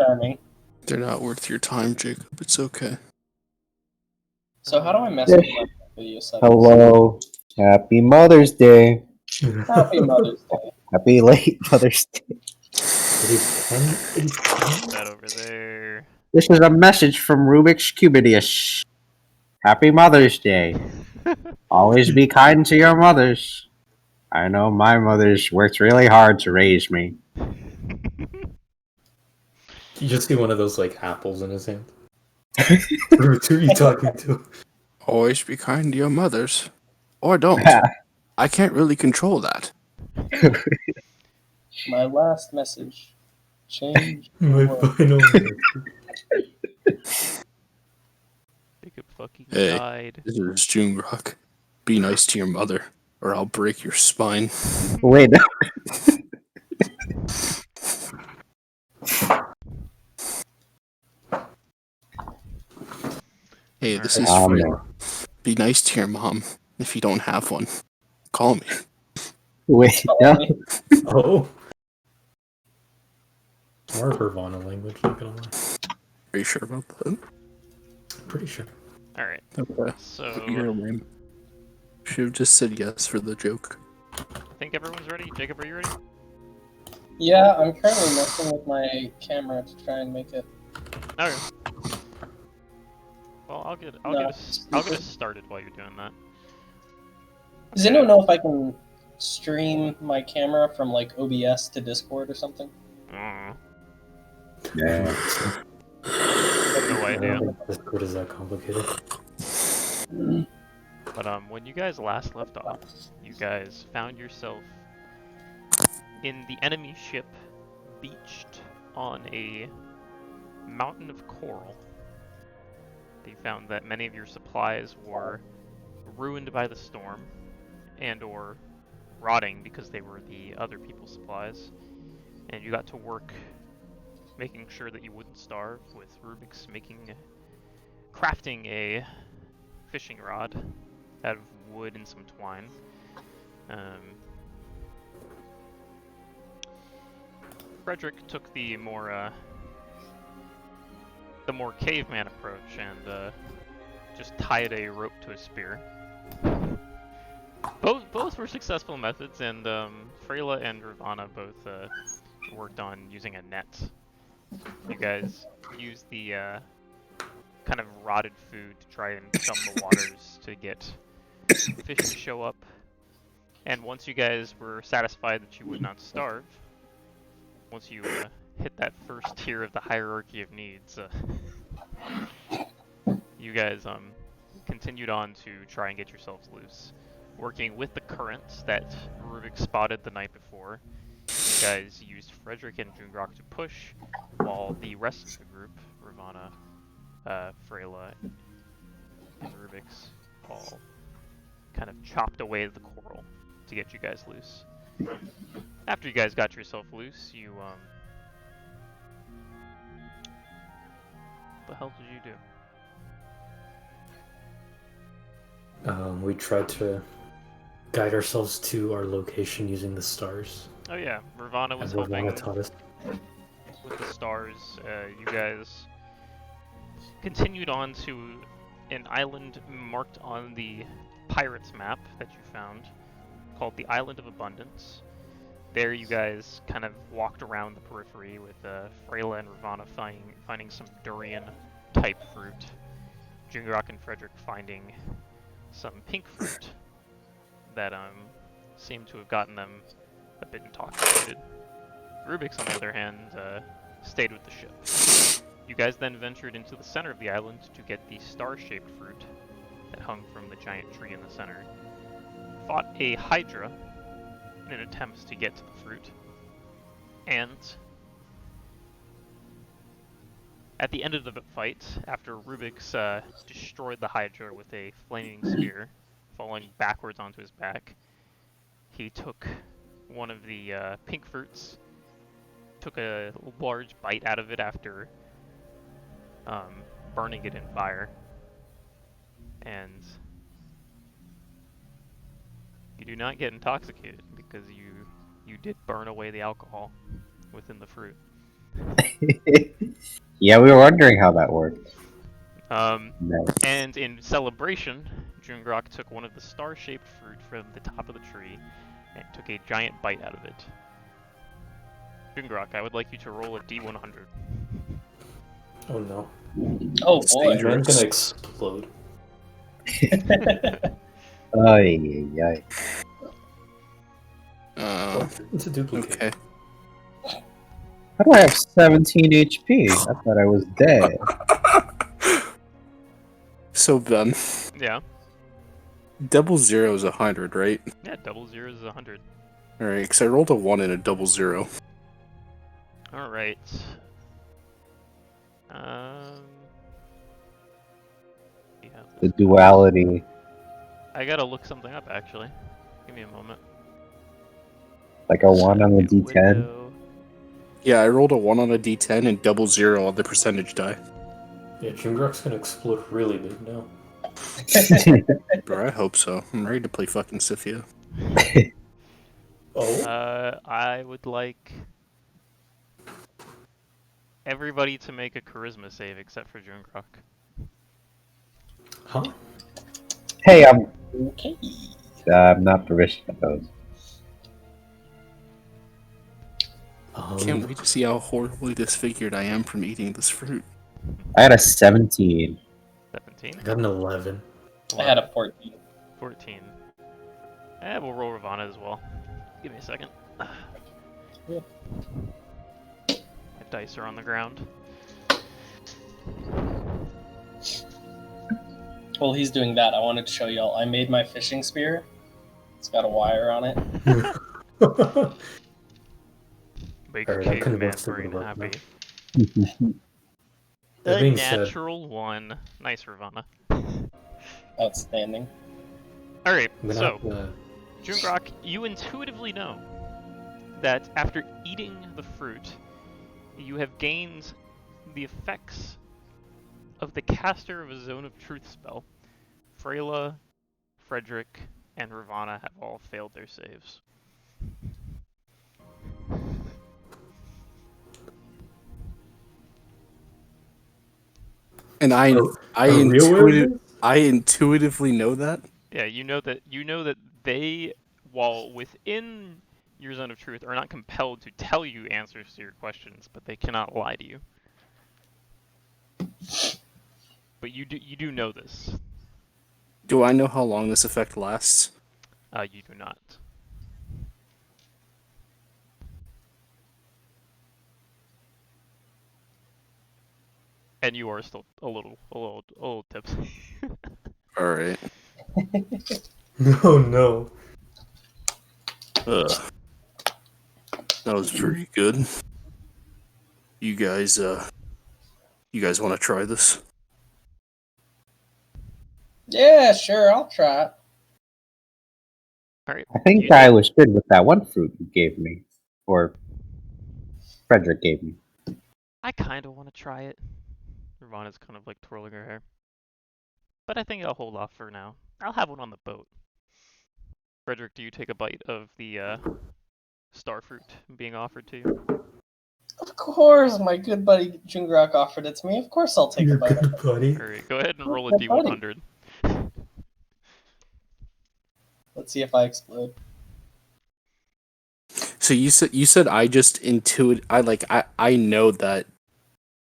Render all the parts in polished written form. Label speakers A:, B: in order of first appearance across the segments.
A: charming.
B: They're not worth your time, Jacob. It's okay.
A: So how do I mess with my video settings?
C: Hello. Happy Mother's Day.
A: Happy Mother's Day.
C: Happy late Mother's Day.
D: It is 10.
E: That over there.
C: This is a message from Rubyx Cubidius. Happy Mother's Day. Always be kind to your mothers. I know my mother's worked really hard to raise me.
D: You just see one of those like apples in his hand. Who are you talking to?
B: Always be kind to your mothers. Or don't. I can't really control that.
A: My last message. Change.
D: My final
E: Jacob fucking
B: Hey.
E: died.
B: This is Jungrak. Be nice to your mother, or I'll break your spine.
C: Wait,
B: Hey, this is
C: Um,
B: Freyla. Be nice to your mom. If you don't have one, call me.
C: wait, no.
D: Oh. More Hervana language, not gonna lie.
B: Are you sure about that?
D: Pretty sure.
E: Alright,
B: Okay.
E: so
B: You're lame. Should have just said yes for the joke.
E: I think everyone's ready. Jacob, are you ready?
A: Yeah, I'm currently messing with my camera to try and make it.
E: Okay. Well, I'll get us started while you're doing that.
A: Does anyone know if I can stream my camera from like OBS to Discord or something?
C: Yeah.
E: No
D: I
E: idea.
D: don't think Discord is that complicated.
E: But when you guys last left off, you guys found yourself in the enemy ship, beached on a mountain of coral. You found that many of your supplies were ruined by the storm and or rotting because they were the other people's supplies. And you got to work making sure that you wouldn't starve, with Rubyx crafting a fishing rod out of wood and some twine. Friedrich took the more caveman approach and just tied a rope to a spear. Both were successful methods, and Freyla and Ravana both worked on using a net. You guys used the kind of rotted food to try and chum the waters to get fish to show up. And once you guys were satisfied that you would not starve, once you hit that first tier of the hierarchy of needs, you guys continued on to try and get yourselves loose, working with the currents that Rubyx spotted the night before. You guys used Friedrich and Jungrak to push, while the rest of the group, Ravana, Freyla, and Rubyx, all kind of chopped away the coral to get you guys loose. After you guys got yourself loose, you what the hell did you do?
D: We tried to guide ourselves to our location using the stars.
E: Oh yeah, Ravana was
D: And
E: helping
D: Hervana taught us.
E: with the stars. You guys continued on to an island marked on the pirates map that you found, called the Island of Abundance. There you guys kind of walked around the periphery with Freyla and Ravana finding some durian-type fruit. Jungrak and Friedrich finding some pink fruit that seemed to have gotten them a bit intoxicated. Rubyx, on the other hand, stayed with the ship. You guys then ventured into the center of the island to get the star-shaped fruit that hung from the giant tree in the center. Fought a hydra in an attempt to get to the fruit, and at the end of the fight, after Rubyx destroyed the hydra with a flaming spear, falling backwards onto his back, he took one of the pink fruits, took a large bite out of it after burning it in fire, and you do not get intoxicated because you did burn away the alcohol within the fruit.
C: Yeah, we were wondering how that worked. No.
E: And in celebration, Jungrak took one of the star-shaped fruit from the top of the tree and took a giant bite out of it. Jungrak, I would like you to roll a D100.
D: Oh no.
A: Oh
B: It's
A: boy.
B: dangerous.
D: I'm gonna explode.
C: Ay.
D: It's a duplicate.
B: Okay.
C: How do I have 17 HP? I thought I was dead.
B: So Ben,
E: Yeah.
B: double zero is 100, right?
E: Yeah, double zero is 100.
B: All right, because I rolled a 1 and a double zero.
E: Alright. Yeah,
C: The duality.
E: I gotta look something up, actually. Give me a moment.
C: Like a 1 on the
E: New
C: D10.
E: window.
B: Yeah, I rolled a 1 on a d10 and double zero on the percentage die.
D: Yeah, Jungrak's gonna explode really big now.
B: Bro, I hope so. I'm ready to play fucking Sifia.
D: Oh?
E: I would like everybody to make a charisma save except for Jungrak.
D: Huh?
C: Hey,
A: Okay.
C: I'm not proficient at those.
B: Can't wait to see how horribly disfigured I am from eating this fruit.
C: I had a 17.
E: 17?
D: I got an 11.
A: I had a 14.
E: 14. We'll roll Ravana as well. Give me a second.
A: Yeah.
E: My dice are on the ground.
A: While he's doing that, I wanted to show y'all. I made my fishing spear. It's got a wire on it.
E: Make
D: Alright, I'm kinda
E: caveman
D: busted
E: brain
D: about
E: happy.
D: That
E: A
D: being said-
E: natural one. Nice, Ravana.
A: Outstanding.
E: Alright,
D: I'm gonna
E: so,
D: have to...
E: Jungrak, you intuitively know that after eating the fruit, you have gained the effects of the caster of a Zone of Truth spell. Freyla, Friedrich, and Ravana have all failed their saves.
B: And I
D: a real werewolf?
B: intuitively know that.
E: Yeah, you know that they, while within your Zone of Truth, are not compelled to tell you answers to your questions, but they cannot lie to you. But you do know this.
B: Do I know how long this effect lasts?
E: You do not. And you are still a little tipsy.
B: All right.
D: No, no.
B: That was pretty good. You guys want to try this?
A: Yeah, sure, I'll try it.
E: All right.
C: I think I was good with that one fruit you gave me. Or Frederick gave me.
E: I kind of want to try it. Ravana's kind of like twirling her hair. But I think I'll hold off for now. I'll have one on the boat. Frederick, do you take a bite of the star fruit being offered to you?
A: Of course, my good buddy Jungrak offered it to me. Of course I'll take
D: You're
A: a bite.
D: good, buddy.
E: Alright, go ahead and roll a
A: Good buddy.
E: D100.
A: Let's see if I explode.
B: So you said I just I know that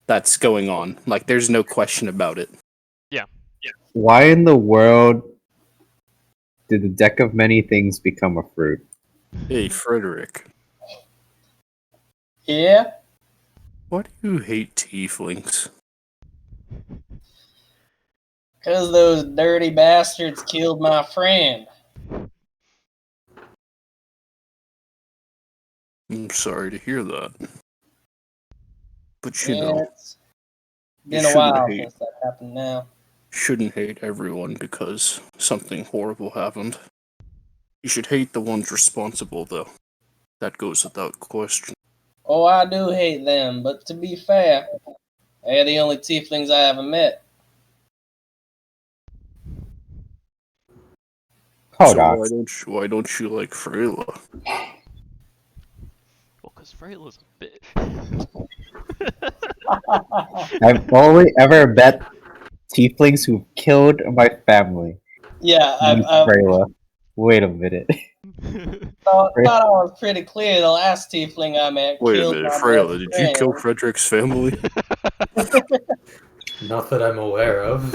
B: that's going on. Like there's no question about it.
C: Why in the world did the deck of many things become a fruit?
B: Hey, Friedrich,
A: Yeah?
B: why do you hate tieflings?
A: Because those dirty bastards killed my friend.
B: I'm sorry to hear that. But you
A: Yeah,
B: know,
A: it's been a
B: shouldn't
A: while
B: hate.
A: since that happened now.
B: Shouldn't hate everyone because something horrible happened. You should hate the ones responsible, though. That goes without question.
A: Oh, I do hate them, but to be fair, they're the only tieflings I ever met.
C: Hold
B: So
C: on.
B: why don't you like Freyla?
E: Well, because Freyla's a bitch.
C: I've only ever met tieflings who've killed my family.
A: Yeah,
C: Meet Freyla. Wait a minute.
A: thought I was pretty clear. The last tiefling I met
B: Wait a
A: killed
B: minute,
A: my
B: Freyla,
A: best
B: did you kill
A: friend.
B: Friedrich's family?
D: Not that I'm aware of.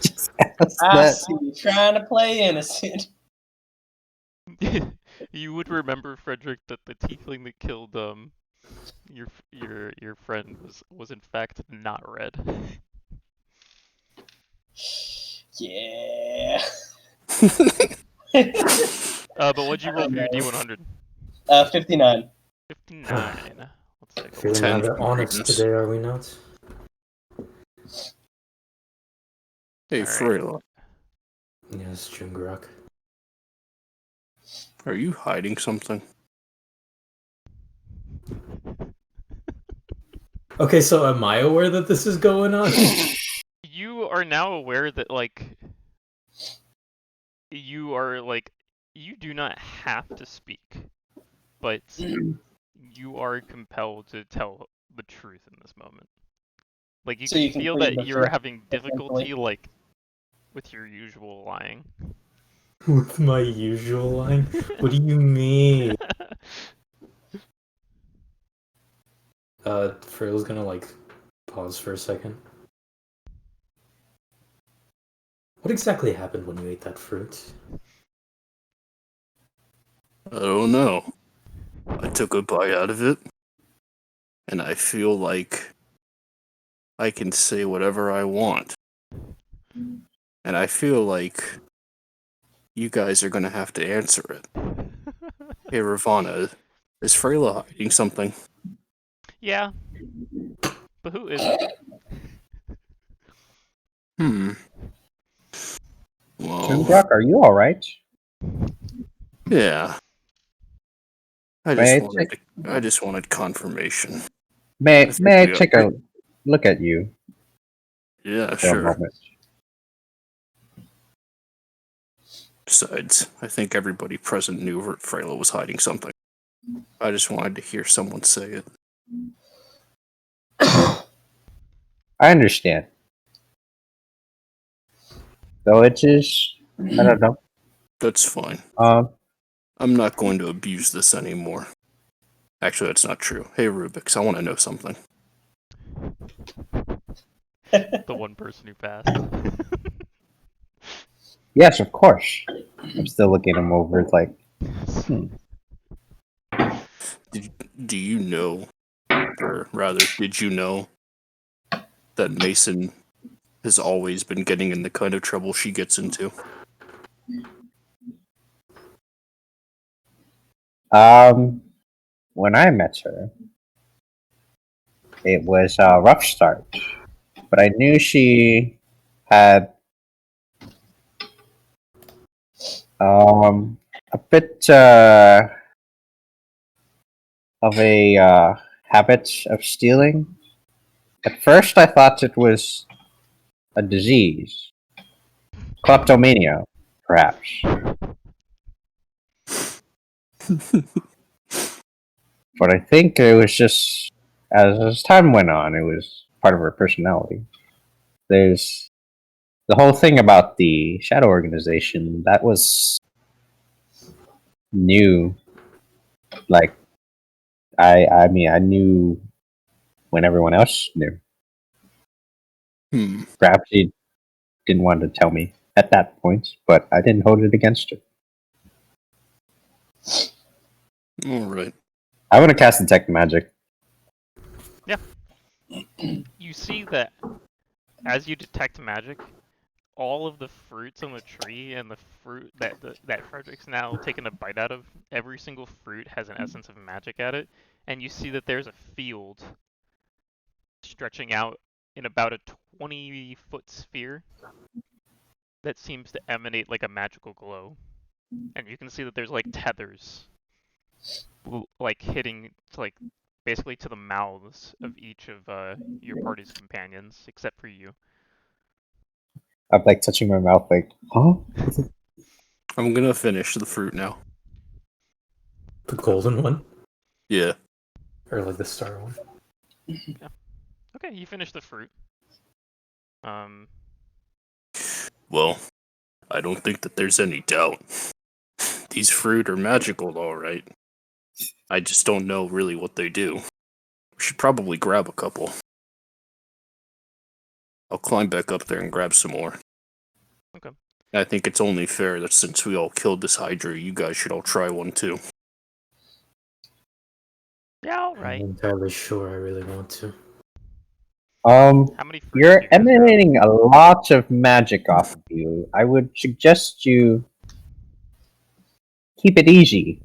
C: Just ask
A: I
C: that.
A: see you trying to play innocent.
E: You would remember, Frederick, that the tiefling that killed your friend was in fact not red.
A: Yeah.
E: But what'd you roll for your D100?
A: 59.
E: 59. Let's take a
D: Feeling
E: look.
D: rather honest today, are we not?
B: Hey,
E: Alright.
B: Freyla,
D: Yes, Jungrak.
B: are you hiding something?
D: Okay, so am I aware that this is going on?
E: You are now aware that, like, you do not have to speak, but you are compelled to tell the truth in this moment. Like, you
A: So
E: can
A: you can
E: feel
A: plead
E: that
A: the
E: you're
A: fifth,
E: having difficulty,
A: essentially.
E: like, with your usual lying.
D: With my usual line? What do you mean? Freyla's gonna, like, pause for a second. What exactly happened when you ate that fruit?
B: I don't know. I took a bite out of it, and I feel like I can say whatever I want. And I feel like you guys are gonna have to answer it. Hey, Ravana, is Freyla hiding something?
E: Yeah, but who isn't?
B: Well,
C: Jungrak, are you alright?
B: yeah. I
C: May
B: just wanted confirmation.
C: May
B: think
C: I
B: we are
C: take a look at you
B: Yeah,
C: for a
B: sure.
C: moment?
B: Besides, I think everybody present knew Freyla was hiding something. I just wanted to hear someone say it.
C: I understand. Though it is, I don't know.
B: That's fine. I'm not going to abuse this anymore. Actually, that's not true. Hey, Rubyx, I want to know something.
E: The one person who passed.
C: Yes, of course. I'm still looking him over. It's like,
B: Do you know, or rather, did you know that Mason has always been getting in the kind of trouble she gets into?
C: when I met her, it was a rough start, but I knew she had a bit of a habit of stealing. At first, I thought it was a disease, kleptomania, perhaps. But I think it was just as time went on, it was part of her personality. There's the whole thing about the shadow organization that was new. Like I mean, I knew when everyone else knew. Perhaps she didn't want to tell me at that point, but I didn't hold it against her.
B: Alright.
C: I want to cast detect magic.
E: You see that as you detect magic, all of the fruits on the tree and the fruit that Frederick's now taken a bite out of, every single fruit has an essence of magic at it, and you see that there's a field stretching out in about a 20-foot sphere that seems to emanate like a magical glow. And you can see that there's like tethers like hitting like basically to the mouths of each of your party's companions, except for you.
C: I'm like touching my mouth, like, huh?
B: I'm gonna finish the fruit now.
D: The golden one?
B: Yeah.
D: or like the star one.
E: Okay, you finish the fruit.
B: Well, I don't think that there's any doubt. These fruit are magical, alright. I just don't know really what they do. We should probably grab a couple. I'll climb back up there and grab some more.
E: Okay.
B: I think it's only fair that since we all killed this Hydra, you guys should all try one too.
E: Yeah, all
D: I'm
E: right.
D: not entirely sure I really want to.
C: Um,
E: How many fruits
C: you're
E: do you guys grab?
C: emanating a lot of magic off of you. I would suggest you keep it easy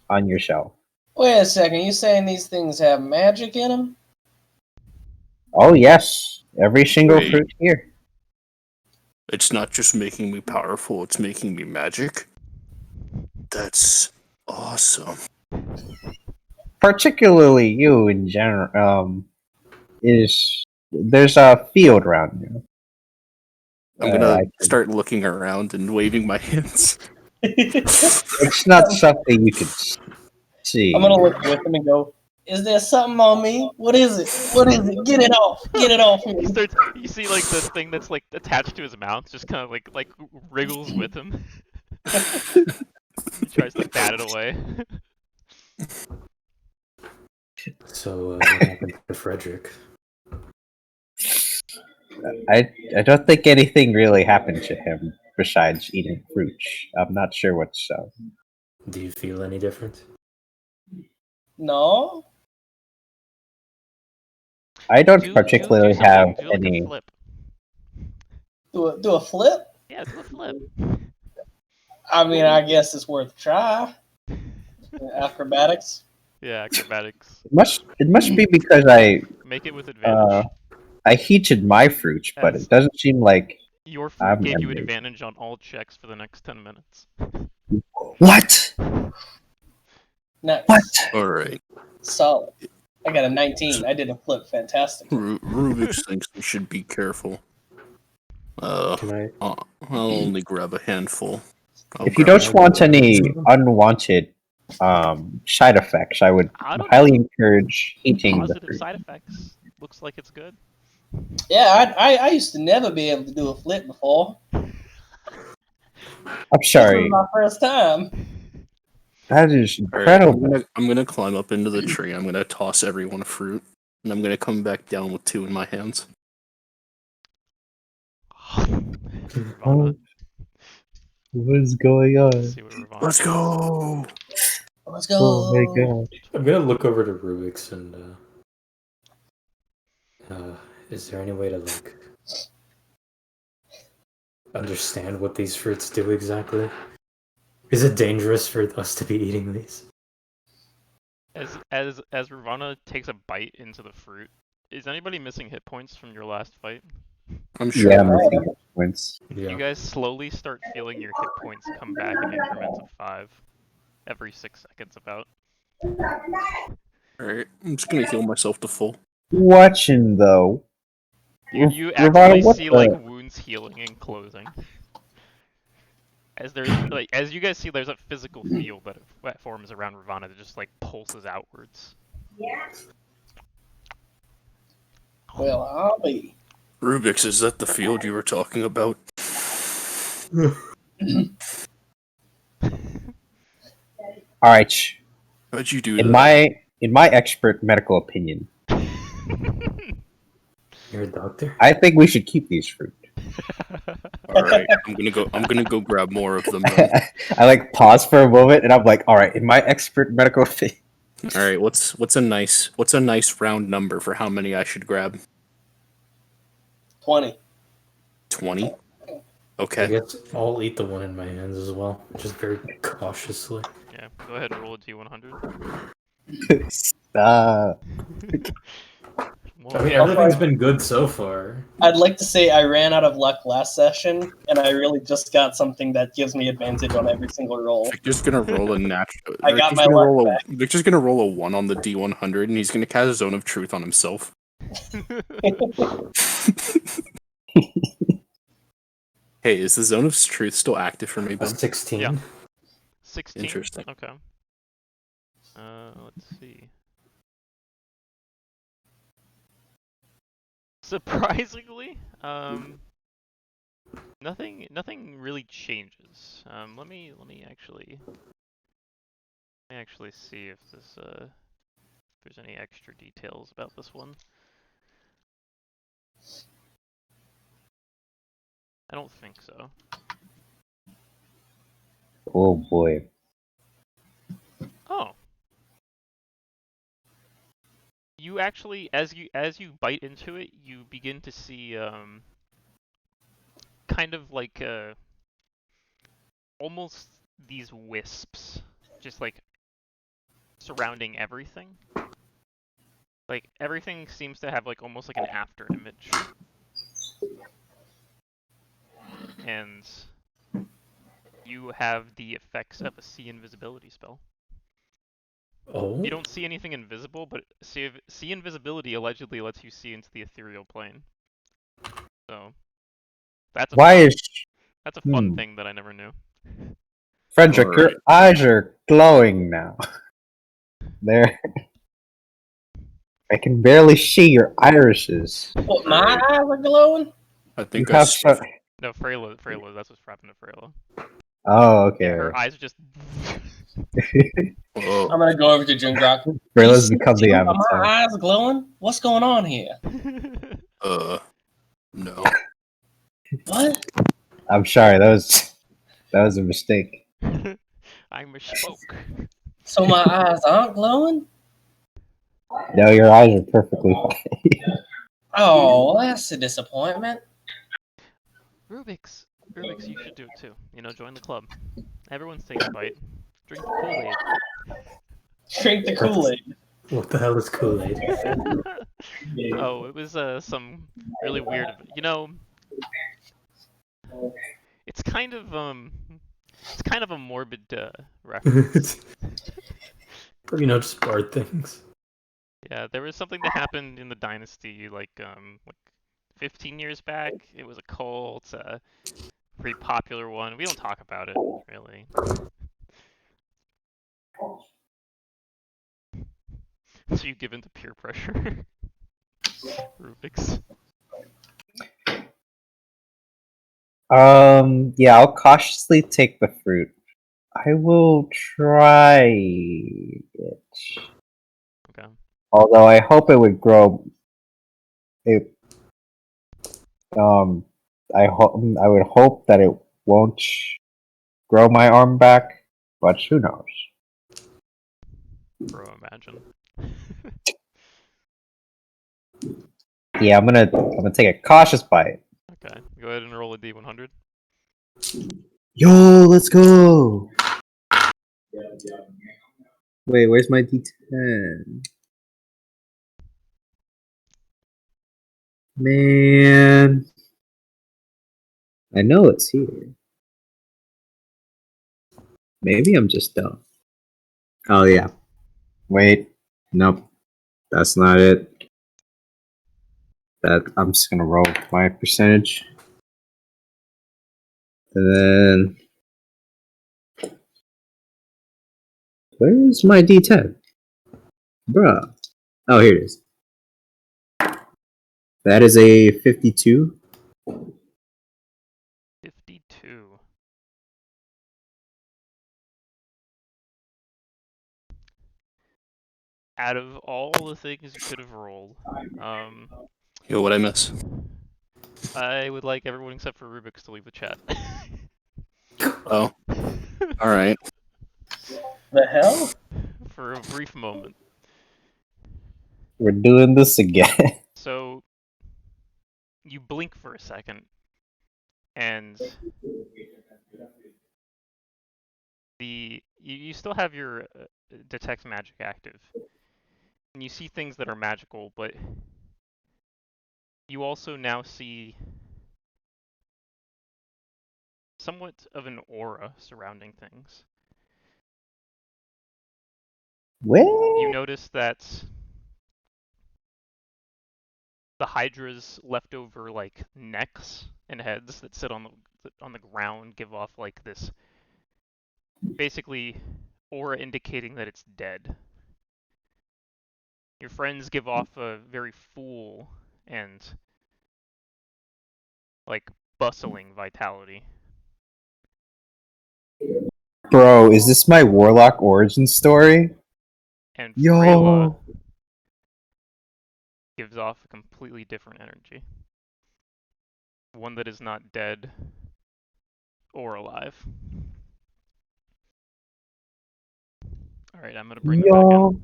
C: on yourself.
A: Wait a second, you saying these things have magic in them?
C: Oh yes, every single
B: Wait.
C: fruit here.
B: It's not just making me powerful, it's making me magic. That's awesome.
C: Particularly you in general. There's a field around you.
B: I'm gonna
C: I-
B: start looking around and waving my hands.
C: It's not something you can see.
A: I'm gonna look with him and go, "Is there something on me? What is it? What is it? Get it off! Get it off me!"
E: He starts. You see, like this thing that's like attached to his mouth, just kind of like wriggles with him. He tries to bat it away.
D: So what happened to Friedrich?
C: I don't think anything really happened to him besides eating fruit. I'm not sure what's
D: Do you feel any different?
A: No,
C: I don't
E: Do
C: particularly
E: something.
C: have
E: Do like
C: any.
E: a flip.
A: do a flip.
E: Yeah, do a flip.
A: I mean, I guess it's worth a try. Acrobatics.
E: Yeah, acrobatics.
C: It must be because
E: Make it with advantage.
C: I heated my fruit, but
E: As-
C: it doesn't seem like
E: Your fruit
C: I'm
E: gave you
C: amazed.
E: advantage on all checks for the next 10 minutes.
C: what?
A: Nice.
C: What?
B: Alright.
A: Solid. I got a 19. I did a flip. Fantastic.
B: Rubyx thinks we should be careful.
D: Can I?
B: I'll only grab a handful.
C: If you don't want any unwanted side effects, I would
E: I don't
C: highly
E: know.
C: encourage eating the
E: Positive
C: fruit.
E: side effects. Looks like it's good.
A: Yeah, I used to never be able to do a flip before.
C: I'm
A: This
C: sorry.
A: was my first time.
C: That is
B: Alright,
C: incredible.
B: I'm gonna climb up into the tree. I'm gonna toss everyone a fruit, and I'm gonna come back down with 2 in my hands.
E: Ravana.
C: What's going on?
E: Let's see what Ravana
B: Let's
E: does.
B: go!
A: Let's go.
C: Oh my god.
D: I'm gonna look over to Rubyx and is there any way to like understand what these fruits do exactly? Is it dangerous for us to be eating these?
E: As Ravana takes a bite into the fruit, is anybody missing hit points from your last fight?
B: I'm sure.
C: Yeah, I'm missing hit points.
D: Yeah.
E: You guys slowly start feeling your hit points come back in increments of 5 every 6 seconds about.
B: Alright, I'm just gonna heal myself to full.
C: Watching though.
E: You
C: Ravana,
E: actually
C: what
E: see
C: the-
E: like wounds healing and closing. As there's like as you guys see, there's a physical field that forms around Ravana that just like pulses outwards.
A: Well, I'll be.
B: Rubyx, is that the field you were talking about?
C: Alright.
B: How'd you do
C: In
B: that?
C: my expert medical opinion,
D: You're a doctor?
C: I think we should keep these fruit.
B: Alright, I'm gonna go grab more of them then.
C: I like pause for a moment and I'm like, alright, in my expert medical opinion.
B: Alright, what's a nice round number for how many I should grab?
A: 20.
B: 20?
D: I
B: Okay.
D: guess I'll eat the one in my hands as well, just very cautiously.
E: Yeah, go ahead and roll a d100.
D: I mean, everything's been good so far.
A: I'd like to say I ran out of luck last session, and I really just got something that gives me advantage on every single roll.
B: Victor's gonna roll a natural.
A: I got my luck back.
B: Victor's gonna roll a 1 on the D100, and he's gonna cast Zone of Truth on himself. Hey, is the Zone of Truth still active for me, Ben?
D: 16.
E: Yeah. 16.
B: Interesting.
E: Okay. Let's see. Surprisingly, nothing really changes. Let me actually see if there's any extra details about this one. I don't think so.
C: Oh boy.
E: Oh. You actually, as you bite into it, you begin to see kind of like almost these wisps, just like surrounding everything. Like everything seems to have like almost like an after image. And you have the effects of a see invisibility spell.
D: Oh,
E: You don't see anything invisible, but see invisibility allegedly lets you see into the ethereal plane. So that's a
C: Why
E: fun,
C: is
E: that's a fun thing that I never knew.
C: Friedrich, your
B: Alright.
C: eyes are glowing now. There, I can barely see your irises.
A: What, my eyes are glowing?
B: I
C: You
B: think
C: have some.
E: No, Freyla, that's what's happened to Freyla.
C: Oh, okay.
E: Yeah, her eyes are just.
B: Whoa.
A: I'm gonna go over to Jungrak.
C: Freyla's
A: You
C: become
A: see
C: the
A: my
C: avatar.
A: eyes glowing? What's going on here?
B: No.
A: What?
C: I'm sorry, that was a mistake.
E: I misspoke.
A: So my eyes aren't glowing?
C: No, your eyes are perfectly fine.
A: Oh, that's a disappointment.
E: Rubyx, you should do it too. You know, join the club. Everyone's taking a bite. Drink the Kool-Aid.
A: Drink the Kool-Aid.
D: what the hell is Kool-Aid?
E: Oh, it was some really weird. You know, it's kind of a morbid reference.
D: Just bard things.
E: Yeah, there was something that happened in the dynasty like 15 years back. It was a cult, pretty popular one. We don't talk about it really. So you give in to peer pressure. Rubyx.
C: Yeah, I'll cautiously take the fruit. I will try it.
E: Okay.
C: Although I hope it would grow. It. I would hope that it won't grow my arm back, but who knows?
E: Bro, imagine.
C: Yeah, I'm gonna take a cautious bite.
E: Okay, go ahead and roll a d100.
C: Yo, let's go! Wait, where's my D10? Man, I know it's here. Maybe I'm just dumb. Oh yeah. Wait, nope, that's not it. That I'm just gonna roll my percentage, and then where's my D10, bruh? Oh, here it is. That is a 52.
E: 52. Out of all the things you could have rolled,
B: Yo, what'd I miss?
E: I would like everyone except for Rubyx to leave the chat.
B: Oh, alright.
A: The hell?
E: For a brief moment.
C: We're doing this again.
E: So, you blink for a second, and you still have your detect magic active, and you see things that are magical, but you also now see somewhat of an aura surrounding things. You
C: Where?
E: notice that the Hydra's leftover like necks and heads that sit on the ground give off like this basically aura indicating that it's dead. Your friends give off a very full and like bustling vitality.
C: Bro, is this my warlock origin story?
E: And
C: Yo.
E: Freyla gives off a completely different energy. One that is not dead or alive. Alright, I'm gonna bring them back
C: Yo.
E: in.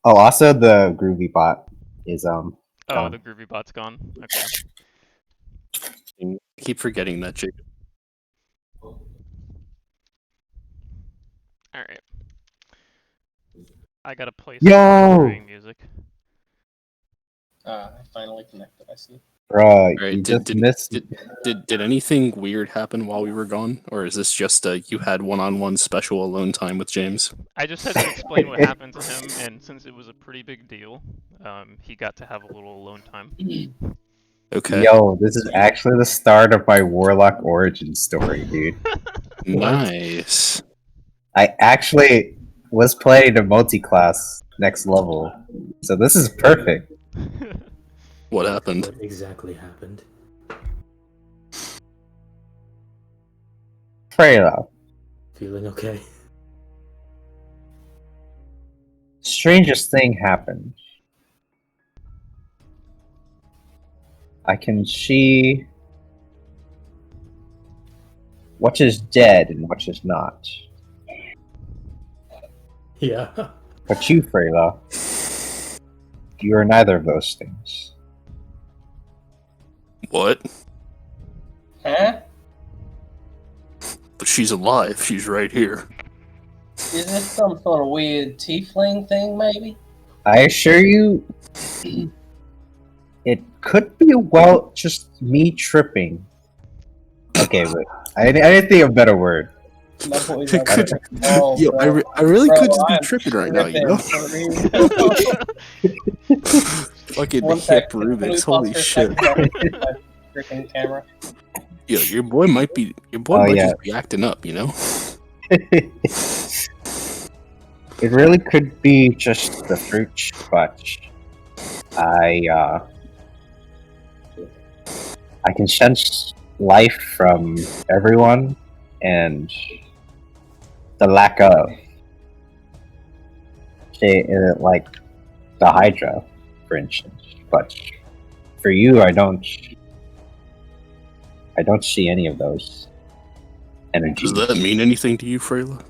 C: Oh, also the groovy bot is
E: Oh,
C: gone.
E: the groovy bot's gone? Okay.
B: I keep forgetting that, Jake.
E: Alright. I gotta play
C: Yo!
E: some brewing music.
A: I finally connected, I see.
C: Bruh,
B: Alright,
C: you just missed.
B: did anything weird happen while we were gone? Or is this just you had one-on-one special alone time with James?
E: I just had to explain what happened to him, and since it was a pretty big deal, he got to have a little alone time.
B: Okay.
C: Yo, this is actually the start of my warlock origin story, dude.
B: Nice.
C: I actually was playing the multi-class next level, so this is perfect.
B: What happened?
D: What exactly happened?
C: Freyla,
D: Feeling okay?
C: strangest thing happened. I can see what is dead and what is not.
D: Yeah.
C: But you, Freyla, you are neither of those things.
B: What?
A: Huh?
B: But she's alive. She's right here.
A: Is this some sort of weird tiefling thing, maybe?
C: I assure you, it could be, well, just me tripping. Okay, wait. I didn't think of a better word.
A: My boy's
B: It
A: like,
B: could-
A: oh,
B: Yo,
A: bro.
B: I really
A: Bro,
B: could just be
A: I'm
B: tripping right now, you know? Fucking
A: One
B: hip
A: sec, can we
B: Rubyx,
A: pause
B: holy
A: for a
B: shit.
A: second? I fix my freaking camera.
B: Yo, your boy might
C: Oh, yeah.
B: just be acting up, you know?
C: It really could be just the fruit, but I can sense life from everyone and the lack of, say, like the Hydra, for instance. But for you, I don't see any of those energies.
B: Does that mean anything to you, Freyla?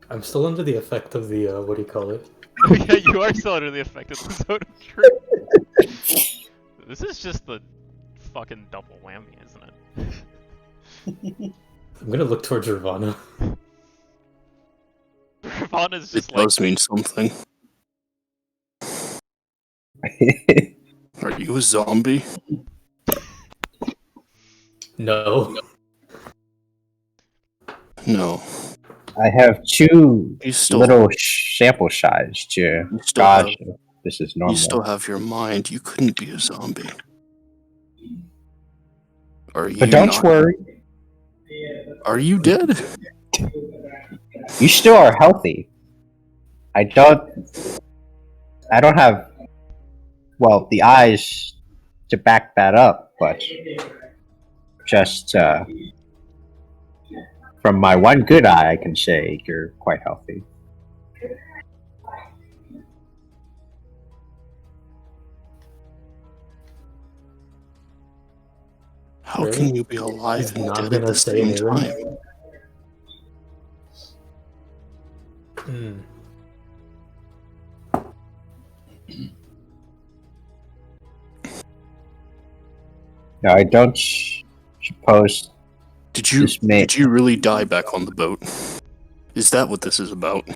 D: I'm still under the effect of the, what do you call it?
E: Oh yeah, you are still under the effect of the zone of truth. This is just the fucking double whammy, isn't it?
D: I'm gonna look towards Ravana.
E: Ravana's
B: It
E: just like,
B: does mean something. Are you a zombie?
D: No.
B: No.
C: I have two
B: You still
C: little sample size to
B: You still
C: gauge if this is
B: you
C: normal.
B: still have your mind. You couldn't be a zombie. Are you
C: But don't
B: not?
C: worry,
B: Are you dead?
C: you still are healthy. I don't have, well, the eyes to back that up, but just from my one good eye, I can say you're quite healthy.
B: How
D: Really?
B: can you be alive
D: He's
B: and
D: not
B: dead at
D: gonna
B: the
D: say
B: same
D: anything?
B: time?
D: Hmm.
C: No, I don't suppose
B: Did you
C: this may.
B: did you really die back on the boat? Is that what this is about?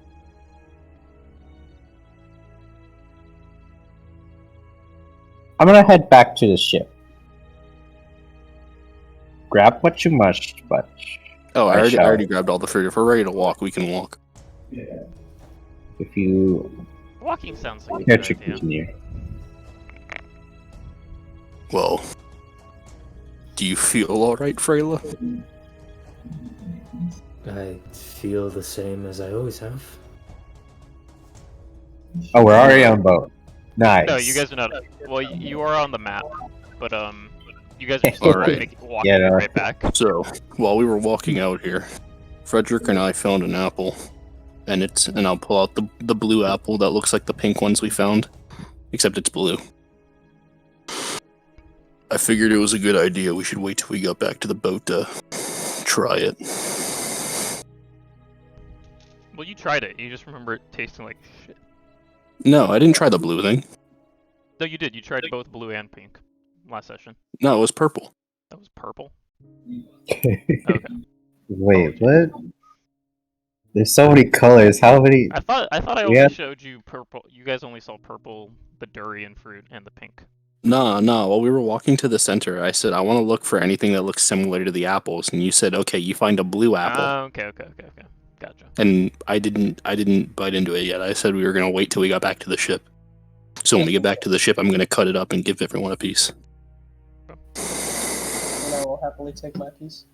C: I'm gonna head back to the ship. Grab what you must, but
B: Oh, I
C: I
B: already
C: shall.
B: grabbed all the food. If we're ready to walk, we can walk.
C: If you
E: walking sounds like a
C: care
E: good
C: to
E: idea.
C: continue.
B: Well, do you feel alright, Freyla?
D: I feel the same as I always have.
C: Oh, we're already on boat. Nice.
E: No, you guys are not. Well, you are on the map, but you guys are just
B: Alright.
E: walking
C: Yeah.
E: right back.
B: So, while we were walking out here, Friedrich and I found an apple. And I'll pull out the blue apple that looks like the pink ones we found. Except it's blue. I figured it was a good idea. We should wait till we got back to the boat to try it.
E: Well, you tried it. You just remember it tasting like shit.
B: No, I didn't try the blue thing.
E: No, you did. You tried both blue and pink last session.
B: No, it was purple.
E: That was purple. Okay.
C: Wait, what? There's so many colors. How many?
E: I thought I
C: Yeah.
E: only showed you purple. You guys only saw purple, the durian fruit, and the pink.
B: Nah. While we were walking to the center, I said, I want to look for anything that looks similar to the apples. And you said, okay, you find a blue apple.
E: Okay. Gotcha.
B: And I didn't bite into it yet. I said we were going to wait till we got back to the ship. So when we get back to the ship, I'm going to cut it up and give everyone a piece.
A: And I will happily take my piece.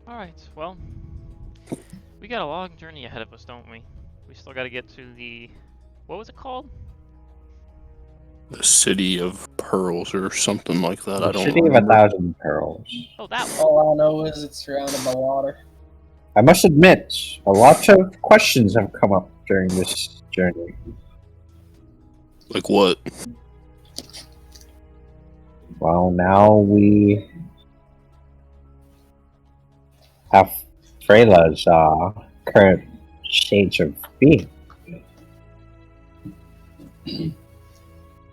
E: Alright, well, we got a long journey ahead of us, don't we? We still gotta get to the... What was it called?
B: The City of Pearls or something like that. I don't
C: City of
B: remember.
C: 1,000 Pearls.
E: Oh, that one.
A: All I know is it's surrounded by water.
C: I must admit, a lot of questions have come up during this journey.
B: Like what?
C: Well, now we have Freyla's current stage of being.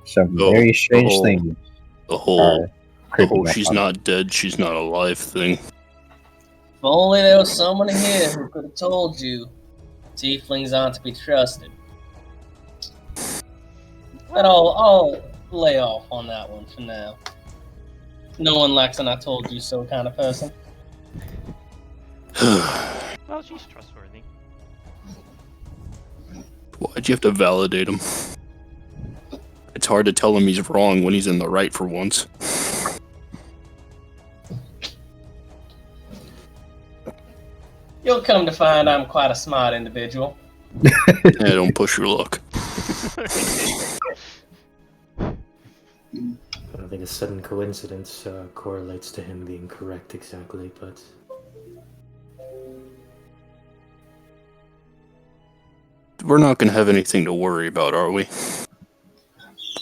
C: Some
B: Oh,
C: very strange
B: oh.
C: things
B: The whole,
C: are creeping up
B: she's
C: on us.
B: not dead, she's not alive thing.
A: If only there was someone here who could have told you tieflings aren't to be trusted. But I'll lay off on that one for now. No one likes an I told you so kind of person.
E: Well, she's trustworthy.
B: Why'd you have to validate him? It's hard to tell him he's wrong when he's in the right for once.
A: You'll come to find I'm quite a smart individual.
B: Yeah, don't push your luck.
D: I don't think a sudden coincidence correlates to him being correct exactly, but
B: We're not gonna have anything to worry about, are we?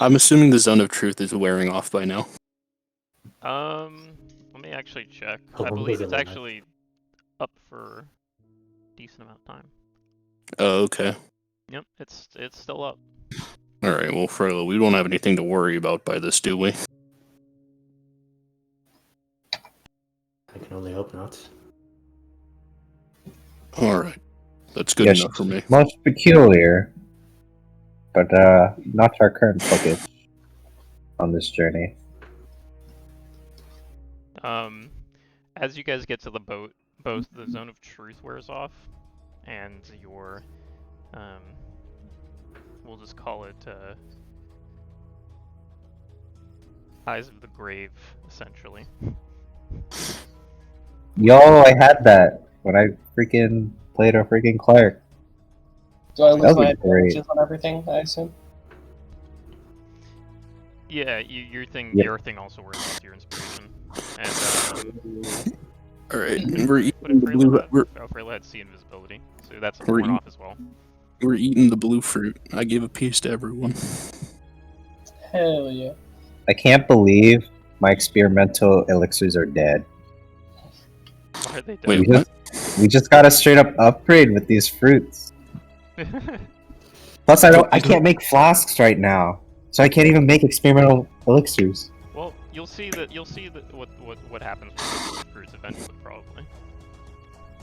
B: I'm assuming the Zone of Truth is wearing off by now.
E: Let me actually check.
D: How
E: I
D: long
E: believe
D: does it
E: it's
D: last?
E: actually up for a decent amount of time.
B: Oh, okay.
E: Yep, it's still up.
B: Alright, well, Freyla, we don't have anything to worry about by this, do we?
D: I can only hope not.
B: Alright. That's good
C: Yes.
B: enough for me.
C: Most peculiar, but not our current focus on this journey.
E: As you guys get to the boat, both the Zone of Truth wears off, and your, we'll just call it, Eyes of the Grave, essentially.
C: Yo, I had that when I freaking played a freaking cleric.
A: Do I lose
C: That'd
A: my
C: be great.
A: advantages on everything, I assume?
E: Yeah, your thing,
C: Yep.
E: your thing also wears off your inspiration. And,
B: Alright, and we're
E: what
B: eating
E: if
B: the
E: Freyla
B: blue.
E: had? Oh, Freyla had sea invisibility, so that's
B: We're
E: worn off as well.
B: We're eating the blue fruit. I gave a piece to everyone.
A: Hell yeah.
C: I can't believe my experimental elixirs are dead.
E: Why are they dead?
B: Wait,
C: We
B: what?
C: We just got a straight up upgrade with these fruits. Plus, I can't make flasks right now, so I can't even make experimental elixirs.
E: Well, you'll see what happens with the fruits eventually, probably.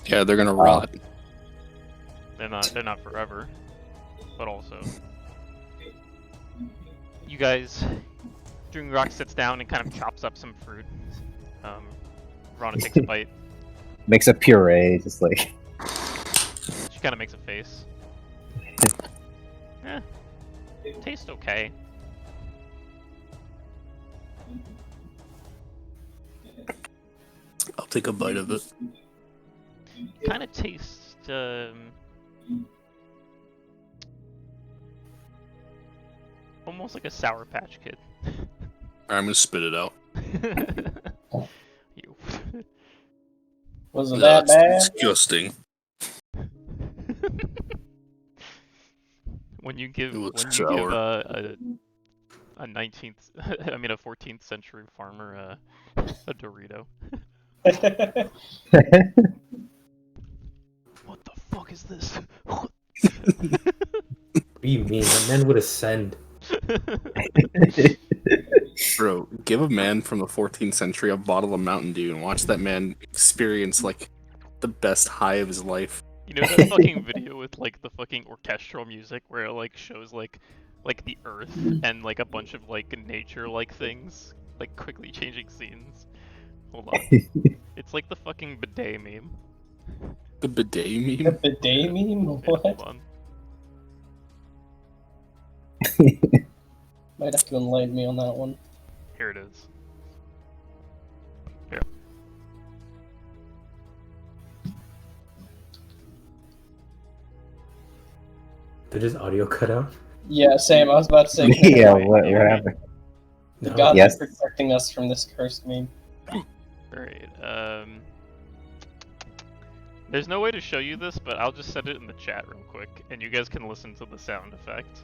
B: Yeah, they're gonna rot.
E: They're not forever, but also, you guys, Jungrak sits down and kind of chops up some fruit. Rana takes a bite.
C: Makes a puree, just like.
E: She kind of makes a face. Eh, tastes okay.
B: I'll take a bite of it.
E: kind of tastes almost like a Sour Patch Kid.
B: I'm gonna spit it out.
E: You.
A: Was it
B: No,
A: that
B: it's
A: bad?
B: disgusting.
E: When you give
B: It was
E: when you
B: sour.
E: give a 19th I mean a 14th century farmer a Dorito. What the fuck is this?
D: What do you mean? That man would ascend.
B: Bro, give a man from the 14th century a bottle of Mountain Dew and watch that man experience like the best high of his life.
E: You know that fucking video with like the fucking orchestral music where it like shows like the earth and like a bunch of like nature like things like quickly changing scenes? Hold on. It's like the fucking bidet meme.
B: The bidet
A: The
B: meme?
A: bidet meme?
E: Hold
A: What?
E: on.
A: Might have to enlighten me on that one.
E: Here it is.
D: Did his audio cut out?
A: Yeah, same. I was about to say.
C: Yeah,
E: Wait,
C: what
E: you hear me?
C: happened?
D: No.
A: God
C: Yes.
A: be protecting us from this cursed meme.
E: Alright, there's no way to show you this, but I'll just set it in the chat real quick, and you guys can listen to the sound effect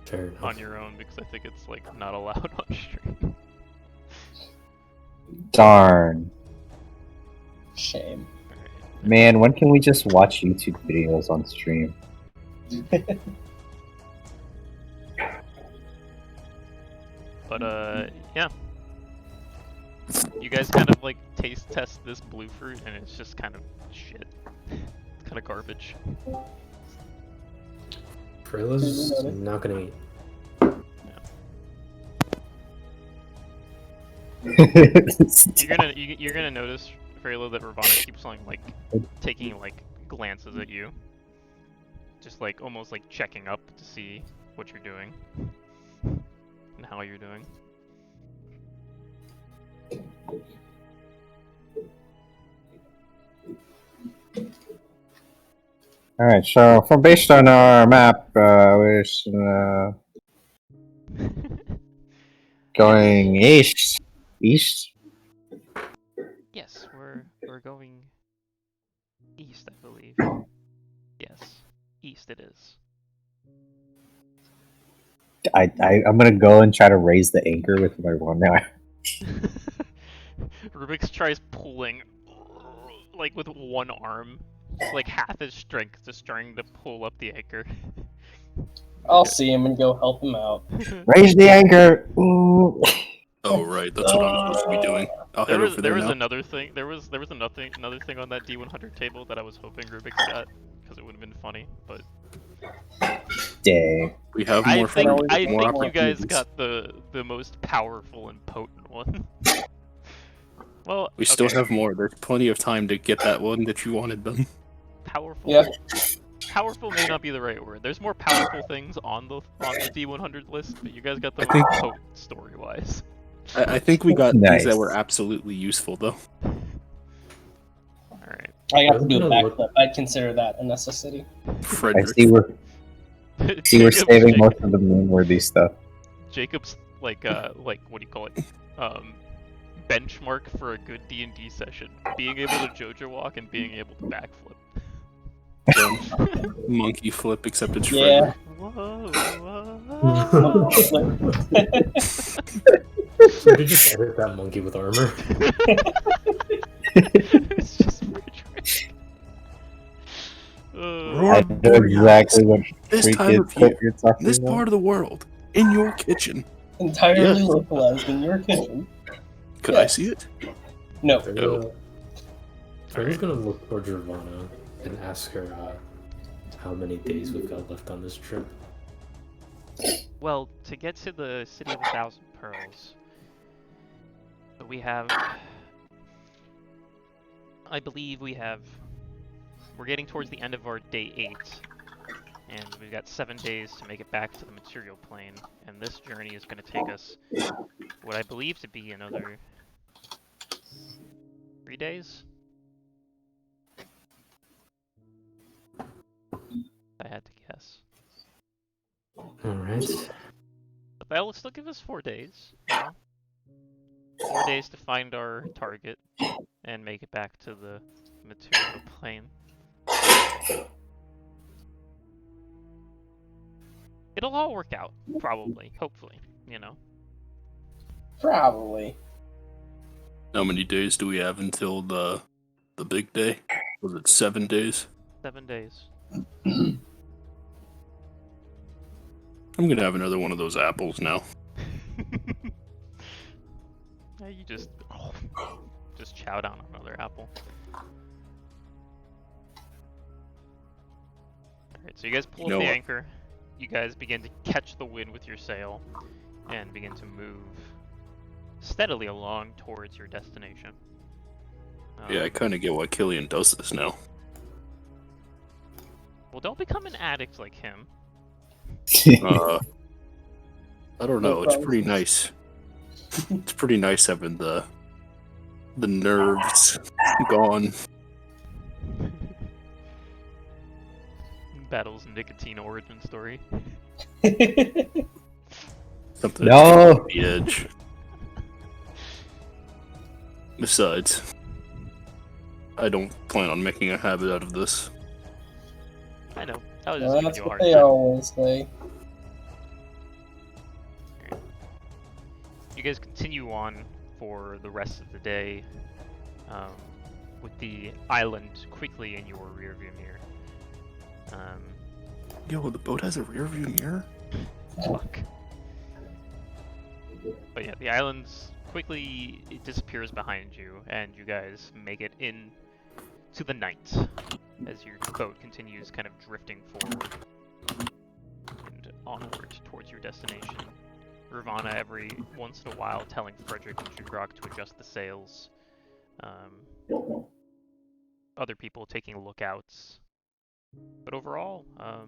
D: Fair enough.
E: on your own, because I think it's, like, not allowed on stream.
C: Darn.
A: Shame.
E: Alright.
C: Man, when can we just watch YouTube videos on stream?
E: But, yeah. You guys kind of, like, taste test this blue fruit, and it's just kind of shit. It's kind of garbage.
D: Freyla's not gonna eat.
E: You're gonna notice, Freyla, that Ravana keeps on, like, taking, like, glances at you. Just, like, almost, like, checking up to see what you're doing. And how you're doing.
C: Alright, so from based on our map, we're going east. East?
E: Yes, we're going east, I believe. Yes, east it is.
C: I'm gonna go and try to raise the anchor with my one now.
E: Rubyx tries pulling, like with one arm, like half his strength, just trying to pull up the anchor.
A: I'll see him and go help him out.
C: Raise the anchor! Ooh.
B: Oh right, that's what I'm supposed to be doing. I'll head over
E: There
B: there
E: was
B: now.
E: another thing. There was another thing on that D100 table that I was hoping Rubyx got because it would have been funny, but
C: Dang.
B: We have
E: I
B: more
E: think
B: food,
E: I
B: more
E: think you guys
B: opportunities.
E: got the most powerful and potent one. Well,
B: We still
E: okay.
B: have more. There's plenty of time to get that one that you wanted done.
E: Powerful.
A: Yeah.
E: Powerful may not be the right word. There's more powerful things on the D100 list, but you guys got the
B: I
E: most
B: think-
E: potent story-wise.
B: I think we got things
C: Nice.
B: that were absolutely useful though.
E: All right.
A: I got to do a
D: I'm gonna look-
A: backflip. I'd consider that a necessity.
C: I
B: Friedrich.
C: see we're saving most of the moon-worthy stuff.
E: Jacob's like what do you call it? Benchmark for a good D&D session: being able to JoJo walk and being able to backflip.
B: Monkey flip, except it's
A: Yeah.
E: Whoa,
D: We could just edit that monkey with armor.
E: It's just Friedrich.
C: I know exactly what
B: This
C: freak
B: time
C: is
B: of year,
C: you're talking
B: this
C: about.
B: part of the world, in your kitchen.
A: Entirely
B: Yes.
A: localized in your kitchen.
B: Could I
A: Yes.
B: see it?
A: No.
D: Freyla's gonna look towards Ravana and ask her how many days we've got left on this trip.
E: Well, to get to the City of 1,000 Pearls, we have... I believe we're getting towards the end of our day 8, and we've got 7 days to make it back to the material plane, and this journey is going to take us what I believe to be another 3 days? I had to guess.
D: Alright.
E: But that will still give us 4 days. You know? 4 days to find our target and make it back to the material plane. It'll all work out, probably, hopefully, you know.
A: Probably.
B: How many days do we have until the big day? Was it 7 days?
E: 7 days.
B: I'm gonna have another one of those apples now.
E: Yeah, you just chow down on another apple. Alright, so you guys pull
B: You
E: up
B: know
E: the
B: what?
E: anchor. You guys begin to catch the wind with your sail and begin to move steadily along towards your destination.
B: Yeah, I kind of get why Killian does this now.
E: Well, don't become an addict like him.
B: I don't know. It's pretty nice. It's pretty nice having the nerves gone.
E: Battle's nicotine origin story.
B: Something
C: No.
B: on the edge. Besides, I don't plan on making a habit out of this.
E: I know. I was just giving
A: That's
E: you a
A: what
E: hard
A: they
E: time.
A: always say.
E: You guys continue on for the rest of the day, with the island quickly in your rearview mirror.
B: Yo, the boat has a rear view mirror?
E: Fuck. But yeah, the island's quickly it disappears behind you, and you guys make it in to the night as your boat continues kind of drifting forward and onward towards your destination. Ravana every once in a while telling Friedrich and Jungrak to adjust the sails. Other people taking lookouts. But overall, a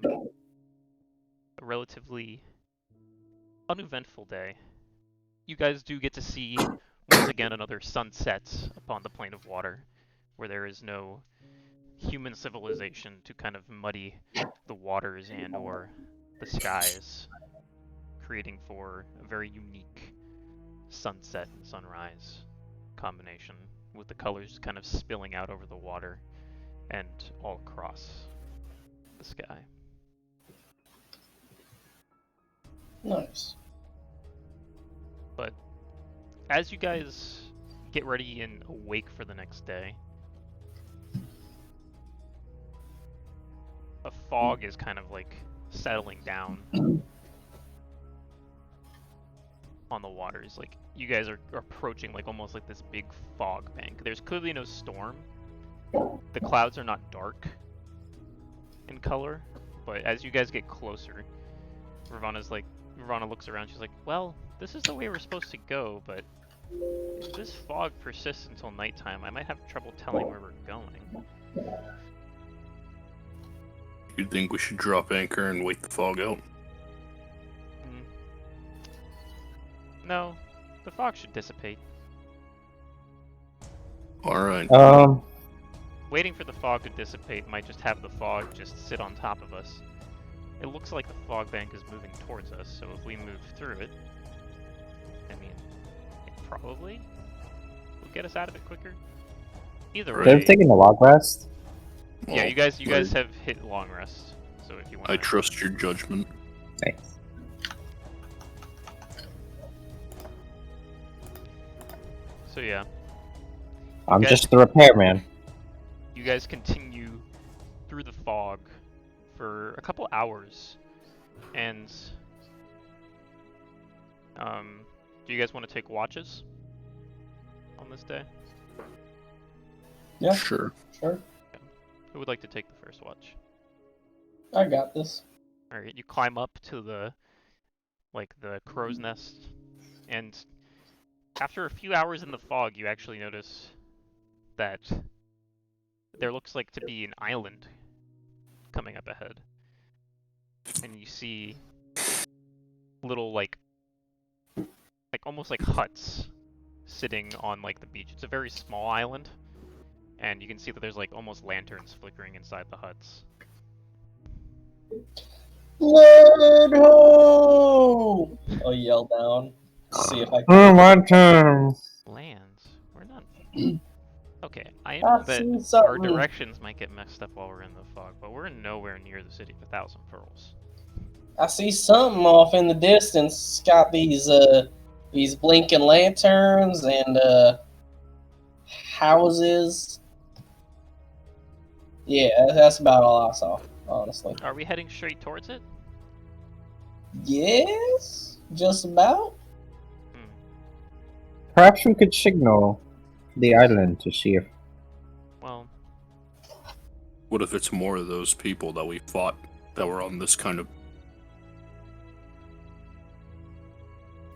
E: relatively uneventful day. You guys do get to see, once again, another sunset upon the plane of water, where there is no human civilization to kind of muddy the waters and or the skies, creating for a very unique sunset and sunrise combination, with the colors kind of spilling out over the water and all across the sky.
A: Nice.
E: But as you guys get ready and awake for the next day, a fog is kind of like settling down on the waters. Like you guys are approaching like almost like this big fog bank. There's clearly no storm. The clouds are not dark in color, but as you guys get closer, Ravana looks around. She's like, "Well, this is the way we're supposed to go, but if this fog persists until nighttime, I might have trouble telling where we're going."
B: You think we should drop anchor and wait the fog out?
E: No, the fog should dissipate.
B: Alright.
E: Waiting for the fog to dissipate might just have the fog just sit on top of us. It looks like the fog bank is moving towards us, so if we move through it, I mean, it probably will get us out of it quicker. Either
B: Right.
E: way,
C: They've taken a long rest.
E: yeah, you
B: Well,
E: guys have hit long rest. So if you want,
B: I trust your judgment.
C: Thanks.
E: So yeah,
C: I'm
E: guys-
C: just the repairman.
E: you guys continue through the fog for a couple hours, and do you guys want to take watches on this day?
A: Yeah,
B: Sure.
A: sure.
E: Who would like to take the first watch?
A: I got this.
E: Alright, you climb up to the crow's nest, and after a few hours in the fog, you actually notice that there looks like to be an island coming up ahead. And you see little like almost like huts sitting on like the beach. It's a very small island, and you can see that there's like almost lanterns flickering inside the huts.
A: Let ho! I'll yell down. See if I
C: Oh,
A: can.
C: my turn.
E: Lands. We're not. Okay, I
A: I
E: know that
A: see
E: our
A: something.
E: directions might get messed up while we're in the fog, but we're nowhere near the city of 1,000 pearls.
A: I see something off in the distance. It's got these blinking lanterns and houses. Yeah, that's about all I saw, honestly.
E: Are we heading straight towards it?
A: Yes, just about.
C: Perhaps we could signal the island to see if.
E: Well,
B: What if it's more of those people that we fought that were on this kind of...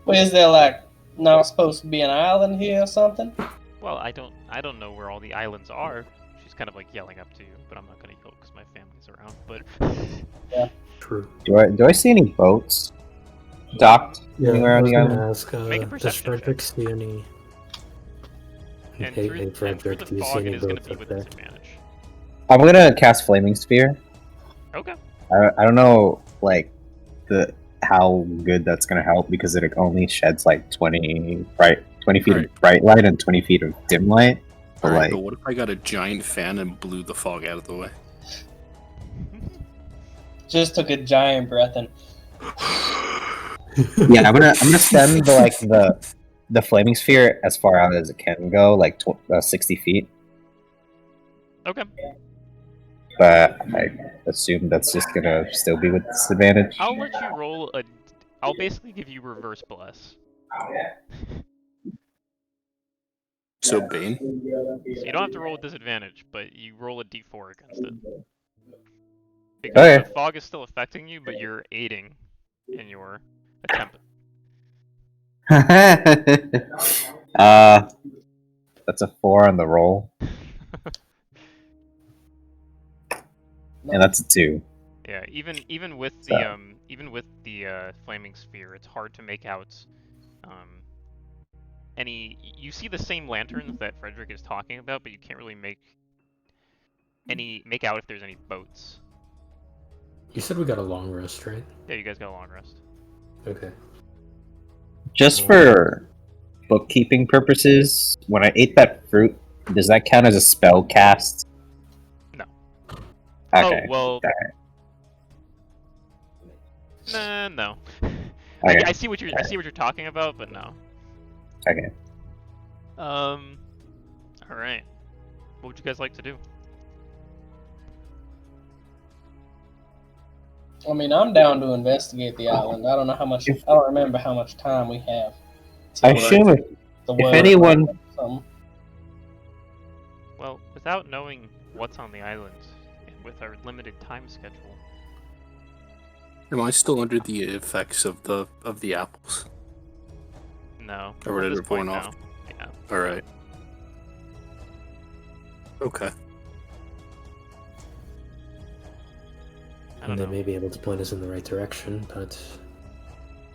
A: What is there like? Not supposed to be an island here or something?
E: well, I don't know where all the islands are. She's kind of like yelling up to you, but I'm not gonna yell because my family's around. But
D: True.
C: Do I see any boats docked
D: Yeah,
C: anywhere
D: I
C: on
D: was
C: the
D: gonna
C: island?
D: ask,
E: Make a
D: does
E: perception
D: Friedrich
E: check.
D: see any...
E: and
D: Hey,
E: through,
D: hey,
E: and through
D: Friedrich,
E: the
D: do you see
E: fog,
D: any
E: it is gonna
D: boats
E: be
D: up
E: with
D: there?
E: disadvantage.
C: I'm gonna cast Flaming Sphere.
E: Okay.
C: I don't know, like, how good that's gonna help because it only sheds like 20 feet
B: Right.
C: of bright light and 20 feet of dim light. But
B: Alright,
C: like,
B: but what if I got a giant fan and blew the fog out of the way?
A: Just took a giant breath in.
C: yeah, I'm gonna send the Flaming Sphere as far out as it can go, like 60 feet.
E: Okay.
C: But I assume that's just gonna still be with disadvantage.
E: I'll let you roll a. I'll basically give you reverse bless.
B: So, Bane?
E: So you don't have to roll a disadvantage, but you roll a d4 against it. Because
C: Okay.
E: the fog is still affecting you, but you're aiding in your attempt.
C: That's a 4 on the roll, and that's a 2.
E: Yeah, even with
C: So.
E: the flaming sphere, it's hard to make out any. You see the same lanterns that Friedrich is talking about, but you can't really make out if there's any boats.
D: You said we got a long rest, right?
E: Yeah, you guys got a long rest.
D: Okay.
C: Just for bookkeeping purposes, when I ate that fruit, does that count as a spell cast?
E: No.
C: Okay.
E: Oh well.
C: Alright.
E: Nah, no.
C: Okay.
E: I see what you're talking about, but no.
C: Okay.
E: All right. What would you guys like to do?
A: I mean, I'm down to investigate the island. I don't know how much. I don't remember how much time we have.
C: I assume if anyone.
E: Well, without knowing what's on the island, and with our limited time schedule.
B: Am I still under the effects of the apples?
E: No.
B: Or
E: At
B: did
E: this
B: it point
E: point,
B: off?
E: no. Yeah.
B: Alright. Okay.
E: I don't
D: And they
E: know.
D: may be able to point us in the right direction, but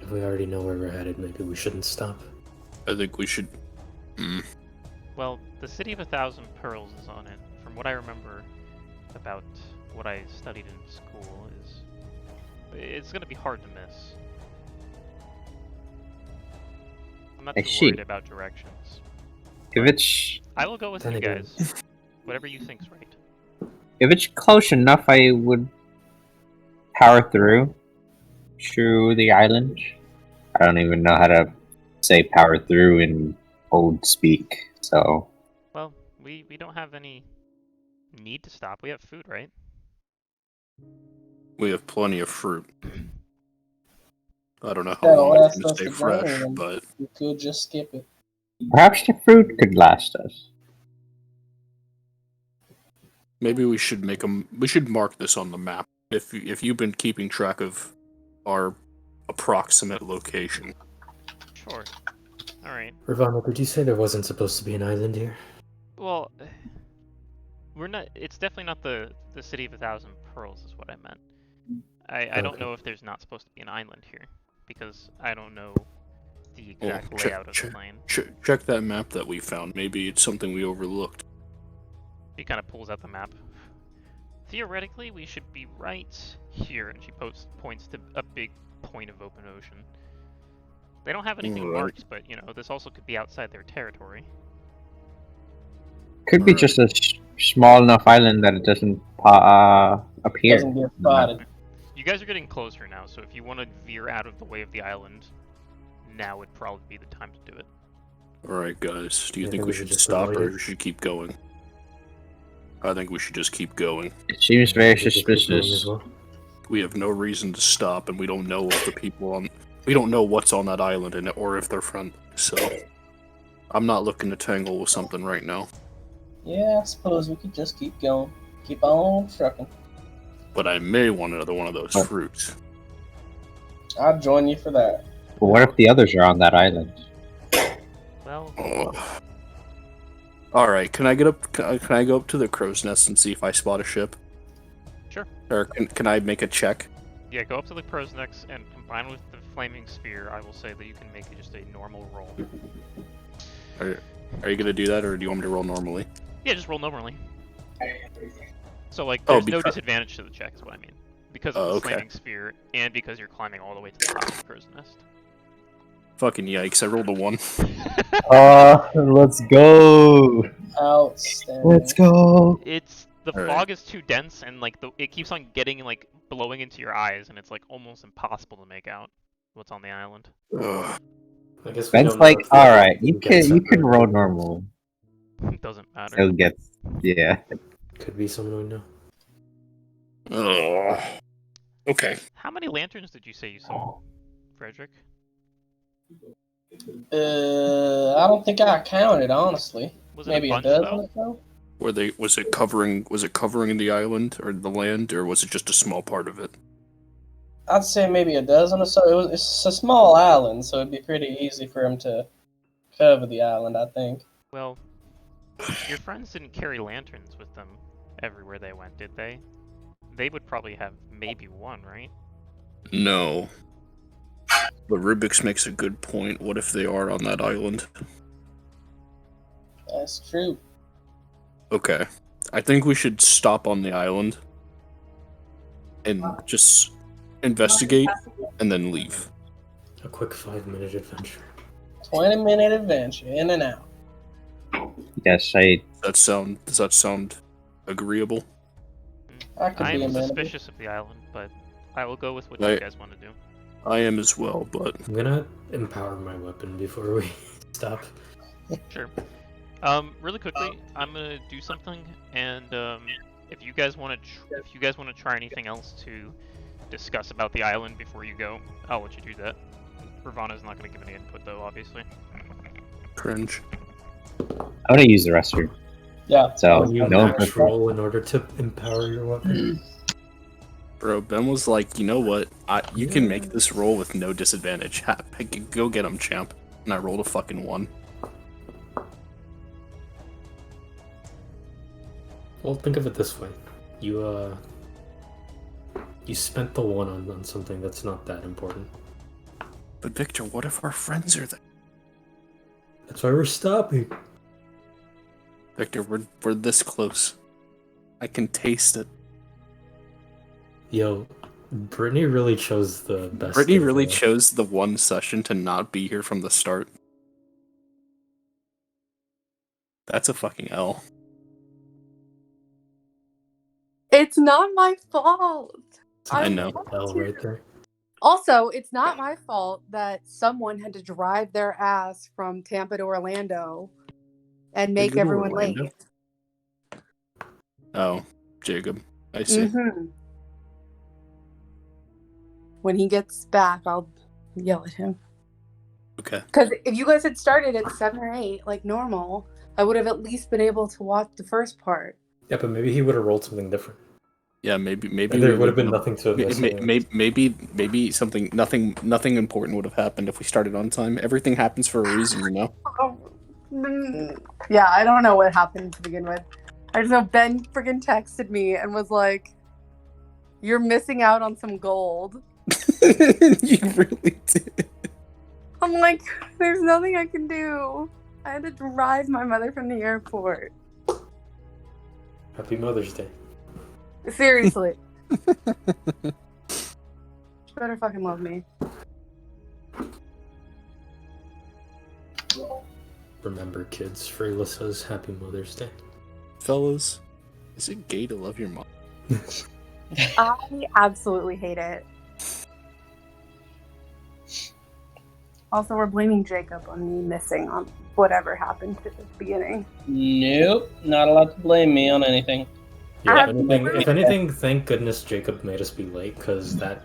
D: if we already know where we're headed, maybe we shouldn't stop.
B: I think we should...
E: Well, the city of 1,000 pearls is on it. From what I remember about what I studied in school, it's going to be hard to miss. I'm not
C: I
E: too
C: see.
E: worried about directions.
C: If it's
E: I will go with
D: Then
E: you
D: again-
E: guys. Whatever you think's right.
C: close enough, I would power through the island. I don't even know how to say power through in old speak, so
E: Well, we don't have any need to stop. We have food, right?
B: We have plenty of fruit. I don't know how
A: That'll
B: long it's
A: last
B: going
A: us
B: to
A: to
B: stay fresh,
A: journey, and
B: but...
A: we could just skip it.
C: perhaps the fruit could last us.
B: Maybe we should we should mark this on the map. If you've been keeping track of our approximate location.
E: Sure. All right.
D: Ravana, did you say there wasn't supposed to be an island here?
E: Well, we're not. It's definitely not the city of 1,000 pearls, is what I meant. I don't
D: Okay.
E: know if there's not supposed to be an island here, because I don't know the exact layout of the plane.
B: Check that map that we found. Maybe it's something we overlooked.
E: He kind of pulls out the map. theoretically, we should be right here. And she points to a big point of open ocean. They don't have anything
B: Right.
E: marked, but this also could be outside their territory.
C: Could be just a small enough island that it doesn't appear.
A: Doesn't get spotted.
E: You guys are getting closer now, so if you want to veer out of the way of the island, now would probably be the time to do it.
B: Alright, guys. Do you
D: I
B: think we should stop or we should keep going? I think we should just keep going.
C: It seems very
D: Just keep going
C: suspicious.
D: as well.
B: We have no reason to stop, and we don't know if the people on... We don't know what's on that island in it, or if they're friendly, so... I'm not looking to tangle with something right now.
A: Yeah, I suppose we could just keep going. Keep on trucking.
B: But I may want another one of those fruits.
A: I'll join you for that.
C: But what if the others are on that island?
E: Well,
B: Alright, can I get up? Can I go up to the crow's nest and see if I spot a ship?
E: Sure.
B: Or can I make a check?
E: yeah, go up to the crow's necks and combine with the flaming sphere. I will say that you can make it just a normal roll.
B: Are you gonna do that, or do you want me to roll normally?
E: Yeah, just roll normally. So like,
B: Oh,
E: there's no
B: because-
E: disadvantage to the check, is what I mean. Because of
B: Oh,
E: the
B: okay.
E: flaming sphere, and because you're climbing all the way to the top of the crow's nest.
B: Fucking yikes! I rolled a 1.
C: Let's go.
A: Outstanding.
C: go.
E: It's the
B: Alright.
E: fog is too dense, and like it keeps on getting like blowing into your eyes, and it's like almost impossible to make out what's on the island.
B: Ugh.
D: I guess we
C: Ben's
D: don't know
C: like,
D: if the
C: all
D: other
C: right,
D: can
C: you
D: get
C: can
D: separated.
C: roll normal.
E: It doesn't matter.
C: He'll get, yeah.
D: Could be someone we know.
B: Ugh. Okay.
E: How many lanterns did you say you saw, Friedrich?
A: I don't think I counted, honestly.
E: Was it
A: Maybe
E: a
A: a
E: bunch
A: dozen
E: though?
A: or so?
B: Was it covering the island or the land, or was it just a small part of it?
A: I'd say maybe a dozen or so. It's a small island, so it'd be pretty easy for him to cover the island, I think.
E: Well, your friends didn't carry lanterns with them everywhere they went, did they? They would probably have maybe one, right?
B: No. But Rubyx makes a good point. What if they are on that island?
A: That's true.
B: Okay. I think we should stop on the island and just investigate and then leave.
D: A quick 5-minute adventure.
A: 20-minute adventure, in and out.
C: Yes,
B: Does that sound agreeable?
A: I could
E: I
A: be
E: am
A: amenable.
E: suspicious of the island, but I will go with what
B: Right.
E: you guys want to do.
B: I am as well, but
D: I'm gonna empower my weapon before we stop.
E: Sure. Really quickly, I'm gonna do something, and if you guys want to try anything else to discuss about the island before you go, I'll let you do that. Ravana's not gonna give any input though, obviously.
B: cringe.
C: I'm gonna use the restroom.
A: Yeah.
C: So,
D: You
C: no
D: max
C: input.
D: roll in order to empower your weapon.
B: Bro, Ben was like, you know what? You can make this roll with no disadvantage. Go get him, champ. And I rolled a fucking 1.
D: Well, think of it this way: you spent the 1 on something that's not that important.
B: But Victor, what if our friends are there?
D: That's why we're stopping.
B: Victor, we're this close. I can taste it.
D: Yo, Brittany really chose the best.
B: Brittany
D: thing
B: really
D: for us.
B: chose the one session to not be here from the start. That's a fucking L.
F: It's not my fault.
B: I know.
D: L right there.
F: Also, it's not my fault that someone had to drive their ass from Tampa to Orlando and make
B: go to
F: everyone
B: Orlando?
F: late.
B: Oh, Jacob. I see.
F: Mm-hmm. When he gets back, I'll yell at him.
B: Okay.
F: Because if you guys had started at 7 or 8, like normal, I would have at least been able to watch the first part.
D: Yeah, but maybe he would have rolled something different.
B: Yeah, maybe
D: And there would have been nothing to
B: maybe something nothing important would have happened if we started on time. Everything happens for a reason, you know.
F: Yeah, I don't know what happened to begin with. I just know Ben friggin' texted me and was like, "You're missing out on some gold."
B: You really did.
F: I'm like, there's nothing I can do. I had to drive my mother from the airport.
D: Happy Mother's Day.
F: Seriously. She better fucking love me.
D: Remember, kids, Freyla says Happy Mother's Day.
B: Fellas, is it gay to love your mom?
F: I absolutely hate it. Also, we're blaming Jacob on me missing on whatever happened at the beginning.
A: Nope, not allowed to blame me on anything.
D: Yeah, if anything, thank goodness Jacob made us be late, because that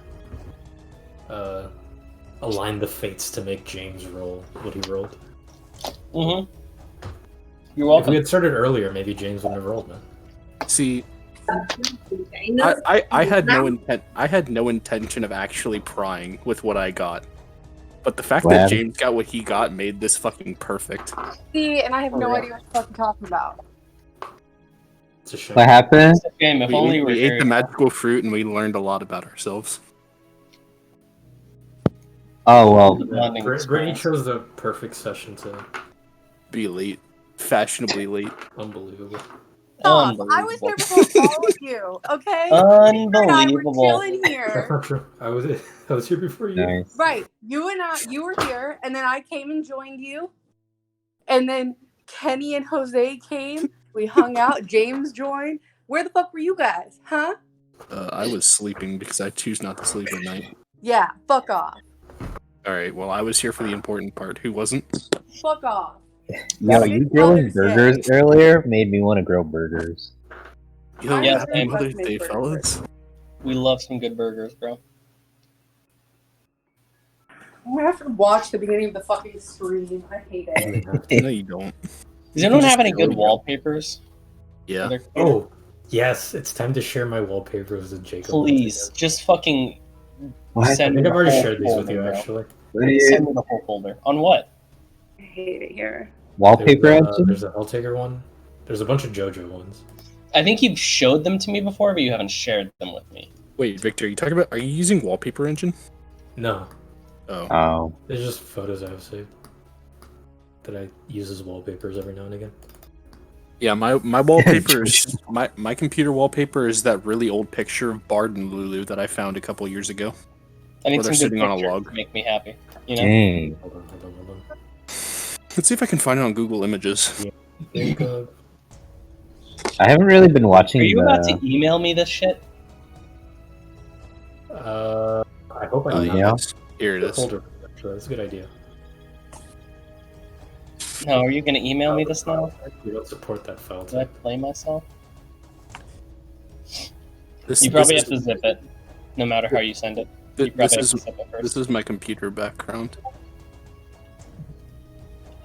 D: aligned the fates to make James roll what he rolled.
A: Mm-hmm. You're
D: If
A: welcome.
D: we had started earlier, maybe James wouldn't have rolled, man.
B: See, I had no intent. I had no intention of actually prying with what I got, but the fact that James got what he got made this fucking perfect.
F: See, and I have no idea what you're fucking talking about.
D: It's a shame.
C: What happened?
A: It's a shame. If only
B: We
A: were
B: ate the magical fruit and we learned a lot about ourselves.
C: Oh well.
D: Brittany chose the perfect session to
B: be late, fashionably late.
D: Unbelievable.
F: Stop! I was here before all of you. Okay.
A: Unbelievable.
F: And I were chilling
D: That's
F: here.
D: not true. I was here before you.
C: Nice.
F: Right. You were here, and then I came and joined you, and then Kenny and Jose came. We hung out. James joined. Where the fuck were you guys? Huh?
B: I was sleeping because I choose not to sleep at night.
F: Yeah. Fuck off.
B: Alright, well, I was here for the important part. Who wasn't?
F: Fuck off.
C: Yo,
F: Happy
C: you grilling
F: Mother's Day.
C: burgers earlier made me want to grill burgers.
B: Yo,
A: Yeah,
B: happy
A: same.
B: Mother's Day, fellas.
A: We love some good burgers, bro.
F: I'm gonna have to watch the beginning of the fucking stream. I hate it.
B: No, you don't.
A: Does anyone have any good wallpapers?
B: Yeah.
D: Oh, yes. It's time to share my wallpapers with Jacob.
A: Please, just fucking
C: What?
D: I
A: send
D: think
A: me
D: I've
A: the
D: already
A: whole
D: shared these with you,
A: folder, bro.
D: actually.
A: Send me the whole folder. On what?
F: I hate it here.
C: Wallpaper engine?
D: There's a Helltaker one. There's a bunch of JoJo ones.
A: I think you've showed them to me before, but you haven't shared them with me.
B: Wait, Victor, you talking about? Are you using Wallpaper Engine?
D: No,
B: Oh.
C: Oh.
D: there's just photos I have saved that I use as wallpapers every now and again.
B: Yeah, my wallpaper is my computer wallpaper is that really old picture of Bard and Lulu that I found a couple years ago.
A: I need
B: Or they're
A: some good
B: sitting on a
A: pictures
B: log.
A: to make me happy. You know?
C: Dang.
D: Hold on.
B: Let's see if I can find it on Google Images.
D: Jacob.
C: I haven't really been watching
A: Are you about
C: the...
A: to email me this shit?
D: I hope I
B: Oh,
D: can.
B: yes. Here it is.
D: Folder. Actually, that's a good idea.
A: No, are you gonna email me this now?
D: We don't support that file
A: Did I
D: type.
A: play myself?
B: This,
A: You probably
B: this
A: have to zip it, no matter how you send it.
B: Th-
A: You probably
B: this
A: have
B: is
A: to zip it first.
B: this is my computer background.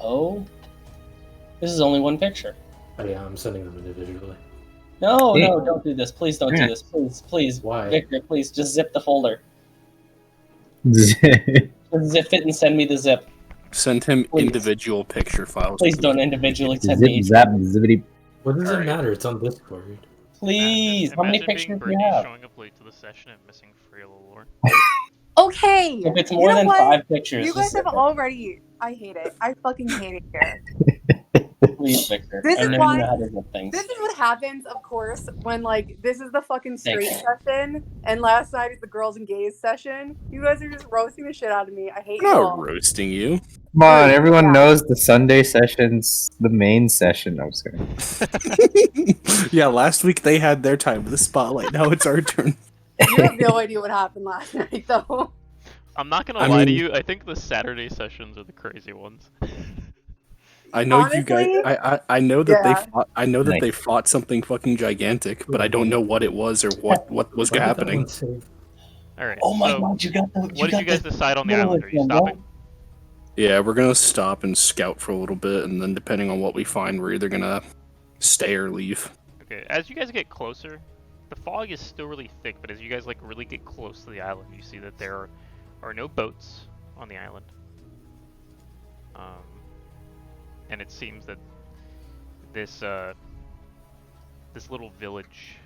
A: Oh? This is only one picture.
D: Oh, yeah, I'm sending them individually.
A: No,
C: Yeah.
A: no, don't do this. Please don't do this. Please.
D: Why?
A: Victor, please, just zip the folder.
C: Zip
A: Just zip it and send me the zip.
B: Send him
A: Please.
B: individual picture files.
A: Please don't individually send me.
C: zap zippity.
D: What does
B: Alright.
D: it matter? It's on Discord.
A: Please, how many
E: Imagine being
A: pictures do you
E: Brittany
A: have?
E: showing up late to the session and missing Freyla lore.
F: Okay.
A: If it's
F: You
A: more
F: know
A: than
F: what?
A: 5 pictures,
F: You
A: just
F: guys
A: zip
F: have
A: it.
F: already. I hate it. I fucking hate it here.
A: Please, Victor.
F: This
A: I
F: is
A: know
F: why-
A: you know how to zip things.
F: This is what happens, of course, when like this is the fucking
A: Thank
F: straight
A: you.
F: session, and last night is the girls and gays session. You guys are just roasting the shit out of me. I hate
B: I'm
F: you
B: not
F: all.
B: roasting you.
C: Come on, everyone
F: Yeah.
C: knows the Sunday session's the main session. I'm just kidding.
B: Yeah, last week they had their time with the spotlight. Now it's our turn.
F: You have no idea what happened last night, though.
E: I'm not gonna
B: I
E: lie to
B: mean-
E: you, I think the Saturday sessions are the crazy ones.
B: I know you guys.
F: Honestly?
B: I know that
F: Yeah.
B: they fought. I know that
C: Nice.
B: they fought something fucking gigantic, but I don't know what it was or what was happening.
E: Alright,
A: Oh my
E: so
A: god, you got the.
E: what did
A: got
E: you guys
A: the
E: decide on the
A: little
E: island? Are you
A: one, bro.
E: stopping?
B: Yeah, we're gonna stop and scout for a little bit, and then depending on what we find, we're either gonna stay or leave.
E: Okay, as you guys get closer, the fog is still really thick, but as you guys like really get close to the island, you see that there are no boats on the island. And it seems that this this little village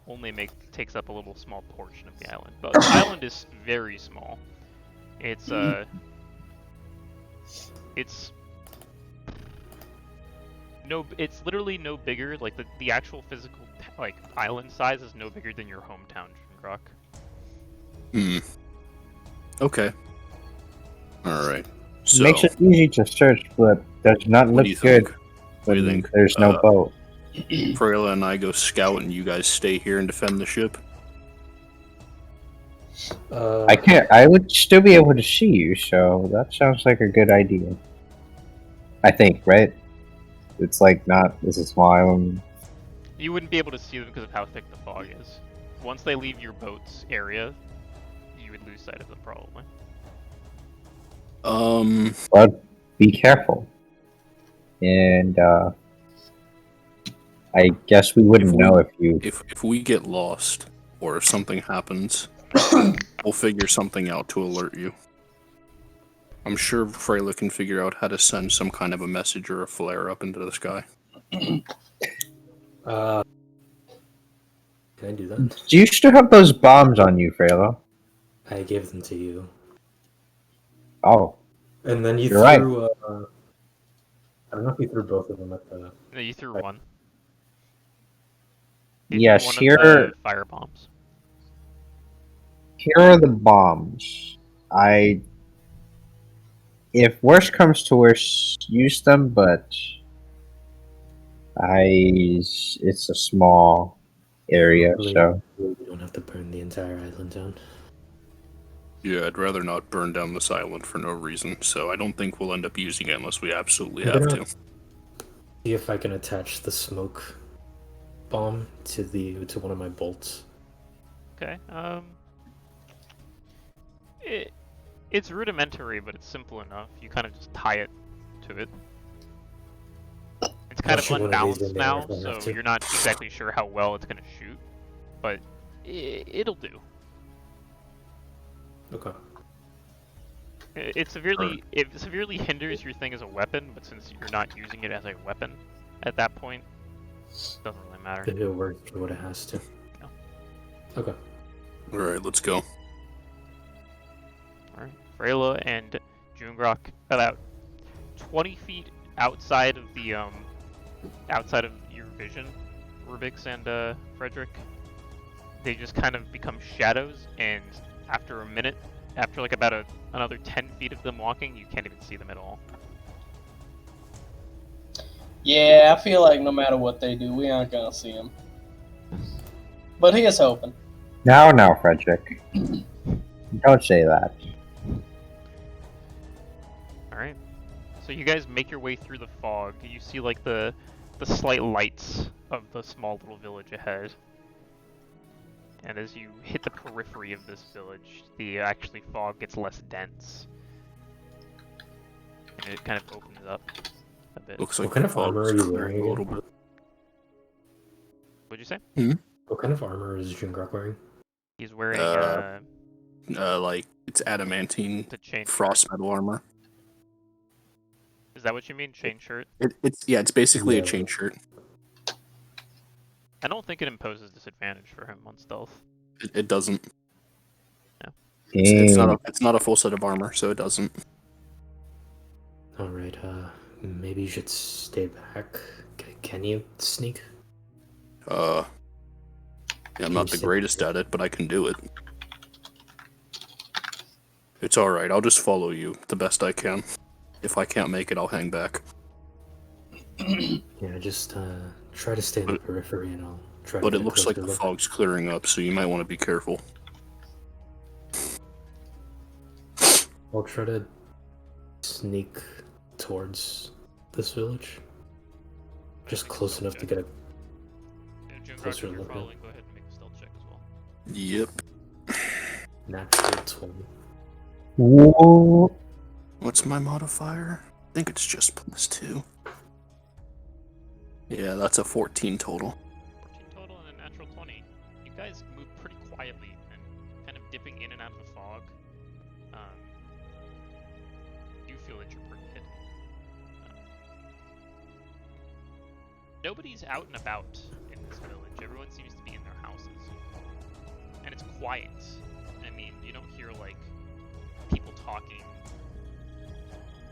E: only takes up a little small portion of the island. But the island is very small. It's it's literally no bigger. Like the actual physical like island size is no bigger than your hometown, Jungrak.
B: Okay. Alright. So,
C: Makes it easy to search, but does not
B: what
C: look
B: do you
C: good
B: think? What do you
C: when
B: think?
C: there's no boat.
B: Freyla and I go scout and you guys stay here and defend the ship?
C: I can't. I would still be able to see you, so that sounds like a good idea. I think, right? It's like not. This is small island.
E: You wouldn't be able to see them because of how thick the fog is. Once they leave your boat's area, you would lose sight of them probably.
C: But be careful. And I guess we wouldn't know if you.
B: If we get lost or if something happens, we'll figure something out to alert you. I'm sure Freyla can figure out how to send some kind of a message or a flare up into the sky.
D: Can I do that?
C: Do you still have those bombs on you, Freyla?
D: I gave them to you.
C: Oh,
D: And then you
C: You're right.
D: threw, I don't know if you threw both of them at the...
E: No, you threw
D: Right.
E: one. You
C: yes.
E: threw one
C: Here,
E: of the fire bombs.
C: here are the bombs. If worst comes to worst, use them. But it's a small area,
D: Hopefully
C: so
D: we don't have to burn the entire island down.
B: Yeah, I'd rather not burn down this island for no reason, so I don't think we'll end up using it unless we absolutely
D: I'm
B: have
D: gonna-
B: to.
D: See if I can attach the smoke bomb to one of my bolts.
E: Okay. It's rudimentary, but it's simple enough. You kind of just tie it to it. It's kind
D: I'll
E: of
D: shoot one of these
E: unbalanced
D: in there
E: now,
D: if I have
E: so
D: to.
E: you're not exactly sure how well it's gonna shoot, but it'll do.
D: Okay.
E: It severely hinders your thing as a weapon, but since you're not using it as a weapon at that point, it doesn't really matter.
D: It'll work for what it has to.
E: Yeah.
D: Okay.
B: Alright, let's go.
E: Alright. Freyla and Jungrak about 20 feet outside of the outside of your vision, Rubyx and Friedrich. They just kind of become shadows, and after a minute, after like about another 10 feet of them walking, you can't even see them at all.
A: Yeah, I feel like no matter what they do, we aren't gonna see him. But he is hoping.
C: now, Frederick. Don't say that.
E: Alright. So you guys make your way through the fog. You see like the slight lights of the small little village ahead. And as you hit the periphery of this village, the actually fog gets less dense. And it kind of opens up a bit.
B: Looks like
D: What kind
B: the
D: of armor
B: fog's
D: are you
B: clearing
D: wearing
B: a little
D: again?
B: bit.
E: What'd you say?
D: What kind of armor is Jungrak wearing?
E: He's wearing
B: Like, it's adamantine
E: the chain
B: frost
E: shirt.
B: metal armor.
E: Is that what you mean? Chain shirt?
B: It's basically a
D: Yeah.
B: chain shirt.
E: I don't think it imposes disadvantage for him on stealth.
B: It doesn't.
E: No.
B: It's not a full set of armor, so it doesn't.
D: Alright, maybe you should stay back. Can you sneak?
B: Yeah, I'm not the greatest at it, but I can do it. It's alright, I'll just follow you the best I can. If I can't make it, I'll hang back.
D: Yeah, just try to stay in the periphery and I'll try to
B: But
D: get
B: it
D: a
B: looks like
D: closer
B: the
D: look.
B: fog's clearing up, so you might want to be careful.
D: I'll try to sneak towards this village. Just close enough to get a
E: Jungrak,
D: Closer
E: if you're
D: look, yeah.
E: following, go ahead and make a stealth check as well.
B: Yep.
D: natural 20.
C: Whoa.
B: What's my modifier? I think it's just +2. Yeah, that's a 14 total.
E: 14 total and a natural 20. You guys move pretty quietly and kind of dipping in and out of the fog. You feel that you're pretty hidden. Nobody's out and about in this village. Everyone seems to be in their houses. And it's quiet. I mean, you don't hear, like, people talking.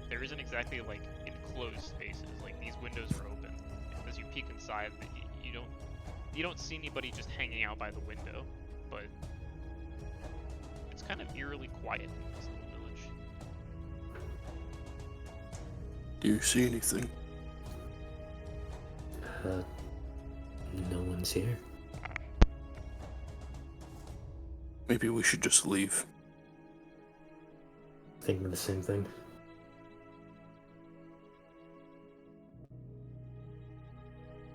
E: There isn't exactly, like, enclosed spaces. Like, these windows are open. As you peek inside, you don't You don't see anybody just hanging out by the window, but it's kind of eerily quiet in this little village.
B: Do you see anything?
D: No one's here.
B: Maybe we should just leave.
D: Thinking the same thing.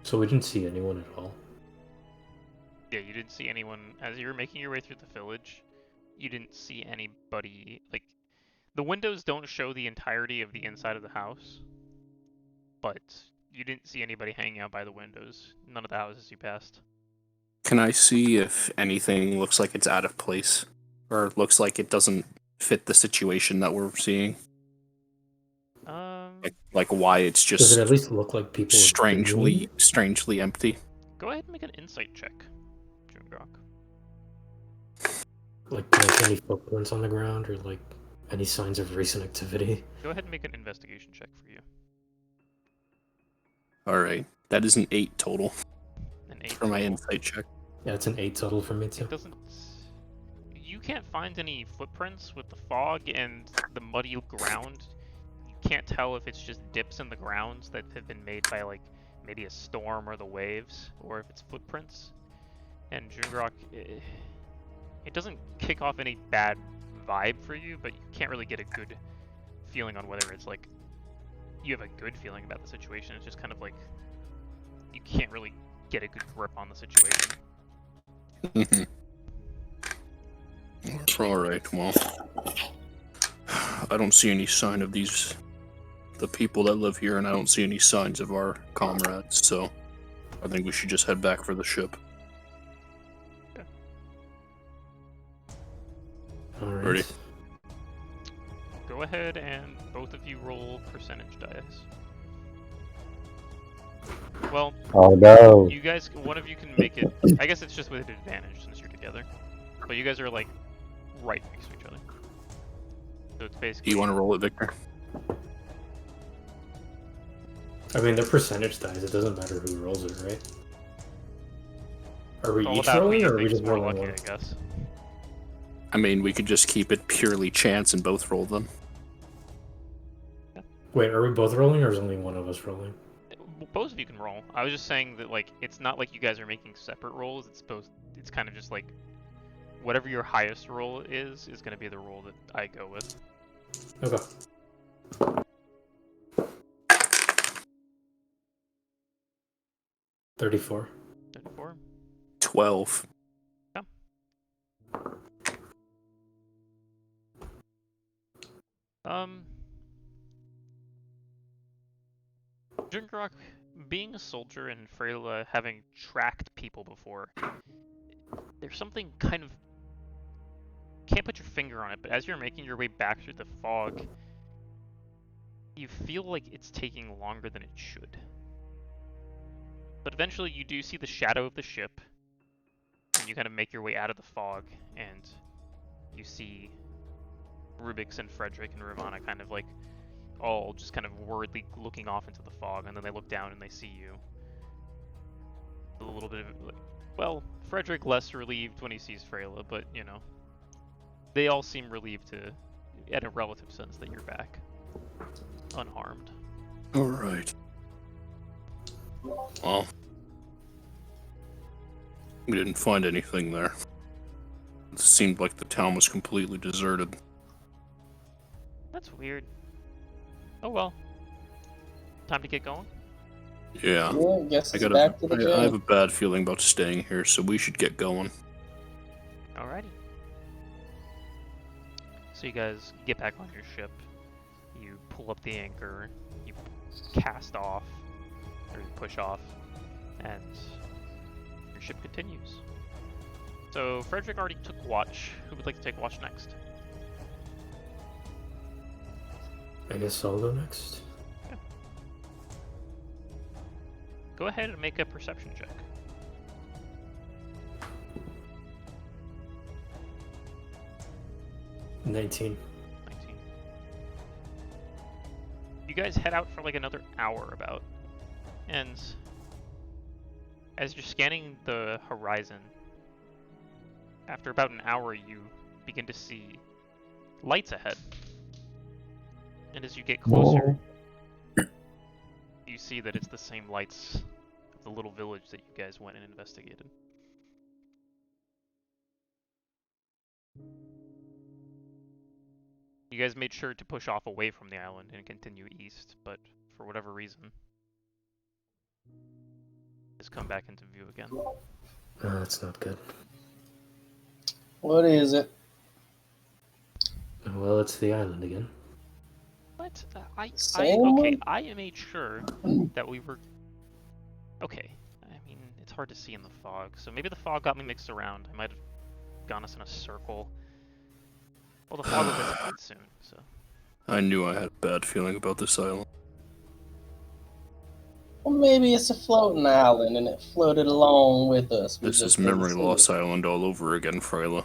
D: So we didn't see anyone at all.
E: Yeah, you didn't see anyone as you were making your way through the village. You didn't see anybody. Like, the windows don't show the entirety of the inside of the house, but you didn't see anybody hanging out by the windows. None of the houses you passed.
B: Can I see if anything looks like it's out of place? Or looks like it doesn't fit the situation that we're seeing? Like why it's
D: Does
B: just
D: it at least look like people have been here?
B: strangely empty?
E: Go ahead and make an insight check, Jungrak.
D: Like any footprints on the ground or like any signs of recent activity?
E: Go ahead and make an investigation check for you.
B: Alright, that is an 8 total
E: An 8
B: for my
E: total.
B: insight check.
D: Yeah, it's an 8 total for me too.
E: It doesn't. You can't find any footprints with the fog and the muddy ground. You can't tell if it's just dips in the ground that have been made by like maybe a storm or the waves, or if it's footprints. And Jungrak, it doesn't kick off any bad vibe for you, but you can't really get a good feeling on whether it's like you have a good feeling about the situation. It's just kind of like you can't really get a good grip on the situation.
B: Alright, well, I don't see any sign of the people that live here, and I don't see any signs of our comrades, so I think we should just head back for the ship.
D: Alright.
B: Ready?
E: Go ahead and both of you roll percentage dice. Well,
C: Oh no.
E: you guys, one of you can make it. I guess it's just with an advantage since you're together. But you guys are like right next to each other. So it's
B: Do
E: basically.
B: you want to roll it, Victor?
D: I mean, they're percentage dice. It doesn't matter who rolls it, right? Are we
E: all
D: each
E: about who
D: rolling,
E: you
D: or are we
E: think's
D: just
E: more
D: rolling
E: lucky,
D: one?
E: I guess.
B: I mean, we could just keep it purely chance and both roll them.
D: Wait, are we both rolling, or is only one of us rolling?
E: Both of you can roll. I was just saying that like it's not like you guys are making separate rolls. It's both. It's kind of just like whatever your highest roll is going to be the roll that I go with.
D: Okay. 34.
E: 34.
B: 12.
E: Jungrak, being a soldier in Freyla, having tracked people before, there's something kind of... Can't put your finger on it, but as you're making your way back through the fog, you feel like it's taking longer than it should. But eventually you do see the shadow of the ship, and you kind of make your way out of the fog, and you see Rubyx and Friedrich and Ravana kind of like all just kind of worriedly looking off into the fog, and then they look down and they see you. A little bit of, well, Friedrich less relieved when he sees Freyla, but you know, they all seem relieved to, at a relative sense, that you're back, unharmed.
B: Alright. Well, we didn't find anything there. It seemed like the town was completely deserted.
E: That's weird. Oh well. Time to get going?
B: Yeah.
A: Yeah, I guess it's back to the
B: I
A: gym.
B: have a bad feeling about staying here, so we should get going.
E: Alrighty. So you guys get back on your ship, you pull up the anchor, you cast off, or you push off, and your ship continues. So Friedrich already took watch. Who would like to take watch next?
D: I guess I'll go next.
E: Go ahead and make a perception check.
D: $19.
E: 19. You guys head out for like another hour about, and As you're scanning the horizon, after about an hour, you begin to see lights ahead. And as you get closer, you see that it's the same lights of the little village that you guys went and investigated. You guys made sure to push off away from the island and continue east, but for whatever reason, it's come back into view again.
D: That's not good.
A: What is it?
D: Well, it's the island again.
E: What?
A: Same
E: Okay,
A: one?
E: I made sure that we were... Okay, I mean, it's hard to see in the fog, so maybe the fog got me mixed around. I might have gone us in a circle. Well, the fog will dissipate soon, so...
B: I knew I had a bad feeling about this island.
A: Well, maybe it's a floating island and it floated along with us. We
B: This
A: just
B: is
A: didn't
B: Memory
A: see
B: Loss
A: it.
B: Island all over again, Freyla.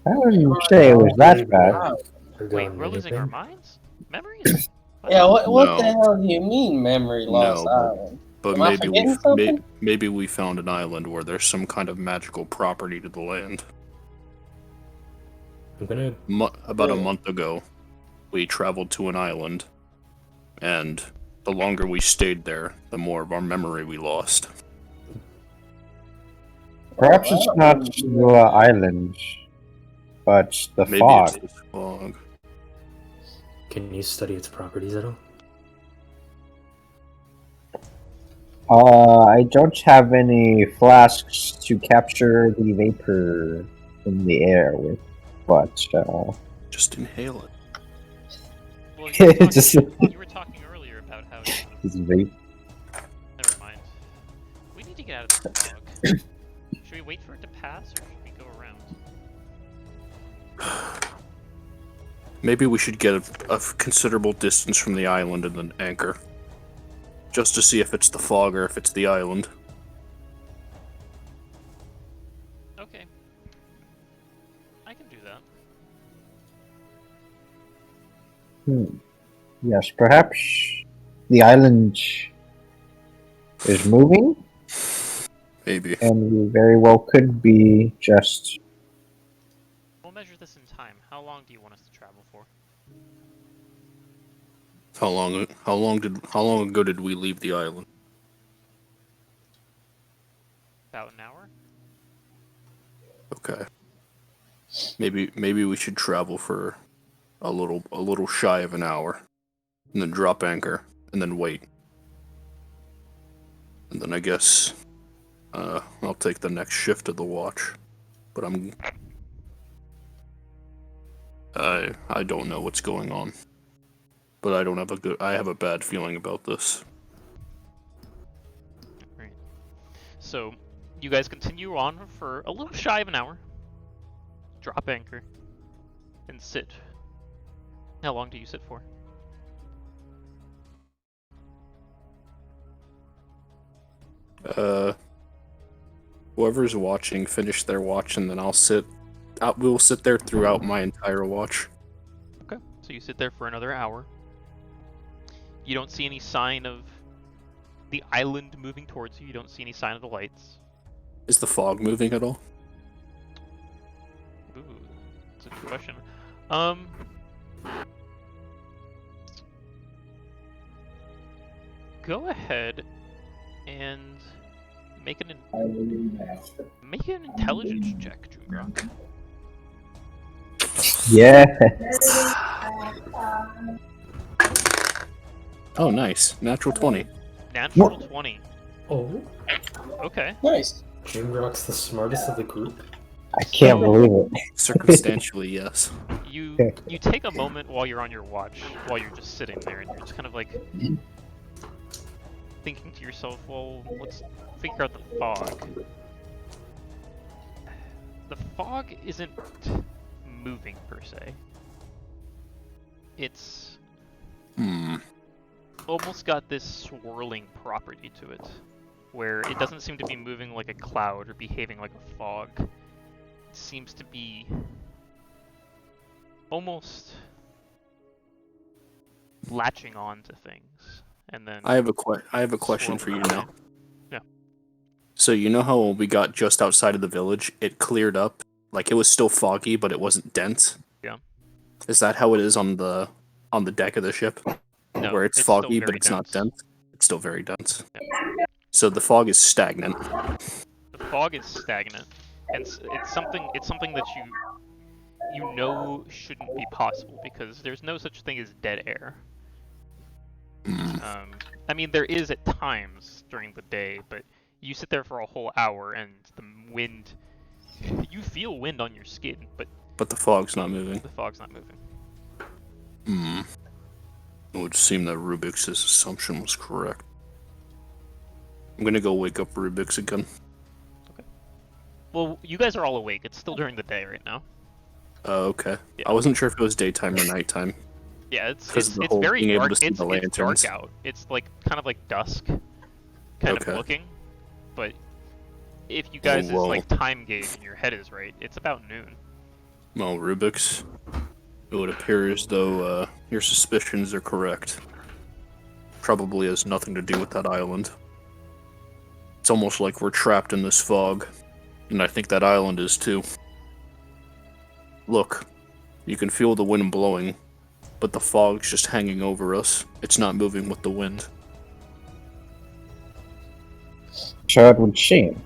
C: I wouldn't say it was that bad.
A: Wow.
E: Wait, we're losing our minds? Memories? What?
A: Yeah, what
B: No.
A: the hell do you mean Memory Loss
B: No,
A: Island?
B: But
A: Am I
B: maybe
A: forgetting something?
B: maybe we found an island where there's some kind of magical property to the land.
D: I'm gonna...
B: About a
A: Yeah.
B: month ago, we traveled to an island, and the longer we stayed there, the more of our memory we lost.
C: Perhaps
A: Oh,
C: it's
A: I
C: not
A: don't
C: the
A: remember.
C: island, but the
B: Maybe
C: fog.
B: it's this fog.
D: Can you study its properties at all?
C: I don't have any flasks to capture the vapor in the air with, but
B: Just inhale it.
E: Well, you were, talking,
C: Just-
E: you were talking earlier about how...
C: it's vape.
E: Never mind. We need to get out of the fog. Should we wait for it to pass, or should we go around?
B: Maybe we should get a considerable distance from the island and then anchor. Just to see if it's the fog or if it's the island.
E: Okay. I can do that.
C: Yes, perhaps the island is moving,
B: Maybe.
C: and we very well could be just...
E: We'll measure this in time. How long do you want us to travel for?
B: How long ago did we leave the island?
E: About an hour?
B: Okay. Maybe we should travel for a little shy of an hour, and then drop anchor, and then wait. And then I guess I'll take the next shift of the watch. But I don't know what's going on. But I have a bad feeling about this.
E: Right. So, you guys continue on for a little shy of an hour. Drop anchor. And sit. How long do you sit for?
B: Whoever's watching, finish their watch, and then we'll sit there throughout my entire watch.
E: Okay. So you sit there for another hour. You don't see any sign of the island moving towards you. You don't see any sign of the lights.
B: Is the fog moving at all?
E: Ooh, that's a good question. Go ahead and make an intelligence check, Jungrak.
C: Yeah.
B: Oh, nice. Natural 20.
E: Natural 20.
D: Oh,
E: Okay.
A: Nice.
D: Jungrak's the smartest of the group.
C: I can't believe it.
B: Circumstantially, yes.
E: You take a moment while you're on your watch, while you're just sitting there, and you're just kind of like thinking to yourself, well, let's figure out the fog. The fog isn't moving per se. It's almost got this swirling property to it, where it doesn't seem to be moving like a cloud or behaving like a fog. It seems to be almost latching on to things, and then
B: I have a question for you
E: swirl
B: now.
E: away. Yeah.
B: So you know how when we got just outside of the village, it cleared up? Like it was still foggy, but it wasn't dense?
E: Yeah.
B: Is that how it is on the deck of the ship?
E: No,
B: Where it's
E: it's still
B: foggy, but
E: very
B: it's not
E: dense.
B: dense? It's still very dense.
E: Yeah.
B: So the fog is stagnant.
E: The fog is stagnant, and it's something that you know shouldn't be possible because there's no such thing as dead air. I mean, there is at times during the day, but you sit there for a whole hour and the wind, you feel wind on your skin, but
B: But the fog's not moving.
E: the fog's not moving.
B: It would seem that Rubyx's assumption was correct. I'm gonna go wake up Rubyx again.
E: Well, you guys are all awake. It's still during the day right now.
B: Oh, okay.
E: Yeah.
B: I wasn't sure if it was daytime or nighttime.
E: Yeah, it's
B: 'Cause of the
E: it's
B: whole
E: very
B: being able
E: dark.
B: to see
E: It's
B: the
E: it's dark
B: lanterns.
E: out. It's like kind of like dusk, kind
B: Okay.
E: of looking. But if you guys'
B: whoa.
E: like time gauge in your head is right, it's about noon.
B: Well, Rubyx, it would appear as though your suspicions are correct. Probably has nothing to do with that island. It's almost like we're trapped in this fog, and I think that island is too. Look, you can feel the wind blowing, but the fog's just hanging over us. It's not moving with the wind.
C: So it would seem.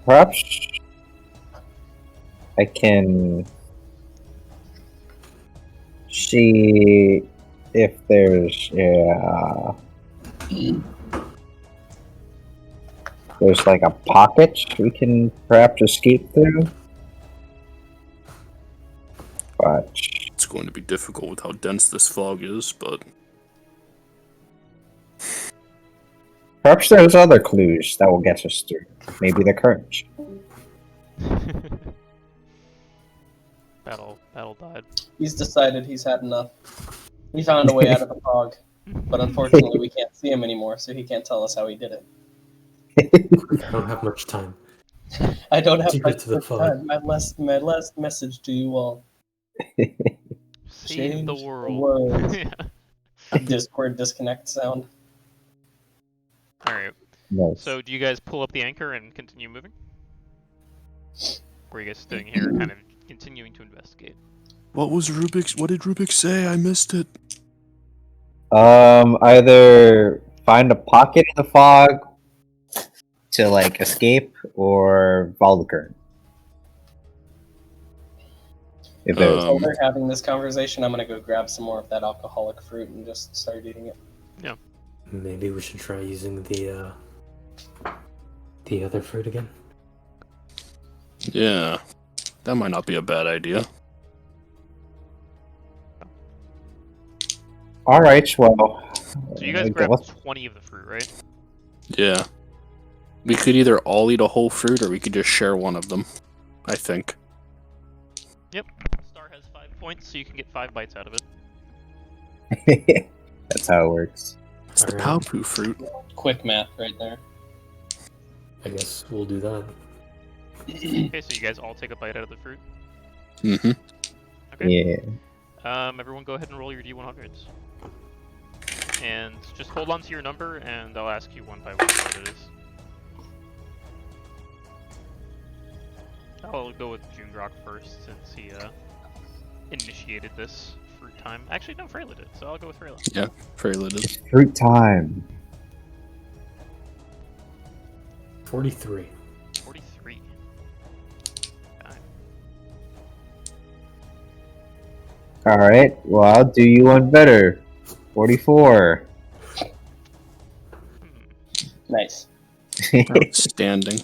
C: Perhaps I can see if there's there's like a pocket we can perhaps escape through. But
B: It's going to be difficult with how dense this fog is, but
C: perhaps there's other clues that will get us through. Maybe the current.
E: Battle died.
A: He's decided he's had enough. He found a way out of the fog, but unfortunately we can't see him anymore, so he can't tell us how he did it.
D: I don't have much time.
A: I don't have
D: To get
A: much
D: to the fog.
A: time. My last message to you all.
E: Save the
A: Change the
E: world.
A: world.
E: Yeah.
A: Discord disconnect sound.
E: All right.
C: Nice.
E: So, do you guys pull up the anchor and continue moving? Or are you guys sitting here, kind of continuing to investigate?
B: what did Rubyx say? I missed it.
C: Either find a pocket in the fog to like escape, or follow the current. If there's
A: While we're having this conversation, I'm gonna go grab some more of that alcoholic fruit and just start eating it.
D: Maybe we should try using the other fruit again.
B: Yeah, that might not be a bad idea.
C: all right, well,
E: So, you guys
C: okay,
E: grabbed
C: let's-
E: 20 of the fruit, right?
B: Yeah. We could either all eat a whole fruit, or we could just share one of them, I think.
E: Yep. Star has 5 points, so you can get 5 bites out of it.
C: that's how it works.
B: It's the
D: Alright.
B: Paopu fruit.
A: Quick math right there.
D: I guess we'll do that.
E: Okay, so you guys all take a bite out of the fruit.
B: Mm-hmm.
E: Okay.
C: Yeah.
E: Everyone go ahead and roll your D100s. And just hold on to your number, and I'll ask you one by one what it is. I'll go with Jungrak first, since he initiated this fruit time. Actually, no, Freyla did, so I'll go with Freyla.
B: Yeah, Freyla did.
C: Fruit time.
D: 43.
E: 43. Okay.
C: All right. Well, I'll do you one better. 44.
A: Nice.
B: Outstanding.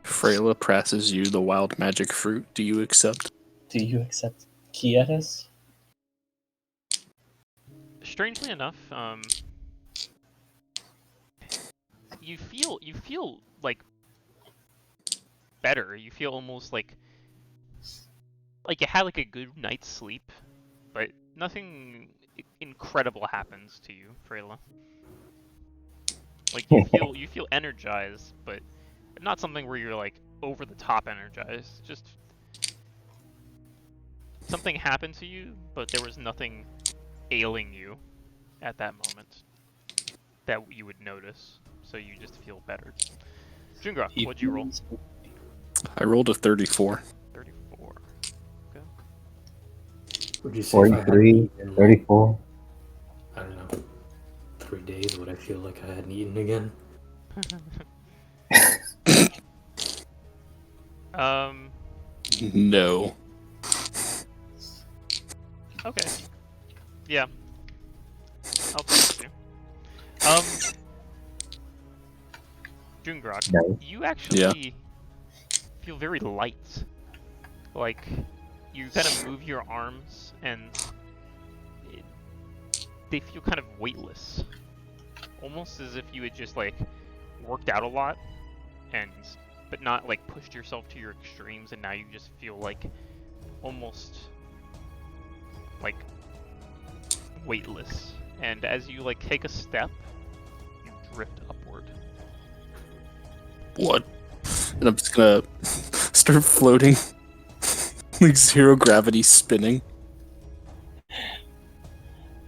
B: Freyla passes you the wild magic fruit. Do you accept?
A: Do you accept Kietas?
E: Strangely enough, you feel like better. You feel almost like you had like a good night's sleep, but nothing incredible happens to you, Freyla. Like you feel energized, but not something where you're like over the top energized. Just something happened to you, but there was nothing ailing you at that moment that you would notice. So you just feel better. Jungrak, what'd you roll?
B: I rolled a 34.
E: 34. Okay.
D: Would you say if I hadn't
C: 43,
D: eaten in, like,
C: 34.
D: I don't know, 3 days, would I feel like I hadn't eaten again?
B: No.
E: Okay. Yeah. I'll take you. Jungrak,
C: No.
E: you actually feel very light. Like, you kind of move your arms and they feel kind of weightless. Almost as if you had just, like, worked out a lot, but not, like, pushed yourself to your extremes, and now you just feel, like, almost, like, weightless. And as you, like, take a step, you drift upward.
B: What? And I'm just gonna start floating. Like zero gravity spinning.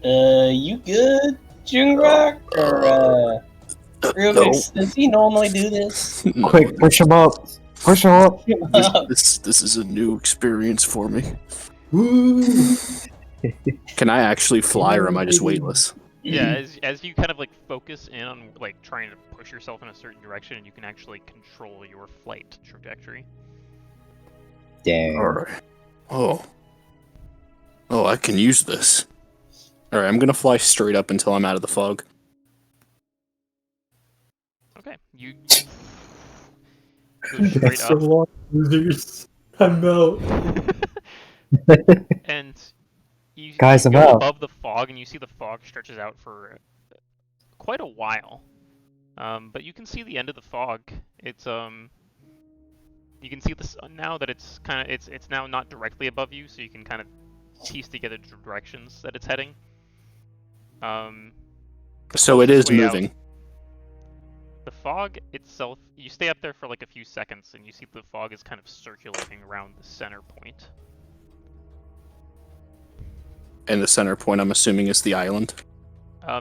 A: You good, Jungrak? Or, Rubyx, does he normally do this?
B: No,
C: Quick, push him up. Push him up.
B: this is a new experience for me.
D: Woo!
B: Can I actually fly, or am I just weightless?
E: Yeah, as you kind of, like, focus in on, like, trying to push yourself in a certain direction, you can actually control your flight trajectory.
C: Damn.
B: Alright. Oh, I can use this. Alright, I'm gonna fly straight up until I'm out of the fog.
E: Okay, you go straight
D: That's so
E: up.
D: long, losers. I'm out.
E: And you
C: Guys, I'm
E: go
C: out.
E: above the fog, and you see the fog stretches out for quite a while. But you can see the end of the fog. It's you can see the sun now that it's kind of it's now not directly above you, so you can kind of piece together the directions that it's heading.
B: So it is
E: Way out.
B: moving.
E: The fog itself, you stay up there for like a few seconds, and you see the fog is kind of circulating around the center point.
B: And the center point, I'm assuming, is the island.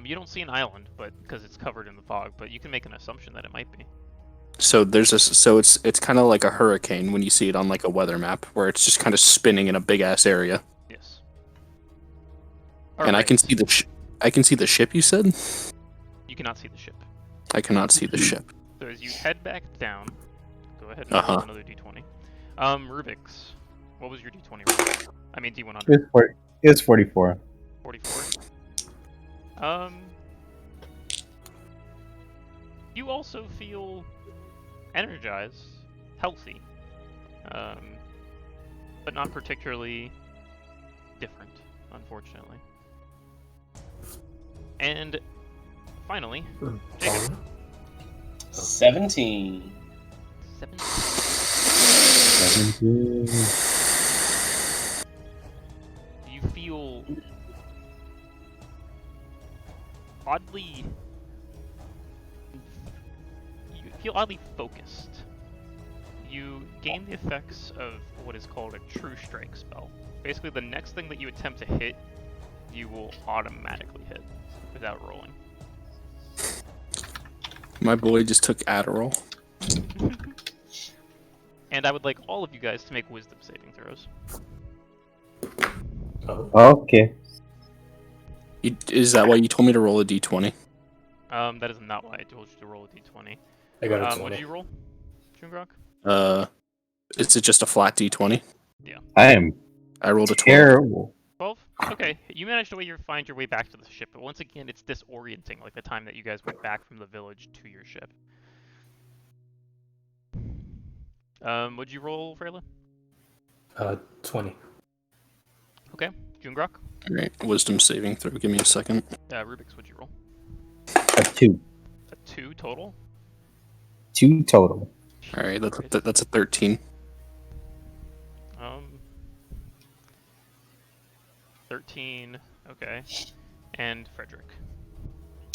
E: You don't see an island, but because it's covered in the fog, but you can make an assumption that it might be.
B: So it's kind of like a hurricane when you see it on like a weather map, where it's just kind of spinning in a big ass area.
E: Yes.
B: And I can see the ship. You said
E: You cannot see the ship.
B: I cannot see the ship.
E: So as you head back down, go ahead and roll another d20. Rubyx, what was your d20 roll? I mean d100.
C: It's 44.
E: 44. You also feel energized, healthy, but not particularly different, unfortunately. And finally, Jacob.
A: 17.
C: 17.
E: You feel oddly focused. You gain the effects of what is called a true strike spell. Basically, the next thing that you attempt to hit, you will automatically hit without rolling.
B: My boy just took Adderall.
E: And I would like all of you guys to make wisdom saving throws.
D: Oh.
C: Okay.
B: Is that why you told me to roll a d20?
E: That is not why I told you to roll a d20.
D: I got a
E: What
D: 20.
E: did you roll, Jungrak?
B: Is it just a flat d20?
C: I am
B: I rolled a 12.
C: terrible.
E: 12? Okay, you managed to find your way back to the ship, but once again, it's disorienting, like the time that you guys went back from the village to your ship. What'd you roll, Freyla?
D: 20.
E: Okay, Jungrak?
B: Alright, wisdom saving throw. Give me a second.
E: Rubyx, what'd you roll?
C: A 2.
E: A 2 total?
C: 2 total.
B: Alright, that's a 13.
E: 13, okay. And Friedrich?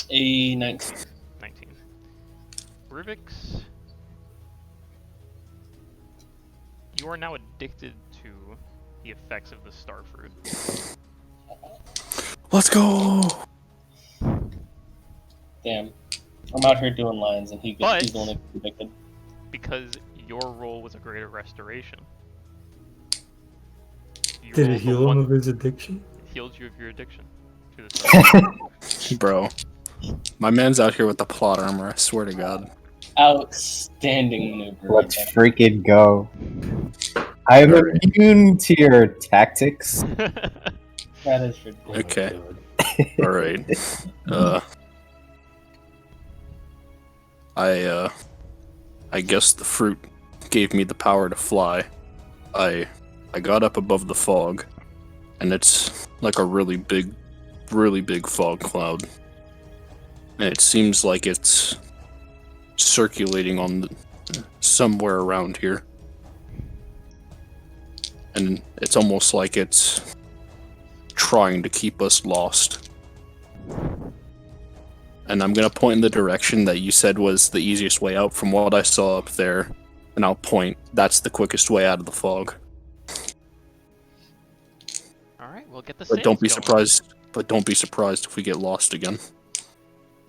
A: A 19.
E: 19. Rubyx, you are now addicted to the effects of the starfruit.
B: Let's go!
A: Damn. I'm out here doing lines and he's the only convicted.
E: Because your role was a greater restoration. You
D: Did
E: rolled
D: it
E: the
D: heal him
E: one-
D: of his addiction?
E: It healed you of your addiction to the starfruit.
B: Bro. My man's out here with the plot armor, I swear to God.
A: Outstanding maneuver.
C: Let's freaking go. I'm
B: Alright.
C: immune to your tactics.
A: That is ridiculous.
D: Oh my
B: Okay.
D: God.
B: Alright. I guess the fruit gave me the power to fly. I got up above the fog, and it's like a really big fog cloud. And it seems like it's circulating on somewhere around here. And it's almost like it's trying to keep us lost. And I'm gonna point in the direction that you said was the easiest way out from what I saw up there. And I'll point, that's the quickest way out of the fog.
E: Alright, we'll get the
B: But don't be
E: sails
B: surprised if we get lost again.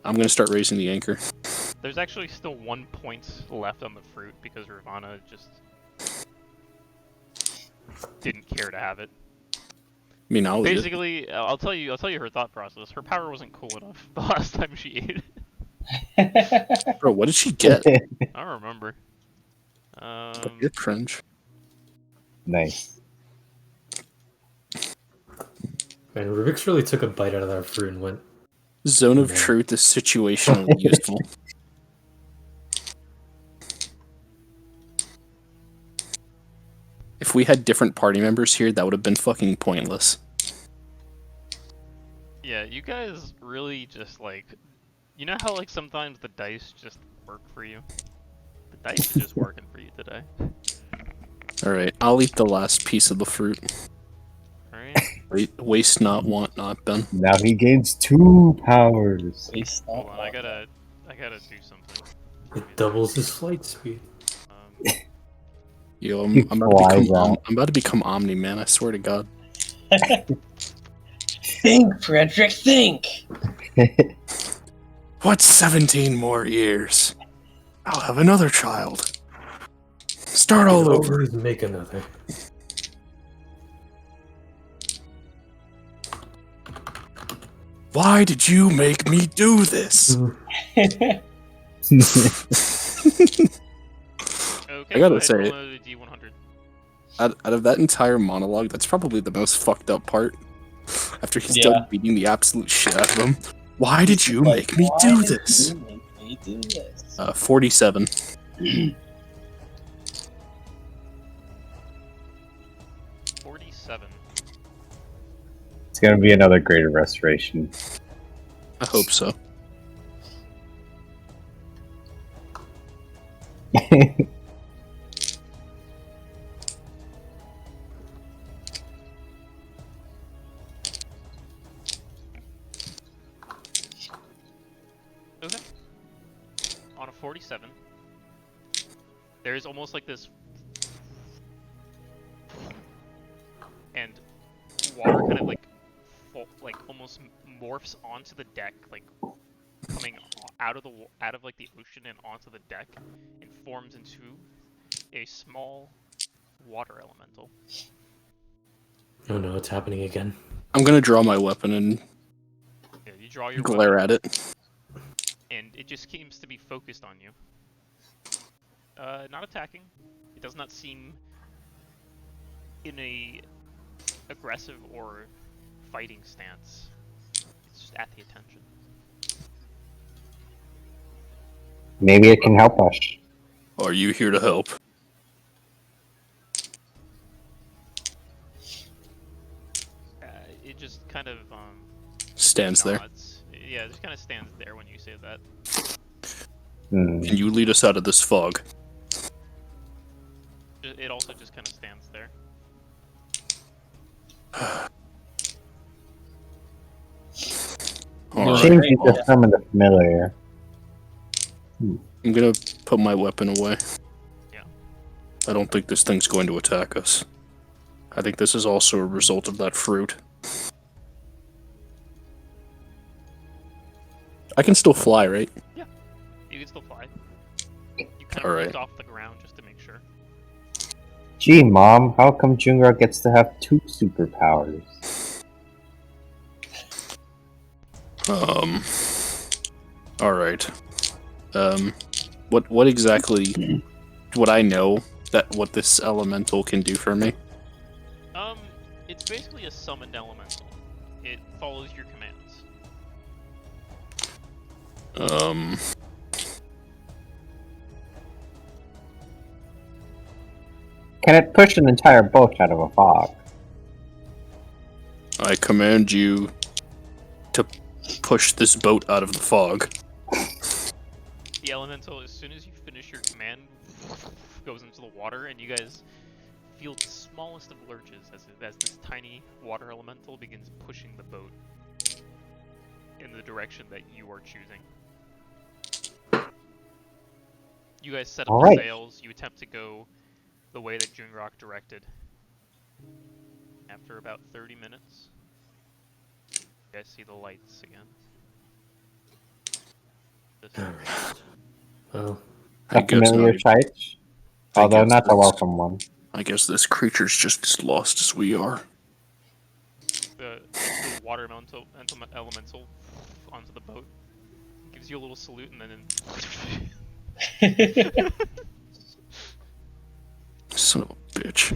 B: I'm gonna start raising the anchor.
E: There's actually still 1 point left on the fruit because Ravana just didn't care to have it.
B: I mean, I'll eat it.
E: Basically, I'll tell you her thought process. Her power wasn't cool enough the last time she ate it.
B: Bro, what did she get?
E: I don't remember.
B: You're cringe.
C: Nice.
D: Man, Rubyx really took a bite out of that fruit and went,
B: Zone of
D: Yeah.
B: truth is situationally useful. If we had different party members here, that would have been fucking pointless.
E: Yeah, you guys really just like, you know how like sometimes the dice just work for you? The dice are just working for you today.
B: Alright, I'll eat the last piece of the fruit.
E: Alright,
B: Waste not, want not, Ben.
C: Now he gains 2 powers.
A: Waste
E: hold
A: not
E: on, I gotta do something.
D: it doubles his flight speed.
E: Um,
B: Yo,
C: He
B: I'm
C: flies out.
B: about to become Omni, man, I swear to God.
A: Think, Friedrich, think!
B: What's 17 more years? I'll have another child. Start all over.
D: Always make another.
B: Why did you make me do this?
E: okay,
B: I gotta
E: go ahead,
B: say
E: roll
B: it.
E: another D100.
B: Out of that entire monologue, that's probably the most fucked up part. After he's
A: Yeah.
B: done beating the absolute shit out of him. Why did you
A: Like,
B: make me
A: why
B: do
A: did
B: this?
A: you make me do this?
B: 47.
E: 47.
C: It's gonna be another greater restoration.
B: I hope so.
E: Okay. On a 47, there's almost like this, and water kind of like, almost morphs onto the deck, like coming out of like the ocean and onto the deck, and forms into a small water elemental.
D: Oh no, it's happening again.
B: I'm gonna draw my weapon and
E: Yeah, you draw your
B: glare
E: weapon,
B: at it.
E: and it just seems to be focused on you. Not attacking. It does not seem in a aggressive or fighting stance. It's just at the attention.
C: Maybe it can help us.
B: Are you here to help?
E: It just kind of
B: Stands there.
E: nods. Yeah, it just kind of stands there when you say that.
C: Hmm.
B: And you lead us out of this fog.
E: It also just kind of stands there.
B: Alright.
C: Seems to summon the familiar.
B: I'm gonna put my weapon away.
E: Yeah.
B: I don't think this thing's going to attack us. I think this is also a result of that fruit. I can still fly, right?
E: You can still fly. You kind of
B: Alright.
E: lift off the ground just to make sure.
C: Gee, Mom, how come Jungrak gets to have 2 superpowers?
B: Alright. What exactly would I know what this elemental can do for me?
E: It's basically a summoned elemental. It follows your commands.
C: Can it push an entire boat out of a fog?
B: I command you to push this boat out of the fog.
E: The elemental, as soon as you finish your command, goes into the water, and you guys feel the smallest of lurches as this tiny water elemental begins pushing the boat in the direction that you are choosing. You guys set up the
C: Alright.
E: sails, you attempt to go the way that Jungrak directed. After about 30 minutes, you guys see the lights again.
D: Alright. Well,
B: I
C: A
B: guess
C: familiar
B: not.
C: sight,
B: I
C: although
B: guess
C: not a
B: this-
C: welcome one.
B: I guess this creature's just as lost as we are.
E: The water elemental onto the boat, gives you a little salute, and then
B: Son of a bitch.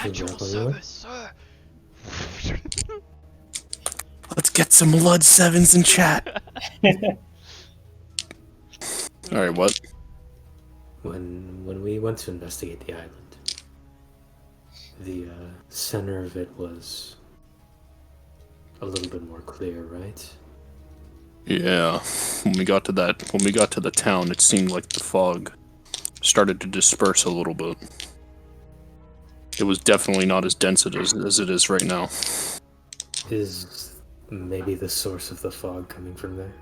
D: At your service,
E: sir.
B: Let's get some Blood Sevens in chat. Alright, what?
D: When we went to investigate the island, the center of it was a little bit more clear, right?
B: Yeah. When we got to the town, it seemed like the fog started to disperse a little bit. It was definitely not as dense as it is right now.
D: Is maybe the source of the fog coming from there?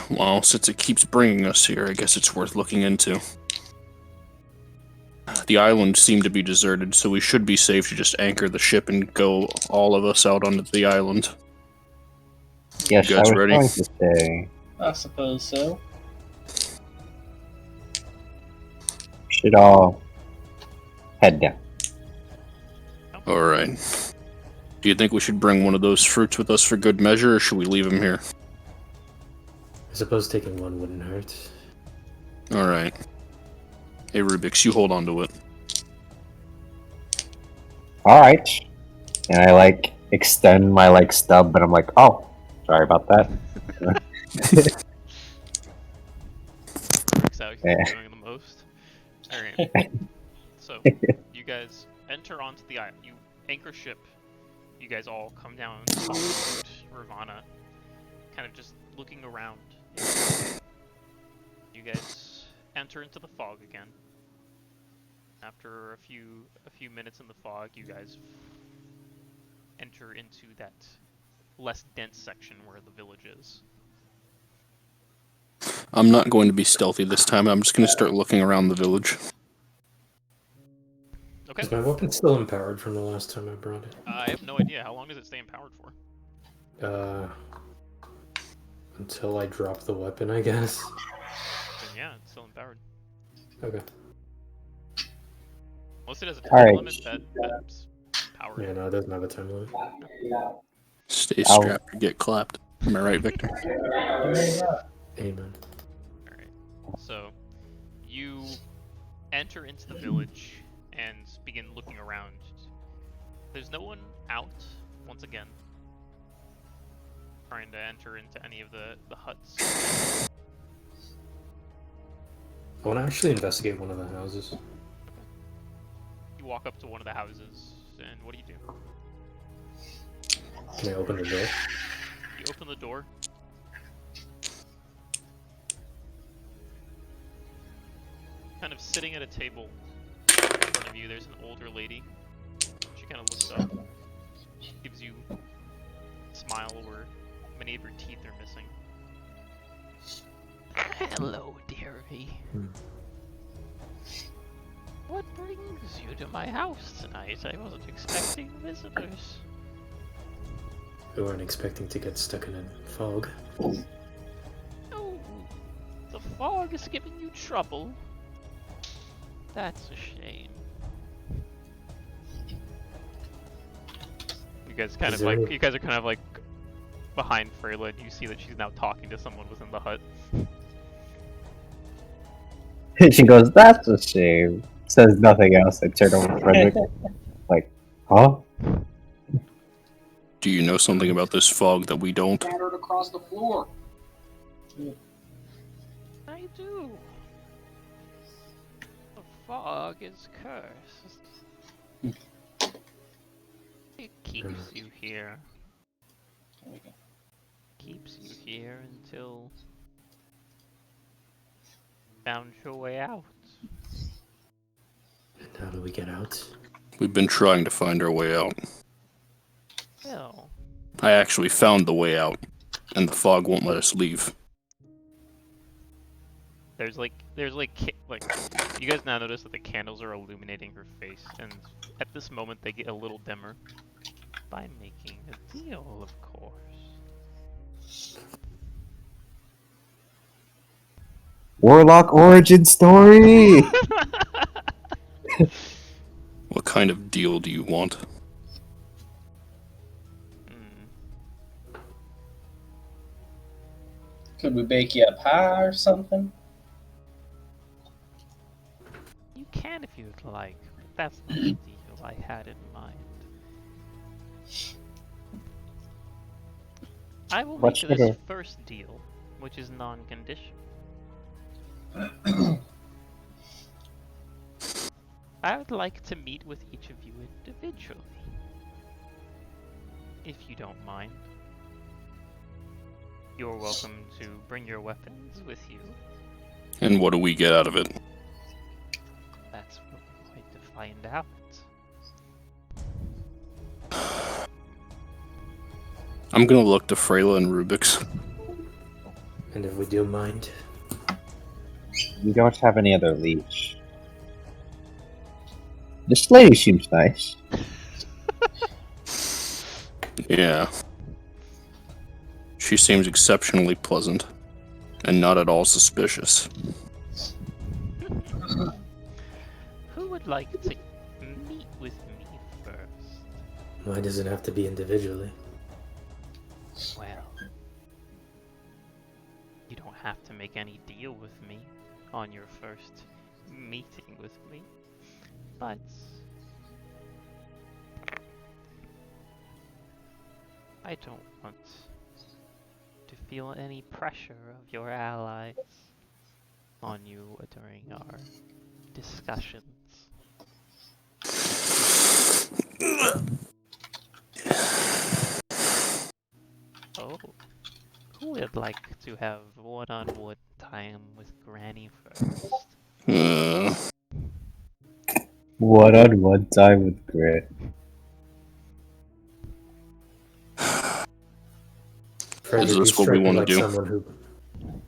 B: Well, since it keeps bringing us here, I guess it's worth looking into. The island seemed to be deserted, so we should be safe to just anchor the ship and go all of us out onto the island.
C: Yes,
B: You
C: I
B: guys
C: was
B: ready?
C: going to say,
A: I suppose so.
C: we should all head down.
B: Alright. Do you think we should bring one of those fruits with us for good measure, or should we leave him here?
D: I suppose taking one wouldn't hurt.
B: Alright. Hey, Rubyx, you hold on to it.
C: Alright. And I, extend my, stub, but I'm like, oh, sorry about that.
E: Works out
C: Yeah.
E: he's doing the most. Alright. So, you guys enter onto the island. You anchor ship. You guys all come down to the boat, Ravana, kind of just looking around. You guys enter into the fog again. After a few minutes in the fog, you guys enter into that less dense section where the village is.
B: I'm not going to be stealthy this time. I'm just going to start looking around the village.
E: Okay.
D: Is my weapon still empowered from the last time I brought it?
E: I have no idea. How long does it stay empowered for?
D: Until I drop the weapon, I guess.
E: Then yeah, it's still empowered.
D: Okay.
E: Unless it has a time
C: Alright.
E: limit, that's powered.
D: Yeah, no, it doesn't have a time limit.
B: Stay
C: I'll-
B: strapped or get clapped. Am I right, Victor?
D: Amen.
E: Alright. So, you enter into the village and begin looking around. There's no one out, once again, trying to enter into any of the huts.
D: I want to actually investigate one of the houses.
E: You walk up to one of the houses, and what do you do?
D: Can I open the door?
E: You open the door. Kind of sitting at a table in front of you, there's an older lady. She kind of looks up, gives you smile where many of your teeth are missing. Hello, dearie. What brings you to my house tonight? I wasn't expecting visitors.
D: We weren't expecting to get stuck in a fog.
E: Oh, the fog is giving you trouble. That's a shame. You guys are kind of like behind Freyla, and you see that she's now talking to someone within the hut.
C: She goes, "That's a shame." Says nothing else. I turn over to Friedrich. Like, huh?
B: Do you know something about this fog that we don't?
G: Scattered across the floor.
E: I do. The fog is cursed. It keeps you here. Keeps you here until found your way out.
D: And how do we get out?
B: We've been trying to find our way out.
E: Well,
B: I actually found the way out, and the fog won't let us leave.
E: there's like you guys now notice that the candles are illuminating her face, and at this moment they get a little dimmer. By making a deal, of course.
C: Warlock origin story.
B: What kind of deal do you want?
A: Could we bake you a pie or something?
E: You can if you'd like, but that's not the deal I had in mind. I will
C: What's
E: make this
C: better?
E: first deal, which is non-conditional. I would like to meet with each of you individually, if you don't mind. You're welcome to bring your weapons with you.
B: And what do we get out of it?
E: That's what we're going to find out.
B: I'm gonna look to Freyla and Rubyx.
D: And if we do mind,
C: We don't have any other leech. This lady seems nice.
B: Yeah. She seems exceptionally pleasant, and not at all suspicious.
E: Who would like to meet with me first?
D: why does it have to be individually?
E: Well, you don't have to make any deal with me on your first meeting with me, but I don't want to feel any pressure of your allies on you during our discussions. Oh, who would like to have one-on-one time with Granny first?
C: One-on-one time with Grit.
D: Frederick,
B: Is
D: you
B: this what
D: strike
B: we
D: me
B: wanna
D: like
B: do?
D: someone who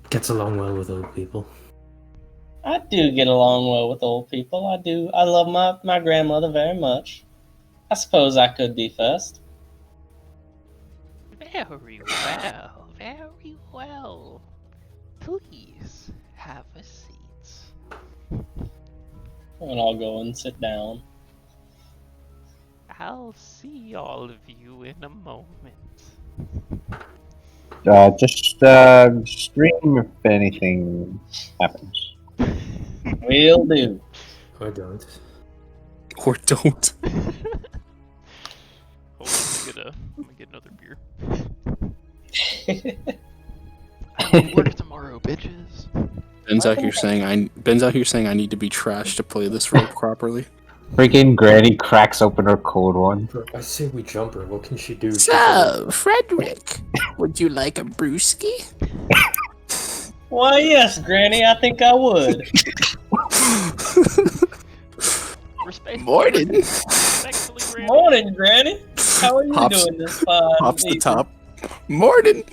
D: gets along well with old people.
A: I do get along well with old people. I do. I love my grandmother very much. I suppose I could be first.
E: Very well, very well. Please have a seat.
A: And I'll go and sit down.
E: I'll see all of you in a moment.
C: Just scream if anything happens.
A: Will do.
D: Or don't.
B: Or don't.
E: Hold on, I'm gonna get another beer. Work tomorrow, bitches.
B: Ben's out here saying I need to be trash to play this role properly.
C: Freaking Granny cracks open her cold one.
D: I say we jump her. What can she do?
B: So, Friedrich, would you like a brewski?
A: Why, yes, Granny, I think I would.
B: Morning.
E: Respectfully, Granny.
A: Morning, Granny. How are you
B: Hops-
A: doing this fine
B: Hops the
A: evening?
B: top. Morning.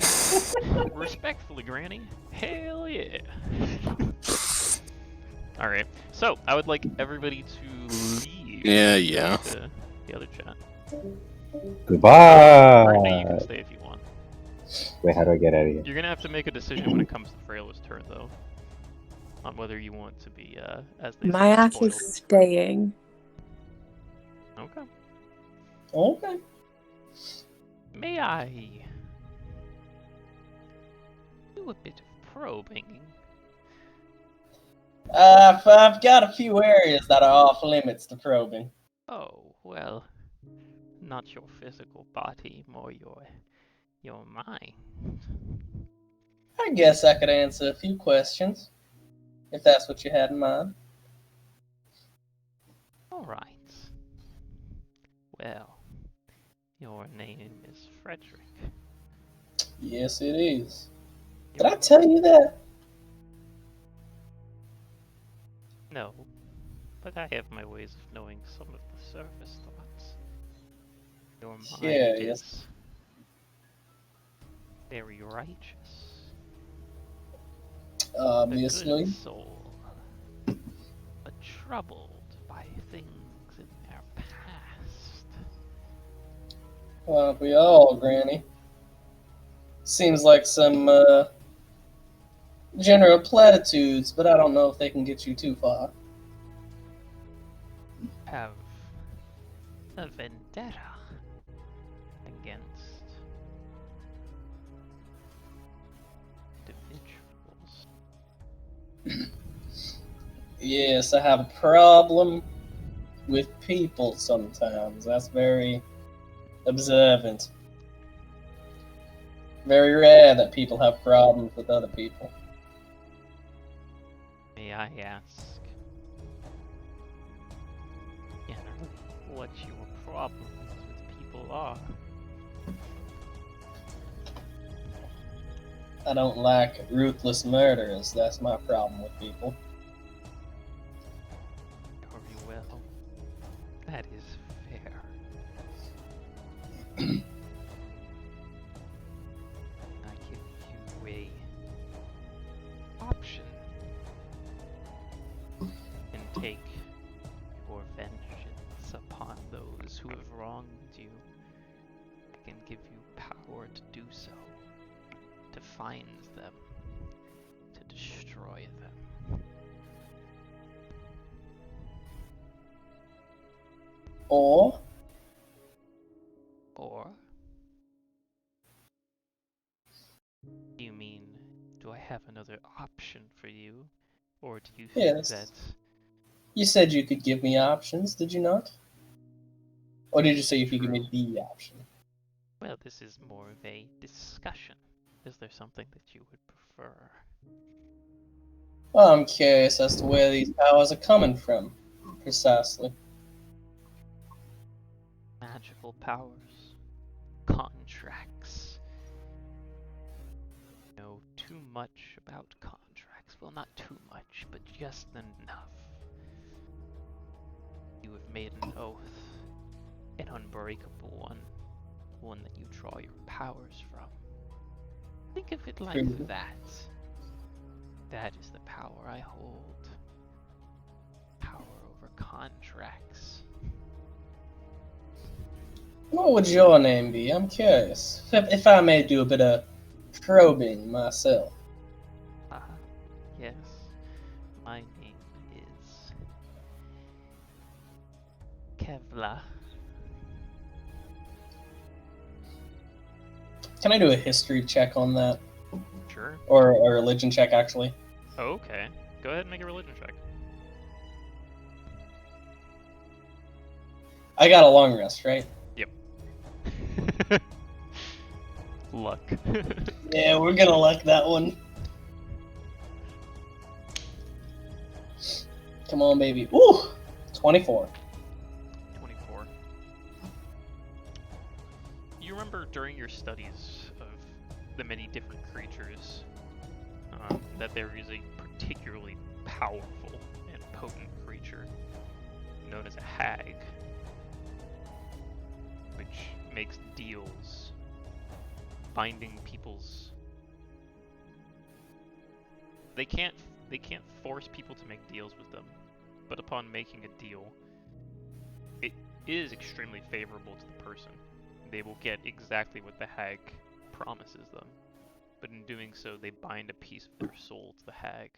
E: Respectfully, Granny. Hell yeah. Alright, so I would like everybody to leave.
B: Yeah.
E: To the other chat.
C: Goodbye.
E: Granny, you can stay if you want.
C: Wait, how do I get out of here?
E: You're gonna have to make a decision when it comes to Freyla's turn, though. On whether you want to be, as they
F: My
E: say,
F: ass
E: spoiled.
F: is staying.
E: Okay.
A: Okay.
E: May I do a bit of probing?
A: I've got a few areas that are off limits to probing.
E: Oh, well, not your physical body, more your mind.
A: I guess I could answer a few questions, if that's what you had in mind.
E: Alright. Well, your name is Friedrich.
A: Yes, it is. Did I tell you that?
E: No, but I have my ways of knowing some of the surface thoughts. Your mind
A: Yeah,
E: is
A: yes.
E: very righteous. A
A: Obviously.
E: good soul, but troubled by things in their past.
A: Well, we all, Granny. Seems like some general platitudes, but I don't know if they can get you too far.
E: Have a vendetta against individuals.
A: Yes, I have a problem with people sometimes. That's very observant. Very rare that people have problems with other people.
E: May I ask, generally, what your problems with people are?
A: I don't like ruthless murderers. That's my problem with people.
E: Very well. That is fair. I give you a option. You can take your vengeance upon those who have wronged you. I can give you power to do so. To find them. To destroy them.
A: Or
E: Or do you mean, do I have another option for you? Or do you think
A: Yes.
E: that
A: you said you could give me options, did you not? Or did you say if you give me the option?
E: well, this is more of a discussion. Is there something that you would prefer?
A: Well, I'm curious as to where these powers are coming from, precisely.
E: Magical powers, contracts. Know too much about contracts. Well, not too much, but just enough. You have made an oath, an unbreakable one that you draw your powers from. Think of it like
A: True.
E: that. That is the power I hold. Power over contracts.
A: What would your name be? I'm curious. If I may do a bit of probing myself.
E: Yes. My name is Kevla.
A: Can I do a history check on that?
E: Sure.
A: Or a religion check, actually?
E: Okay. Go ahead and make a religion check.
A: I got a long rest, right?
E: Luck.
A: Yeah, we're gonna like that one. Come on, baby. Ooh! 24.
E: 24. You remember during your studies of the many different creatures that there is a particularly powerful and potent creature known as a hag, which makes deals binding people's. They can't force people to make deals with them, but upon making a deal, it is extremely favorable to the person. They will get exactly what the hag promises them, but in doing so, they bind a piece of their soul to the hag.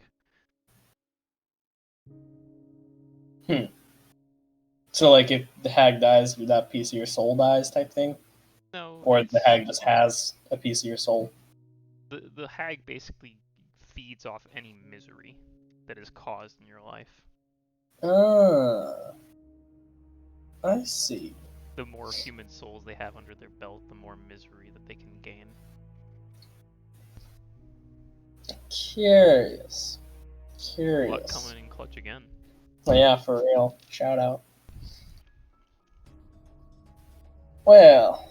A: So, like, if the hag dies, that piece of your soul dies, type thing,
E: No,
A: or the hag just has a piece of your soul.
E: the hag basically feeds off any misery that is caused in your life.
A: Ah, I see.
E: The more human souls they have under their belt, the more misery that they can gain.
A: Curious.
E: Luck coming in clutch again.
A: Oh, yeah, for real. Shout out. Well,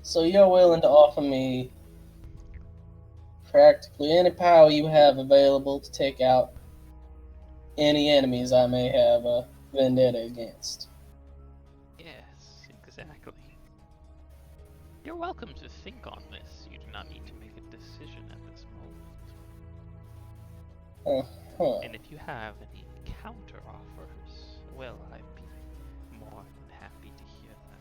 A: so you're willing to offer me practically any power you have available to take out any enemies I may have a vendetta against.
E: Yes, exactly. You're welcome to think on this. You do not need to make a decision at this moment.
A: Uh-huh.
E: And if you have any counter offers, well, I'd be more than happy to hear them.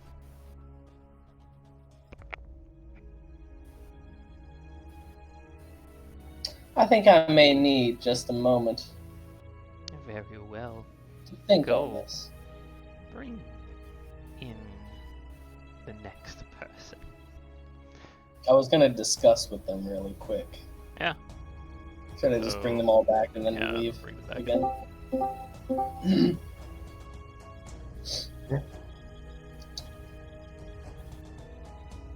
A: I think I may need just a moment
E: Very well.
A: to think
E: Go.
A: on this.
E: Bring in the next person.
A: I was gonna discuss with them really quick.
E: Yeah.
A: Should I just
E: So-
A: bring them all back and then
E: Yeah,
A: leave
E: bring them back.
A: again?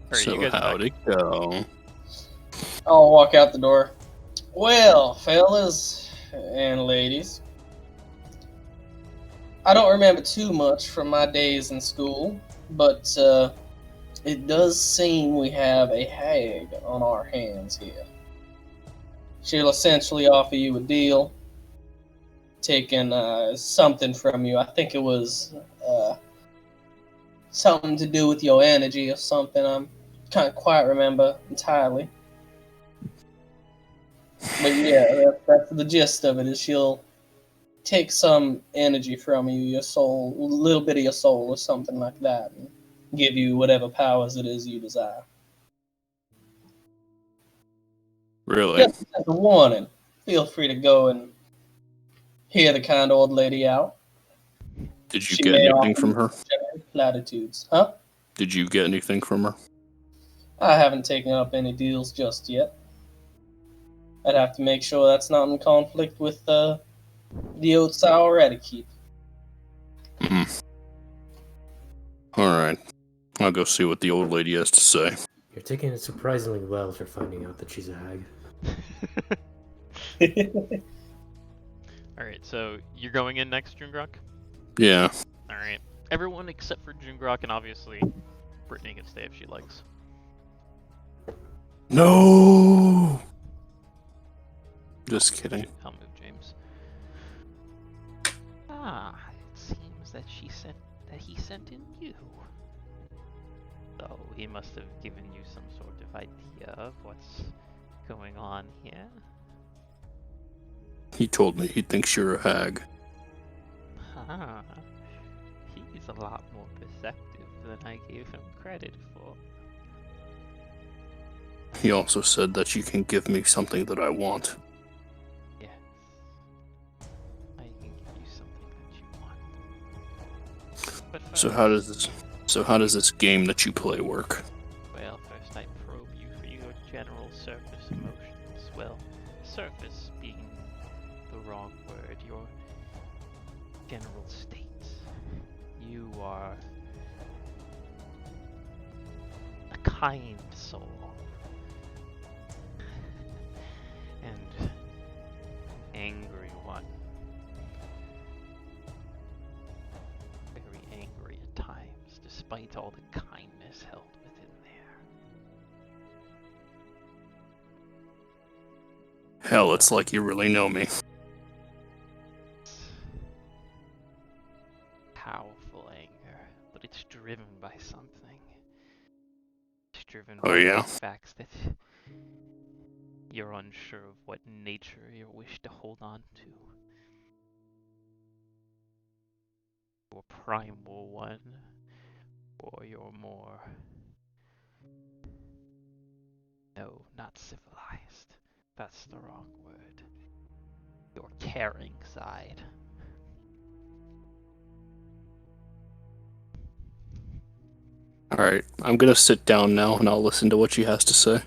E: Alright,
B: So
E: you guys
B: how'd
E: back.
B: it go?
A: I'll walk out the door. Well, fellas and ladies, I don't remember too much from my days in school, but it does seem we have a hag on our hands here. She'll essentially offer you a deal, taking something from you. I think it was something to do with your energy or something. I can't quite remember entirely. But yeah, that's the gist of it. Is she'll take some energy from you, your soul, a little bit of your soul, or something like that, and give you whatever powers it is you desire.
B: Really?
A: Just as a warning, feel free to go and hear the kind old lady out.
B: Did you
A: She
B: get
A: may
B: anything
A: offer
B: from
A: you
B: her?
A: generous platitudes, huh?
B: Did you get anything from her?
A: I haven't taken up any deals just yet. I'd have to make sure that's not in conflict with the oaths I already keep.
B: Alright. I'll go see what the old lady has to say.
D: You're taking it surprisingly well for finding out that she's a hag.
E: Alright, so you're going in next, Jungrak?
B: Yeah.
E: Alright. Everyone except for Jungrak, and obviously Brittany can stay if she likes.
B: No! Just kidding.
E: I'll move James. Ah, it seems that he sent in you. So he must have given you some sort of idea of what's going on here.
B: He told me he thinks you're a hag.
E: Ah, he's a lot more perceptive than I gave him credit for.
B: He also said that you can give me something that I want.
E: Yes. I can give you something that you want. But first,
B: So how does this game that you play work?
E: well, first I probe you for your general surface emotions. Well, surface being the wrong word. Your general state. You are a kind soul. And angry one. Very angry at times, despite all the kindness held within there.
B: Hell, it's like you really know me.
E: Powerful anger, but it's driven by something. It's driven
B: Oh, yeah?
E: The fact that you're unsure of what nature you wish to hold on to. Your primal one, or your more... No, not civilized. That's the wrong word. Your caring side.
B: Alright, I'm gonna sit down now and I'll listen to what she has to say.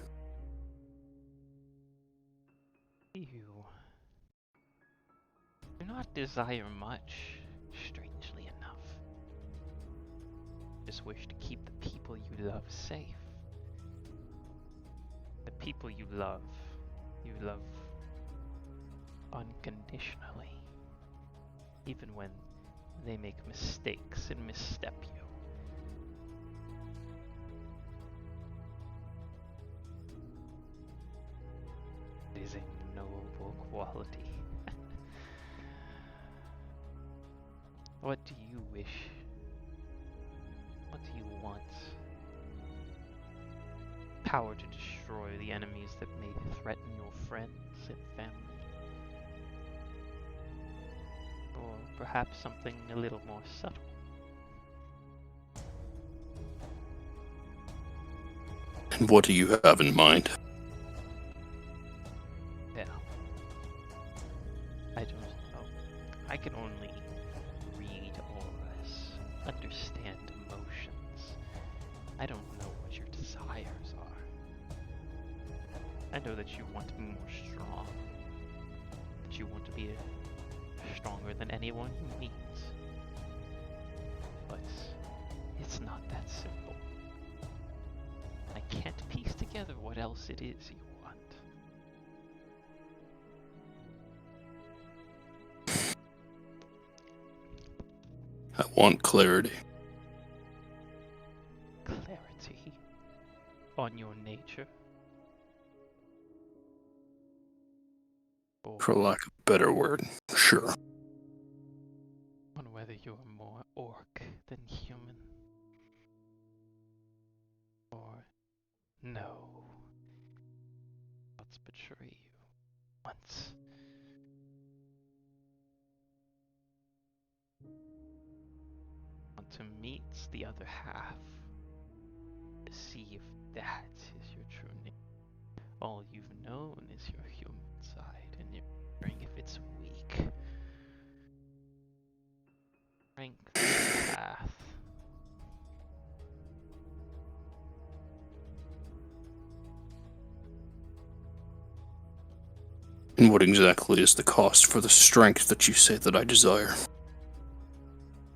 E: You do not desire much, strangely enough. Just wish to keep the people you love safe. The people you love unconditionally. Even when they make mistakes and misstep you. It is a noble quality. What do you wish? What do you want? Power to destroy the enemies that may threaten your friends and family? Or perhaps something a little more subtle?
B: And what do you have in mind?
E: Well, I don't know. I can only read auras, understand emotions. I don't know what your desires are. I know that you want to be more strong. That you want to be stronger than anyone you meet. But it's not that simple. I can't piece together what else it is you want.
B: I want clarity.
E: Clarity on your nature. Or
B: For lack of a better word, sure.
E: on whether you're more orc than human. Or no. Let's betray you once. Want to meet the other half. To see if that is your true nature. All you've known is your human side, and you're wondering if it's weak. Strength is the path.
B: And what exactly is the cost for the strength that you say that I desire?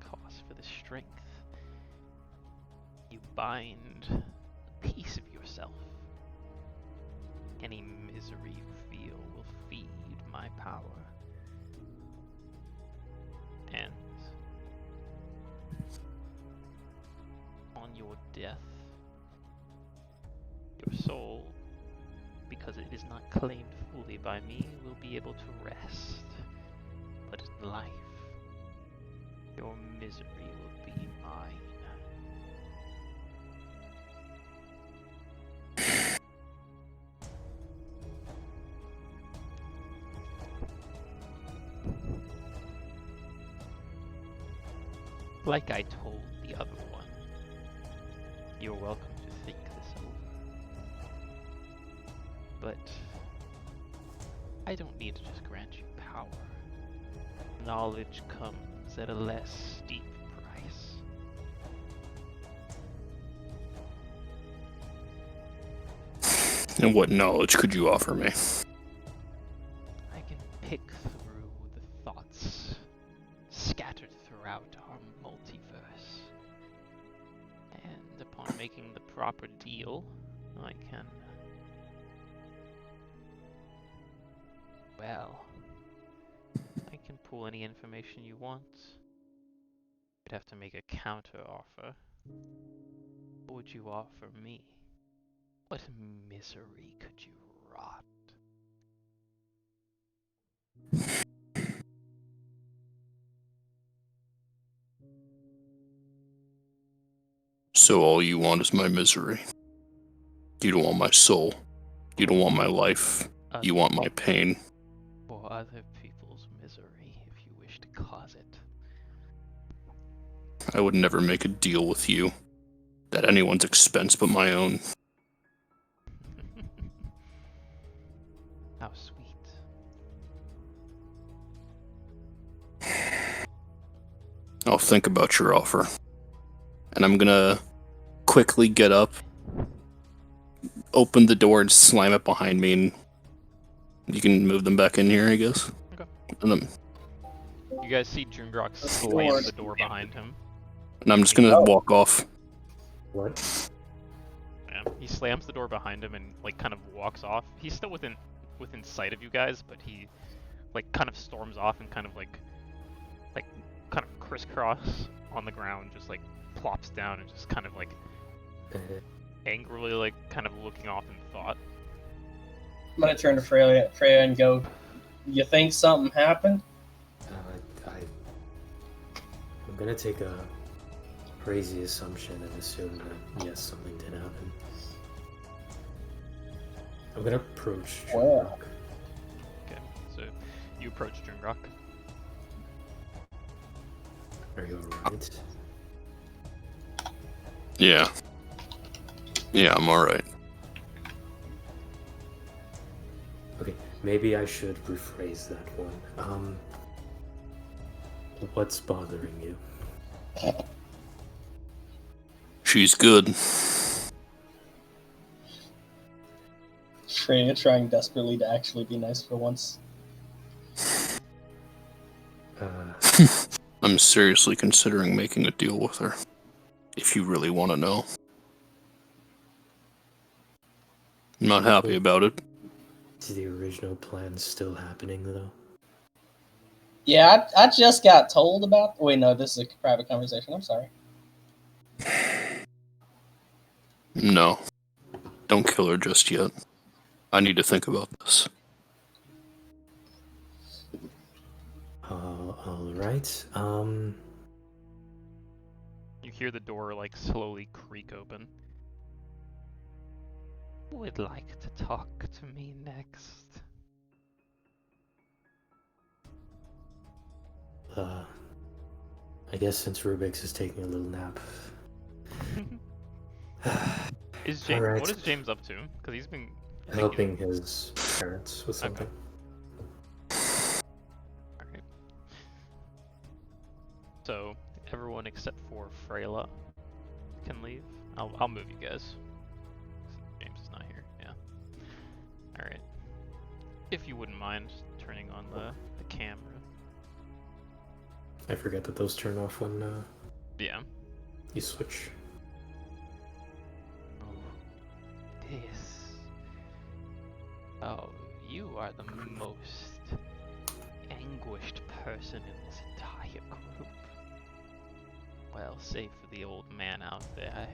E: Cost for the strength. You bind a piece of yourself. Any misery you feel will feed my power. And on your death, your soul, because it is not claimed fully by me, will be able to rest. But in life, your misery will be mine. Like I told the other one, you're welcome to think this over. But I don't need to just grant you power. Knowledge comes at a less steep price.
B: And what knowledge could you offer me?
E: I can pick through the thoughts scattered throughout our multiverse. And upon making the proper deal, I can... well... I can pull any information you want. You'd have to make a counter offer. What would you offer me? What misery could you rot?
B: So all you want is my misery. You don't want my soul. You don't want my life. You want my pain.
E: For other people's misery, if you wish to cause it.
B: I would never make a deal with you at anyone's expense but my own.
E: How sweet.
B: I'll think about your offer. And I'm gonna quickly get up, open the door and slam it behind me, and you can move them back in here, I guess.
E: Okay.
B: And then,
E: You guys see Jungrak slam the door behind him.
B: and I'm just gonna walk off.
D: What?
E: Yeah, he slams the door behind him and like kind of walks off. He's still within sight of you guys, but he like kind of storms off and kind of like kind of crisscross on the ground, just like plops down and just kind of like angrily like kind of looking off in thought.
A: I'm gonna turn to Freya and go, "You think something happened?"
D: I'm gonna take a crazy assumption and assume that yes, something did happen. I'm gonna approach Jungrak.
A: Wow.
E: Okay, so you approach Jungrak.
D: Are you alright?
B: Yeah. Yeah, I'm alright.
D: Okay, maybe I should rephrase that one. What's bothering you?
B: She's good.
A: Freya trying desperately to actually be nice for once.
B: I'm seriously considering making a deal with her. If you really want to know. I'm not happy about it.
D: Is the original plan still happening, though?
A: Yeah, I just got told about... Wait, no, this is a private conversation. I'm sorry.
B: No. Don't kill her just yet. I need to think about this.
D: Alright.
E: You hear the door like slowly creak open. Who would like to talk to me next?
D: I guess since Rubyx is taking a little nap.
E: Is James?
D: Alright.
E: What is James up to? Because he's been
D: Helping his parents with something.
E: Alright. So everyone except for Freyla can leave. I'll move you guys. James is not here. Yeah. All right. If you wouldn't mind turning on the camera.
D: I forget that those turn off when
E: Yeah.
D: you switch.
E: Oh, this. Oh, you are the most anguished person in this entire group. Well, save for the old man out there.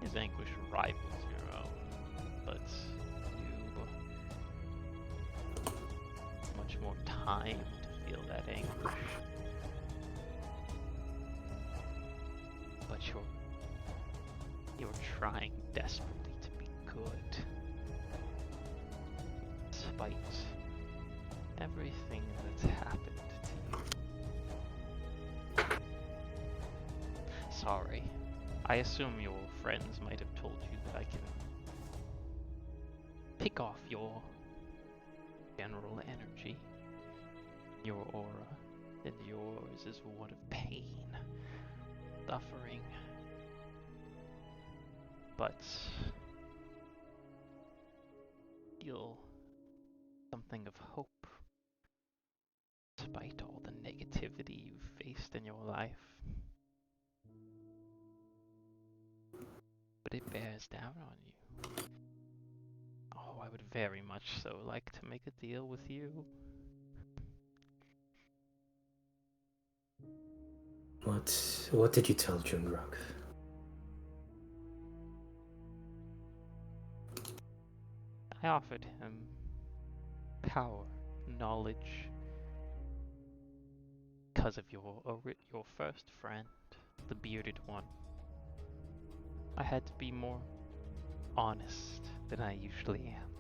E: His anguish rivals your own, but you much more time to feel that anguish. But you're trying desperately to be good, despite everything that's happened to you. Sorry. I assume your friends might have told you that I can pick off your general energy, your aura, and yours is one of pain, suffering. But feel something of hope, despite all the negativity you've faced in your life. But it bears down on you. Oh, I would very much so like to make a deal with you.
D: What did you tell Jungrak?
E: I offered him power, knowledge, because of your first friend, the bearded one. I had to be more honest than I usually am.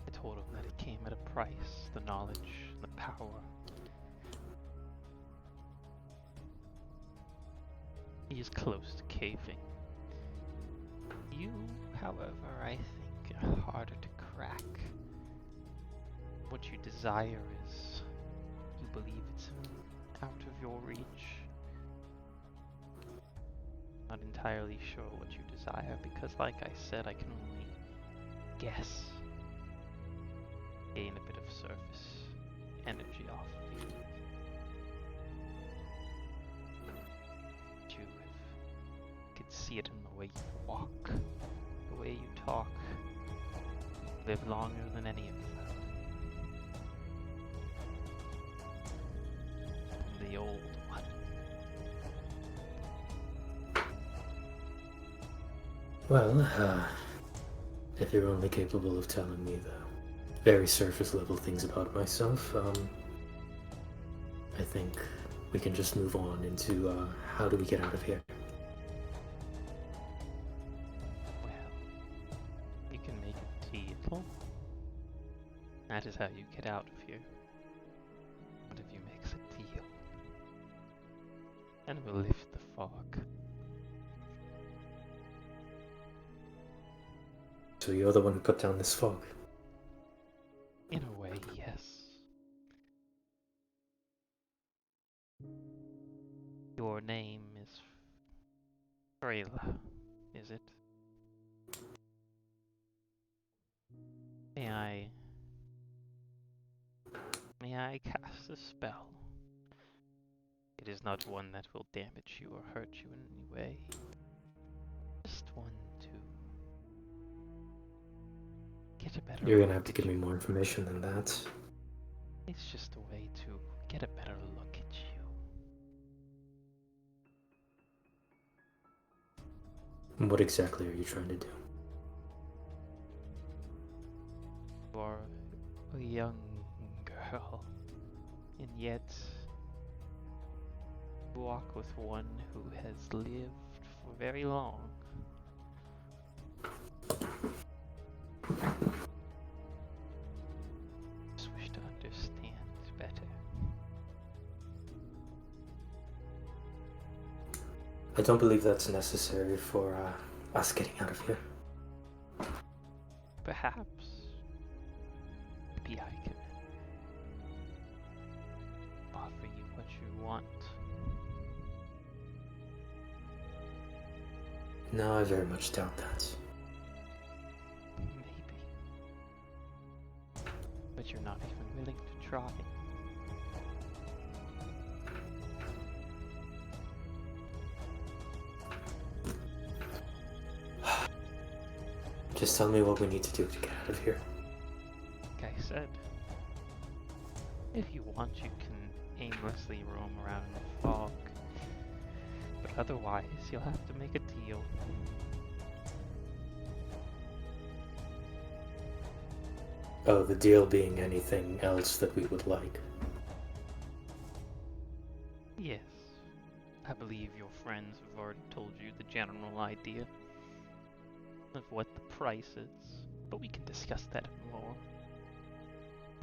E: I told him that it came at a price, the knowledge, the power. He is close to caving. You, however, I think are harder to crack. What you desire is, you believe it's out of your reach. Not entirely sure what you desire because, like I said, I can only guess. Gain a bit of surface energy off of you. You can see it in the way you walk, the way you talk. You live longer than any of them. The old one.
D: Well, if you're only capable of telling me the very surface level things about myself, I think we can just move on into how do we get out of here?
E: Well, you can make a deal. That is how you get out of here. One of you makes a deal. And we'll lift the fog.
D: So you're the one who put down this fog?
E: In a way, yes. Your name is Freyla, is it? May I cast a spell? It is not one that will damage you or hurt you in any way. Just one to get a better
D: You're
E: look
D: gonna have to
E: at
D: give me
E: you.
D: more information than that.
E: It's just a way to get a better look at you.
D: What exactly are you trying to do?
E: You are a young girl, and yet you walk with one who has lived for very long. Just wish to understand better.
D: I don't believe that's necessary for us getting out of here.
E: Perhaps maybe I can offer you what you want.
D: No, I very much doubt that.
E: Maybe. But you're not even willing to try.
D: Just tell me what we need to do to get out of here.
E: Like I said, if you want, you can aimlessly roam around in the fog. But otherwise, you'll have to make a deal.
D: Oh, the deal being anything else that we would like.
E: Yes. I believe your friends have already told you the general idea of what the price is, but we can discuss that more.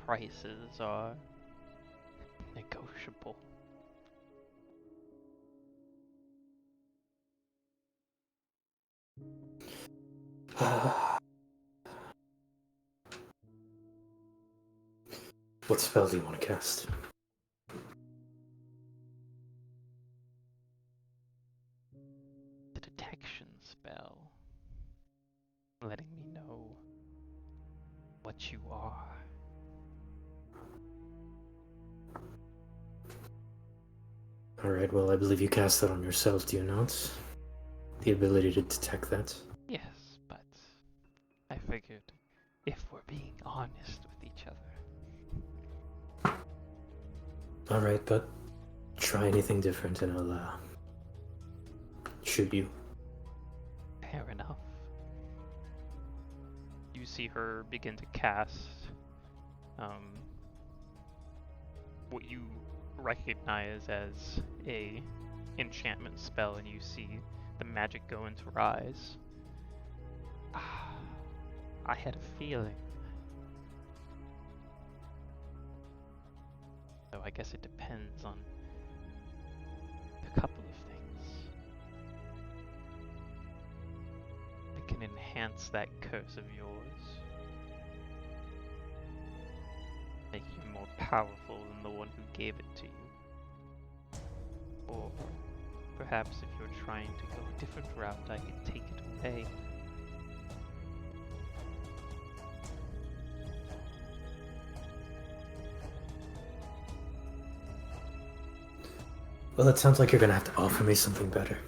E: Prices are negotiable.
D: What spell do you want to cast?
E: The detection spell, letting me know what you are.
D: Alright, well, I believe you cast that on yourself, do you not? The ability to detect that?
E: Yes, but I figured if we're being honest with each other.
D: Alright, but try anything different and I'll shoot you.
E: Fair enough. You see her begin to cast what you recognize as a enchantment spell, and you see the magic go into her eyes. Ah, I had a feeling. So I guess it depends on a couple of things. It can enhance that curse of yours. Make you more powerful than the one who gave it to you. Or perhaps if you're trying to go a different route, I can take it away.
D: Well, it sounds like you're gonna have to offer me something better.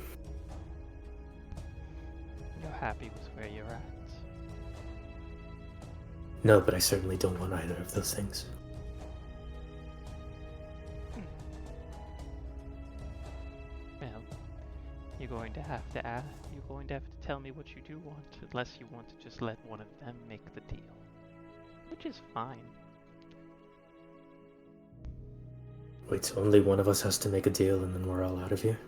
E: You're happy with where you're at.
D: No, but I certainly don't want either of those things.
E: Well, you're going to have to tell me what you do want, unless you want to just let one of them make the deal. Which is fine.
D: Wait, so only one of us has to make a deal and then we're all out of here?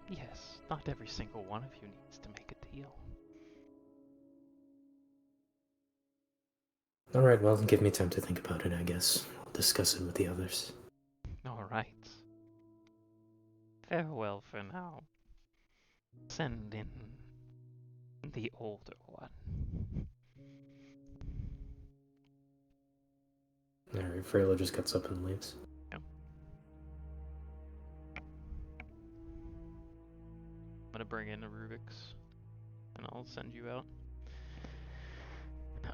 E: Yes, not every single one of you needs to make a deal.
D: Alright, well, give me time to think about it, I guess. I'll discuss it with the others.
E: Alright. Farewell for now. Send in the older one.
D: Alright, Freyla just gets up and leaves.
E: I'm gonna bring in a Rubyx, and I'll send you out.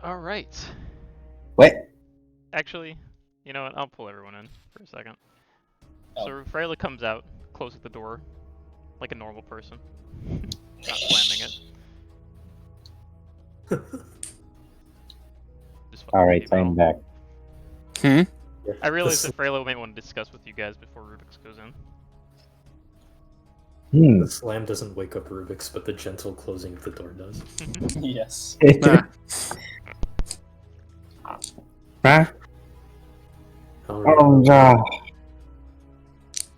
E: Alright.
C: Wait.
E: Actually, you know what? I'll pull everyone in for a second.
A: Oh.
E: So Freyla comes out, closes the door, like a normal person. Not slamming it. Just fucking
C: Alright,
E: leave it all.
C: I'm back.
E: I realized that Freyla may want to discuss with you guys before Rubyx goes in.
D: The slam doesn't wake up Rubyx, but the gentle closing of the door does.
A: Yes.
C: Huh?
D: Alright,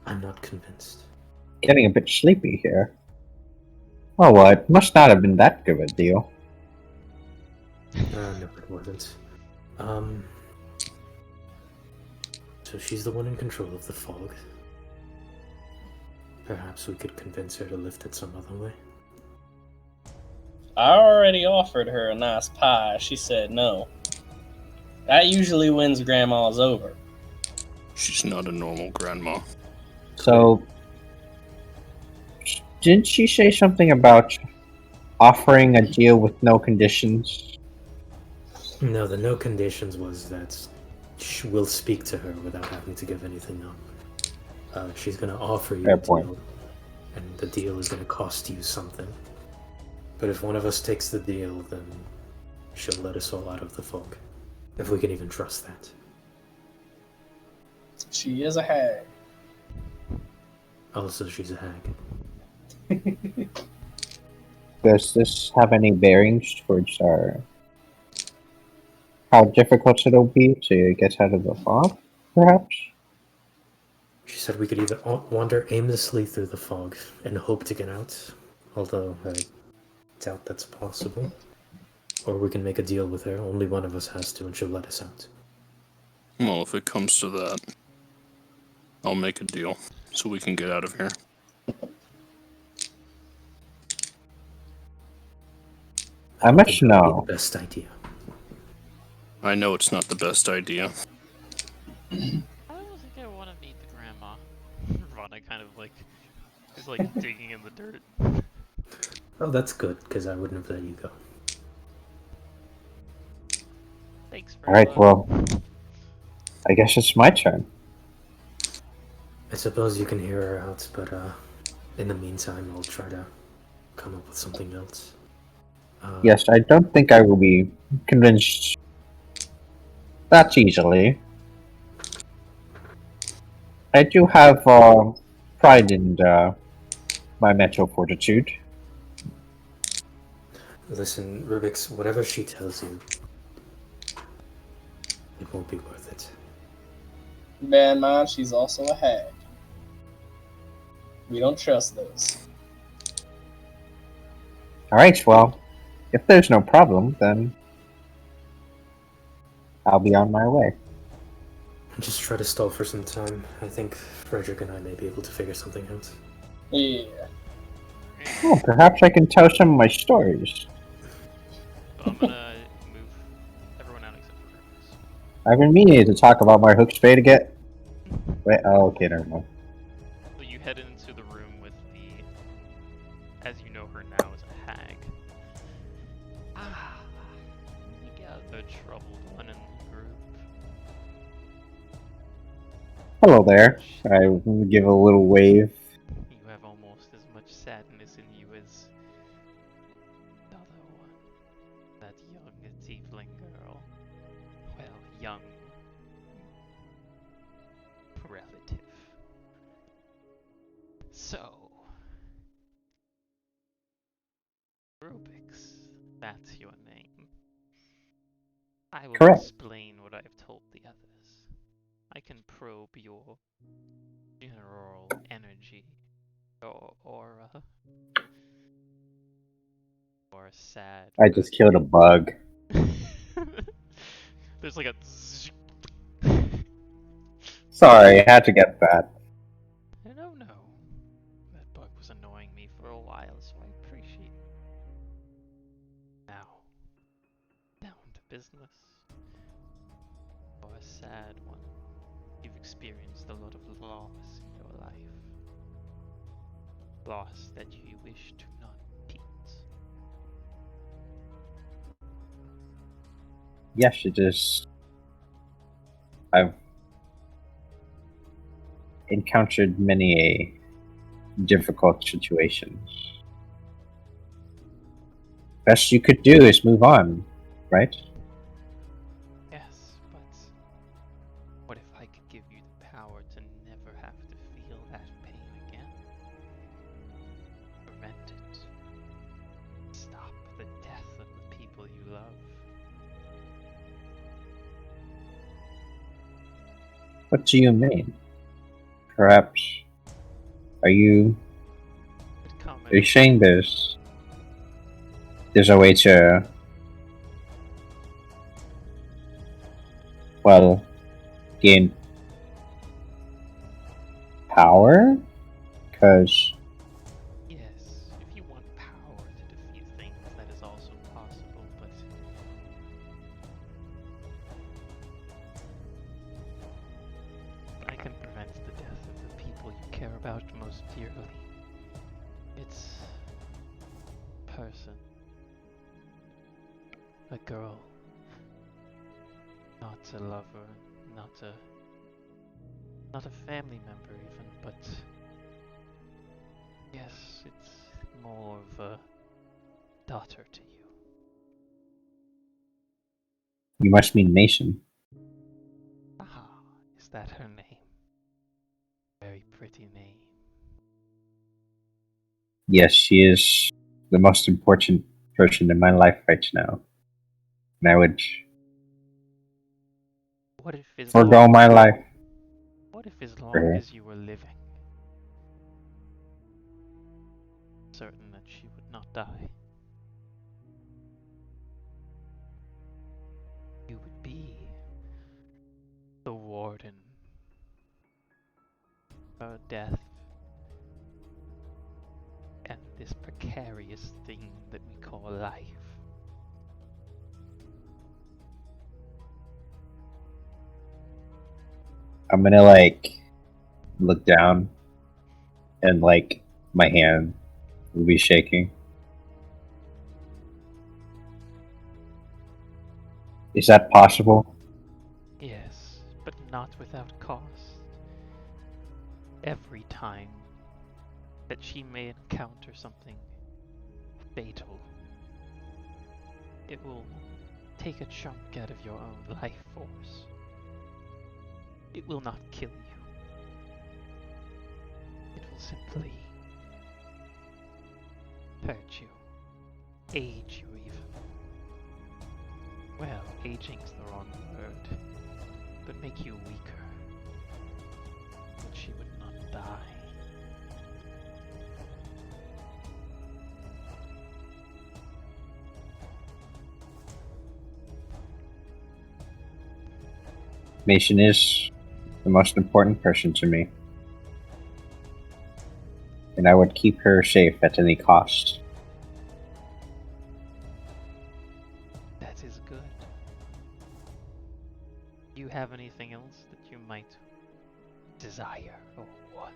D: I'm not convinced.
C: Getting a bit sleepy here. Oh, well, it must not have been that good of a deal.
D: No, it wasn't. So she's the one in control of the fog. Perhaps we could convince her to lift it some other way.
A: I already offered her a nice pie. She said no. That usually wins grandmas over.
B: She's not a normal grandma.
C: So, didn't she say something about offering a deal with no conditions?
D: No, the no conditions was that we'll speak to her without having to give anything up. She's gonna offer you
C: Fair
D: a
C: point.
D: deal, and the deal is gonna cost you something. But if one of us takes the deal, then she'll let us all out of the fog. If we can even trust that.
A: She is a hag.
D: Also, she's a hag.
C: Does this have any bearings towards our... how difficult it'll be to get out of the fog, perhaps?
D: She said we could either wander aimlessly through the fog and hope to get out, although I doubt that's possible. Or we can make a deal with her, only one of us has to, and she'll let us out.
B: Well, if it comes to that, I'll make a deal so we can get out of here.
C: I must know.
D: The best idea.
B: I know it's not the best idea.
E: I don't think I want to meet the grandma. Rana kind of like is like digging in the dirt.
D: Oh, that's good, because I wouldn't have let you go.
E: Thanks for
C: Alright, well, I guess it's my turn.
D: I suppose you can hear her out, but in the meantime, I'll try to come up with something else.
C: Yes, I don't think I will be convinced that easily. I do have pride in my mental fortitude.
D: Listen, Rubyx, whatever she tells you, it won't be worth it.
A: Bear in mind, she's also a hag. We don't trust those.
C: Alright, well, if there's no problem, then I'll be on my way.
D: Just try to stall for some time. I think Friedrich and I may be able to figure something out.
A: Yeah.
C: Oh, perhaps I can tell some of my stories.
E: So I'm gonna move everyone out except for Rubyx.
C: I've been meaning to talk about my hook spade again. Wait, oh, okay, never mind.
E: So you head into the room with the, as you know her now as a hag. Ah, you got the troubled one in the group.
C: Hello there. I will give a little wave.
E: You have almost as much sadness in you as the other one. That young Tiefling girl. Well, young relative. So, Rubyx, that's your name. I will
C: Correct.
E: explain what I've told the others. I can probe your general energy, your aura, or sad.
C: I just killed a bug.
E: There's like a.
C: Sorry, I had to get that.
E: No. That bug was annoying me for a while, so I appreciate it. Now, down to business. For a sad one. You've experienced a lot of loss in your life. Loss that you wish to not repeat.
C: Yes, it is. I've encountered many difficult situations. Best you could do is move on, right?
E: Yes, but what if I could give you the power to never have to feel that pain again? Prevent it. Stop the death of the people you love.
C: What do you mean? Perhaps are you saying there's a way to, well, gain power? Because
E: Yes, if you want power to defeat things, that is also possible, but I can prevent the death of the people you care about most dearly. It's a person. A girl. Not a lover, not a family member even, but yes, it's more of a daughter to you.
C: you must mean Mason.
E: Ah, is that her name? Very pretty name.
C: Yes, she is the most important person in my life right now. And I would
E: What if as
C: forego
E: long
C: my life.
E: What if as
C: for
E: long
C: her.
E: as you were living, certain that she would not die, you would be the warden. Her death and this precarious thing that we call life.
C: I'm gonna like look down and like my hand will be shaking. Is that possible?
E: Yes, but not without cost. Every time that she may encounter something fatal, it will take a chunk out of your own life force. It will not kill you. It will simply hurt you, age you even. Well, aging's the wrong word, but make you weaker. But she would not die.
C: Mason is the most important person to me. And I would keep her safe at any cost.
E: That is good. Do you have anything else that you might desire or want?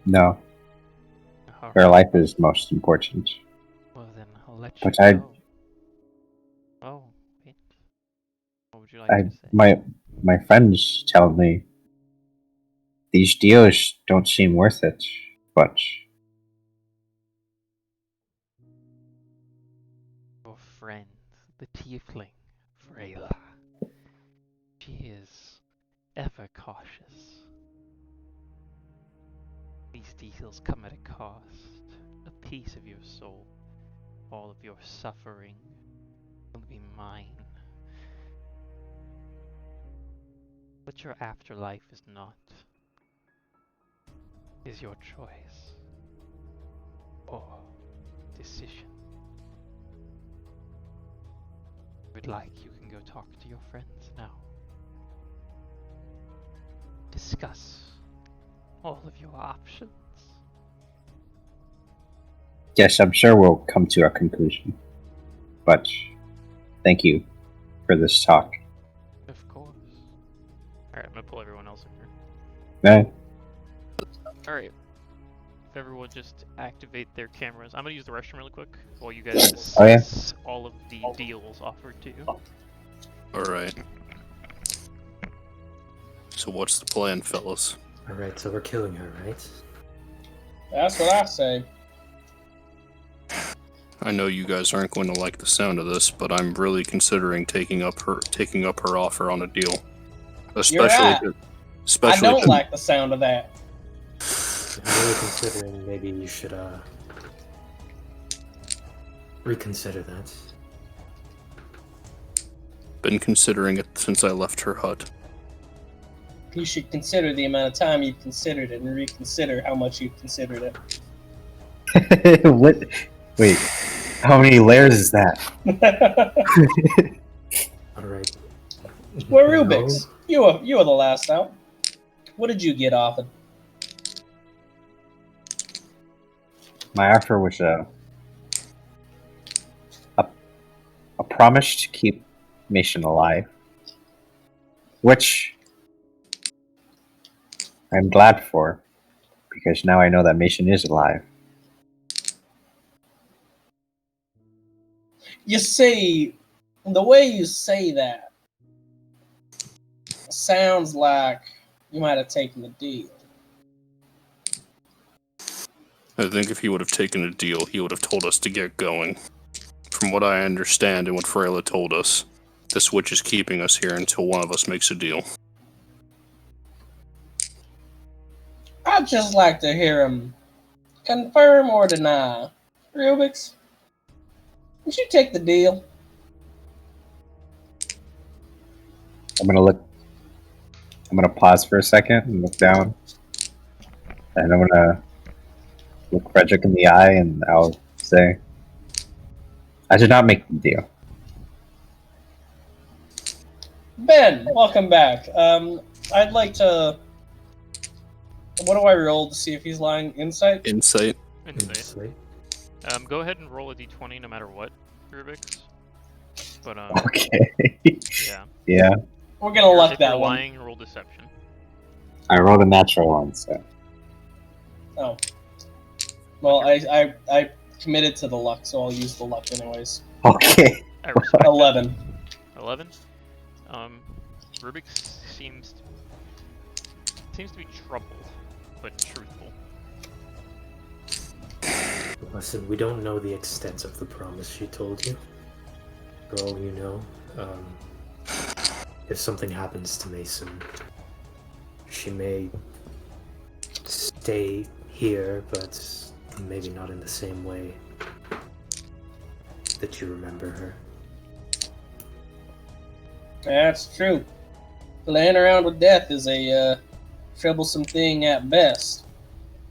C: No,
E: All
C: her
E: right.
C: life is most important.
E: Well then, I'll let you
C: But I-
E: go. Oh, wait. What would you like to say?
C: My friends tell me these deals don't seem worth it, but
E: Your friend, the Tiefling, Freyla. She is ever cautious. These deals come at a cost. A piece of your soul. All of your suffering will be mine. What your afterlife is not is your choice or decision. If you would like, you can go talk to your friends now. Discuss all of your options.
C: yes, I'm sure we'll come to a conclusion. But thank you for this talk.
E: Of course. Alright, I'm gonna pull everyone else in here. Alright. If everyone just activate their cameras. I'm gonna use the restroom really quick while you guys discuss all of the deals offered to you.
B: Alright. So what's the plan, fellas?
D: Alright, so we're killing her, right?
A: That's what I say.
B: I know you guys aren't going to like the sound of this, but I'm really considering taking up her offer on a deal.
A: You're right.
B: Especially
A: I don't like the sound of that.
D: I'm really considering maybe you should reconsider that.
B: been considering it since I left her hut.
A: You should consider the amount of time you've considered it and reconsider how much you've considered it.
C: What? Wait, how many layers is that?
D: Alright.
A: Well, Rubyx, you were the last out. What did you get offered?
C: My offer was a promise to keep Mason alive, which I'm glad for, because now I know that Mason is alive.
A: You see, the way you say that sounds like you might have taken the deal.
B: I think if he would have taken a deal, he would have told us to get going. From what I understand and what Freyla told us, this witch is keeping us here until one of us makes a deal.
A: I'd just like to hear him confirm or deny. Rubyx, would you take the deal?
C: I'm gonna pause for a second and look down, and I'm gonna look Frederick in the eye, and I'll say, I did not make the deal.
A: Ben, welcome back. I'd like to... What do I roll to see if he's lying? Insight?
B: Insight?
E: Insight. Go ahead and roll a d20 no matter what, Rubyx. But,
C: Okay.
E: yeah.
C: Yeah.
A: We're gonna luck
E: If you're
A: that one.
E: lying, roll deception.
C: I rolled a natural one, so.
A: Oh. Well, I committed to the luck, so I'll use the luck anyways.
C: Okay.
E: I respect
A: 11.
E: 11? Rubyx seems to be troubled, but truthful.
D: Listen, we don't know the extent of the promise she told you. For all you know, if something happens to Mason, she may stay here, but maybe not in the same way that you remember her.
A: That's true. Laying around with death is a troublesome thing at best.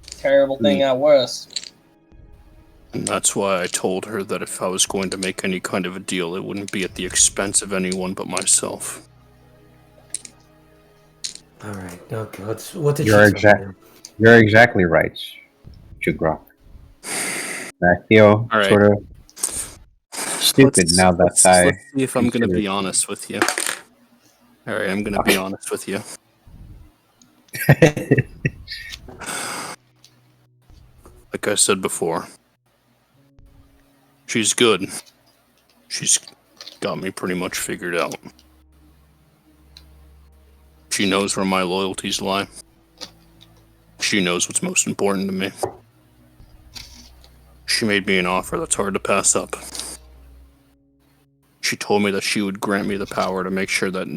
A: Terrible thing at worst.
B: And that's why I told her that if I was going to make any kind of a deal, it wouldn't be at the expense of anyone but myself.
D: Alright, oh god, what did
C: You're
D: she tell you?
C: You're exactly right, Jungrak. I feel
B: All right.
C: sort of stupid now that
B: let's
C: I
B: see if I'm going to be
C: consider-
B: honest with you. All right, I'm going to be honest with you. Like I said before, she's good. She's got me pretty much figured out. She knows where my loyalties lie. She knows what's most important to me. She made me an offer that's hard to pass up. She told me that she would grant me the power to make sure that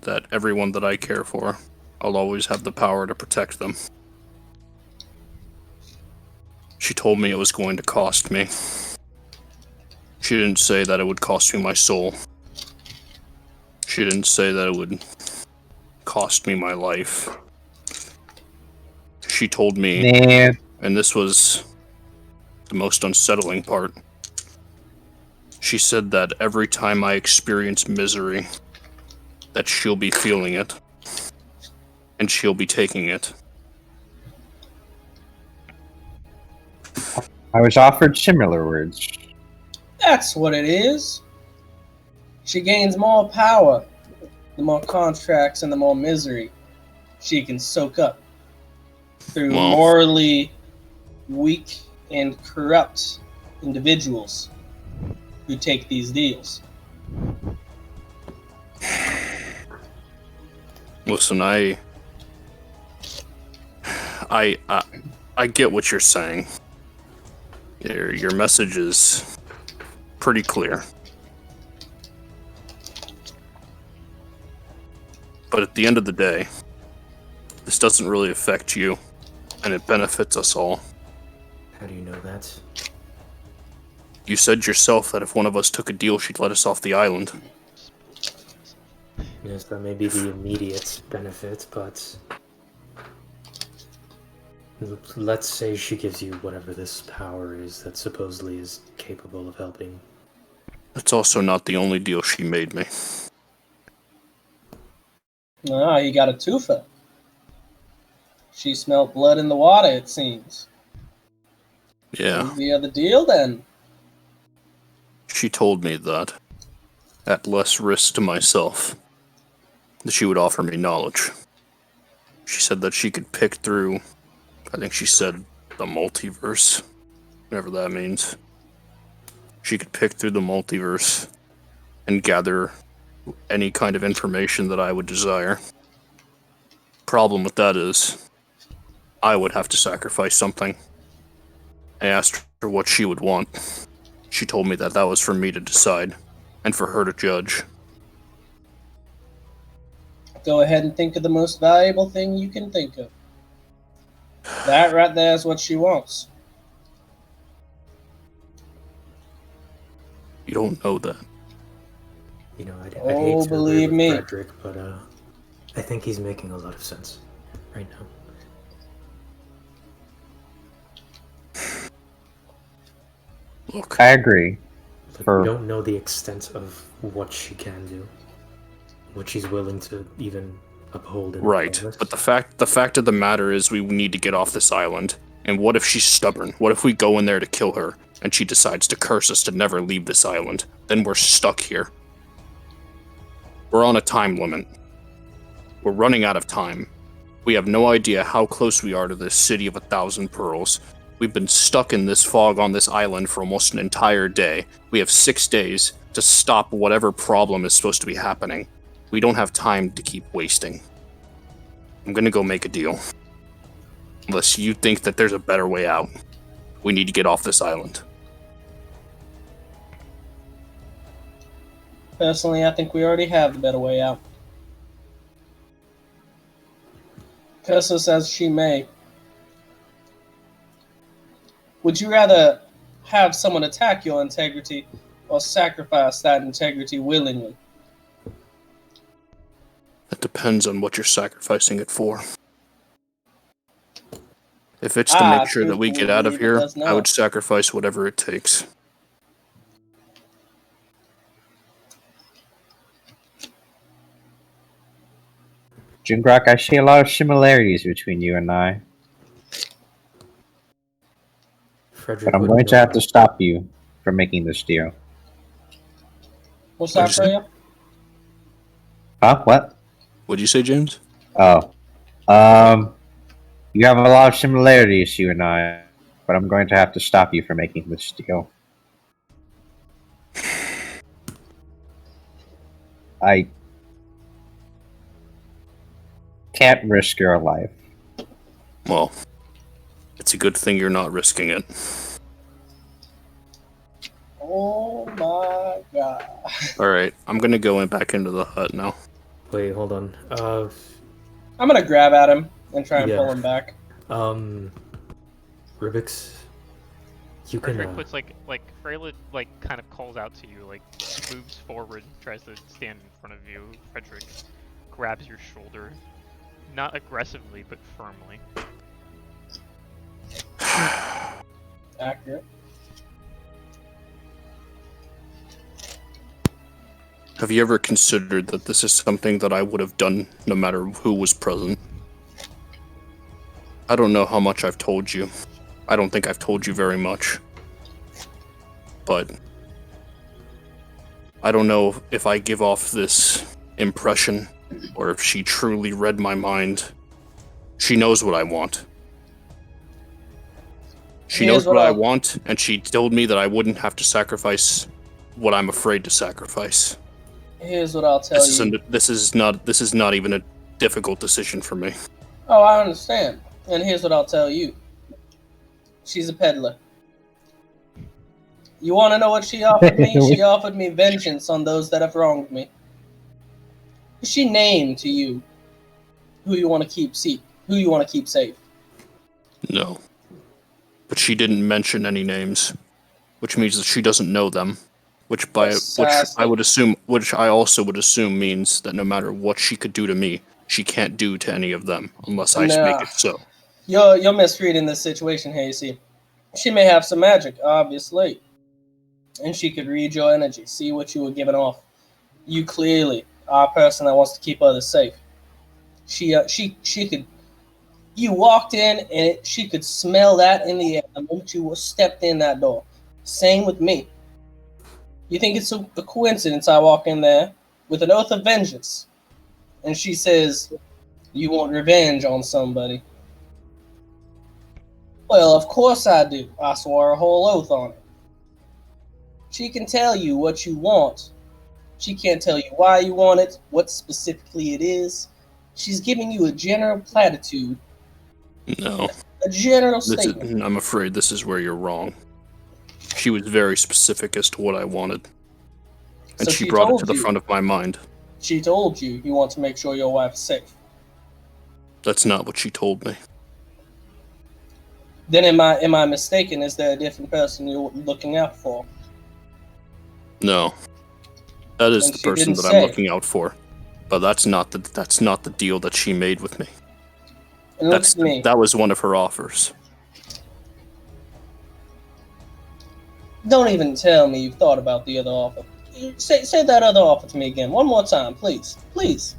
B: that everyone that I care for, I'll always have the power to protect them. She told me it was going to cost me. She didn't say that it would cost me my soul. She didn't say that it would cost me my life. She told me,
C: Man,
B: and this was the most unsettling part, she said that every time I experience misery, that she'll be feeling it, and she'll be taking it.
C: I was offered similar words.
A: That's what it is. She gains more power, the more contracts and the more misery she can soak up through
B: Well,
A: morally weak and corrupt individuals who take these deals.
B: listen, I get what you're saying. Your message is pretty clear. But at the end of the day, this doesn't really affect you, and it benefits us all.
D: How do you know that?
B: You said yourself that if one of us took a deal, she'd let us off the island.
D: Yes, that may be the immediate benefit, but let's say she gives you whatever this power is that supposedly is capable of helping.
B: That's also not the only deal she made me.
A: Ah, you got a twofer. She smelt blood in the water, it seems.
B: Yeah,
A: What's the other deal then?
B: she told me that, at less risk to myself, that she would offer me knowledge. She said that she could pick through, I think she said, the multiverse, whatever that means. She could pick through the multiverse and gather any kind of information that I would desire. Problem with that is, I would have to sacrifice something. I asked her what she would want. She told me that that was for me to decide, and for her to judge.
A: Go ahead and think of the most valuable thing you can think of. That right there is what she wants.
B: You don't know that.
D: You know, I'd
A: Oh,
D: hate to
A: believe
D: agree
A: me.
D: with Friedrich, but I think he's making a lot of sense right now.
B: Look,
C: I agree.
D: But
C: For-
D: we don't know the extent of what she can do, what she's willing to even uphold. In
B: right,
D: public.
B: but the fact of the matter is we need to get off this island. And what if she's stubborn? What if we go in there to kill her, and she decides to curse us to never leave this island? Then we're stuck here. We're on a time limit. We're running out of time. We have no idea how close we are to this city of 1,000 pearls. We've been stuck in this fog on this island for almost an entire day. We have 6 days to stop whatever problem is supposed to be happening. We don't have time to keep wasting. I'm gonna go make a deal. Unless you think that there's a better way out. We need to get off this island.
A: Personally, I think we already have the better way out. Curse us as she may. Would you rather have someone attack your integrity or sacrifice that integrity willingly?
B: It depends on what you're sacrificing it for. If it's to make sure that we get out of
A: truthfully, it
B: here,
A: does
B: I would
A: not.
B: sacrifice whatever it takes.
C: Jungrak, I see a lot of similarities between you and I,
D: Frederick
C: but I'm going to have to stop you from making this deal.
A: What's that, Freyla?
C: Huh? What?
B: What'd you say, James?
C: Oh. You have a lot of similarities, you and I, but I'm going to have to stop you from making this deal. I can't risk your life.
B: Well, it's a good thing you're not risking it.
A: Oh my god.
B: Alright, I'm gonna go back into the hut now.
D: Wait, hold on.
A: I'm gonna grab at him and try and
D: Yeah.
A: pull him back.
D: Rubyx, you can.
E: Friedrich puts like Freyla kind of calls out to you, like moves forward, tries to stand in front of you. Friedrich grabs your shoulder, not aggressively but firmly.
A: Accurate.
B: Have you ever considered that this is something that I would have done no matter who was present? I don't know how much I've told you. I don't think I've told you very much. But I don't know if I give off this impression or if she truly read my mind. She knows what I want. She knows what I want, and she told me that I wouldn't have to sacrifice what I'm afraid to sacrifice.
A: Here's what I'll tell you.
B: This is not even a difficult decision for me.
A: Oh, I understand. And here's what I'll tell you. She's a peddler. You want to know what she offered me? She offered me vengeance on those that have wronged me. She named to you who you want to keep safe.
B: No. But she didn't mention any names, which means that she doesn't know them. Which I also would assume means that no matter what she could do to me, she can't do to any of them unless I make it so.
A: You're misreading this situation here, you see. She may have some magic, obviously. And she could read your energy, see what you were giving off. You clearly are a person that wants to keep others safe. She could. You walked in and she could smell that in the air the moment you stepped in that door. Same with me. You think it's a coincidence I walk in there with an oath of vengeance, and she says, you want revenge on somebody? Well, of course I do. I swore a whole oath on it. She can tell you what you want. She can't tell you why you want it, what specifically it is. She's giving you a general platitude.
B: No.
A: A general statement.
B: I'm afraid this is where you're wrong. She was very specific as to what I wanted. And
A: So
B: she brought it to the front of my mind.
A: She told you want to make sure your wife's safe.
B: That's not what she told me.
A: Then am I mistaken? Is there a different person you're looking out for?
B: No. That is
A: And
B: the
A: she
B: person
A: didn't
B: that
A: say.
B: I'm looking out for. But that's not the deal that she made with me.
A: And look at me.
B: That was one of her offers.
A: Don't even tell me you've thought about the other offer. Say that other offer to me again. One more time, please. Please.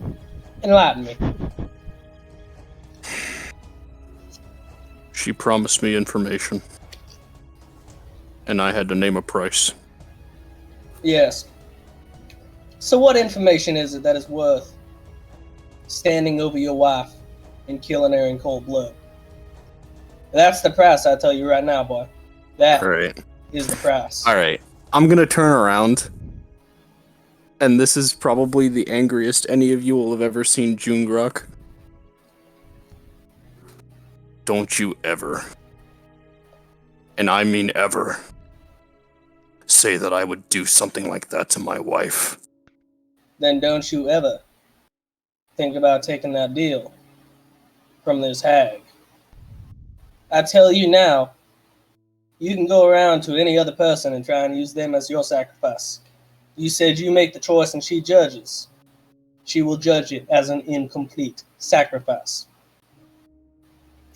A: Enlighten me.
B: She promised me information. And I had to name a price.
A: Yes. So what information is it that is worth standing over your wife and killing her in cold blood? That's the price, I tell you right now, boy. That is the price.
B: Alright. I'm gonna turn around. And this is probably the angriest any of you will have ever seen Jungrak. Don't you ever, and I mean ever, say that I would do something like that to my wife.
A: Then don't you ever think about taking that deal from this hag. I tell you now, you can go around to any other person and try and use them as your sacrifice. You said you make the choice and she judges. She will judge it as an incomplete sacrifice.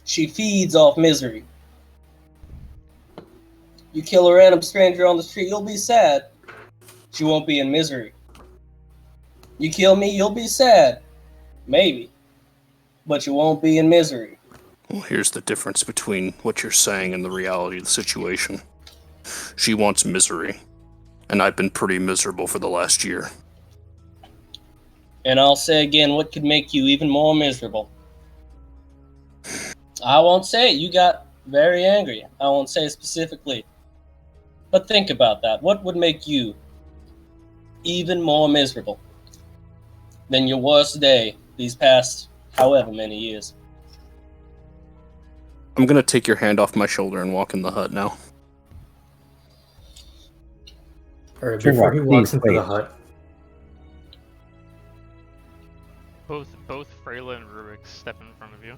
A: She feeds off misery. You kill a random stranger on the street, you'll be sad. She won't be in misery. You kill me, you'll be sad. Maybe. But you won't be in misery.
B: Well, here's the difference between what you're saying and the reality of the situation. She wants misery, and I've been pretty miserable for the last year.
A: And I'll say again, what could make you even more miserable? I won't say it. You got very angry. I won't say it specifically. But think about that. What would make you even more miserable than your worst day these past however many years?
B: I'm gonna take your hand off my shoulder and walk in the hut now.
D: Alright, before he
C: Jungrak,
D: walks
C: please
D: into the
C: wait.
D: hut,
E: Both Freyla and Rubyx step in front of you.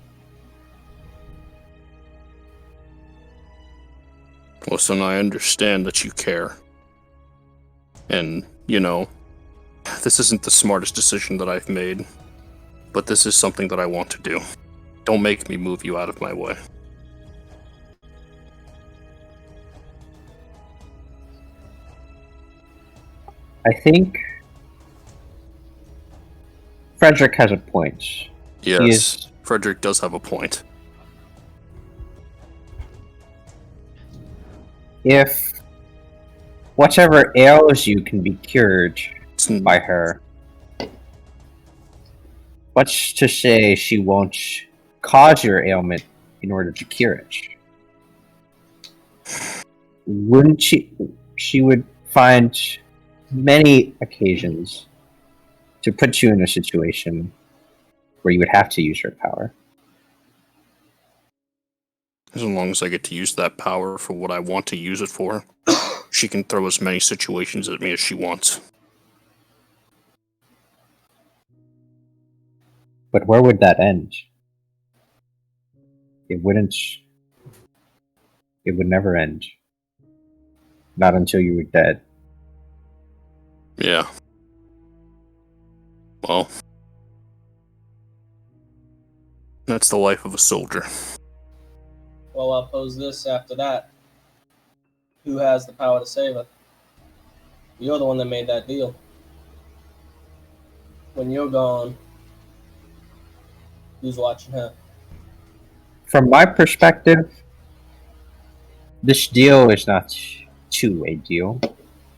B: Listen, I understand that you care. And, you know, this isn't the smartest decision that I've made, but this is something that I want to do. Don't make me move you out of my way.
C: I think Friedrich has a point.
B: Yes, Friedrich does have a point.
C: If whatever ails you can be cured
B: It's
C: by her, what's to say she won't cause your ailment in order to cure it? Wouldn't she? She would find many occasions to put you in a situation where you would have to use her power.
B: As long as I get to use that power for what I want to use it for, she can throw as many situations at me as she wants.
C: But where would that end? It wouldn't. It would never end. Not until you were dead.
B: Yeah. Well, that's the life of a soldier.
A: Well, I'll pose this after that. Who has the power to save her? You're the one that made that deal. When you're gone, who's watching her?
C: From my perspective, this deal is not a two-way deal,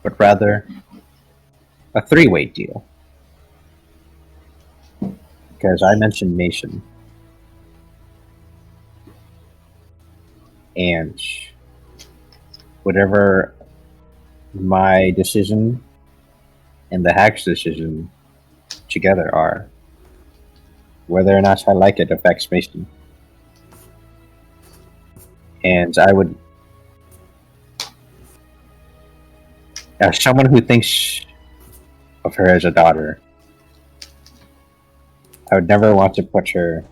C: but rather a three-way deal. Because I mentioned Mason. And whatever my decision and the hack's decision together are, whether or not I like it affects Mason. And I would, as someone who thinks of her as a daughter, I would never want to put her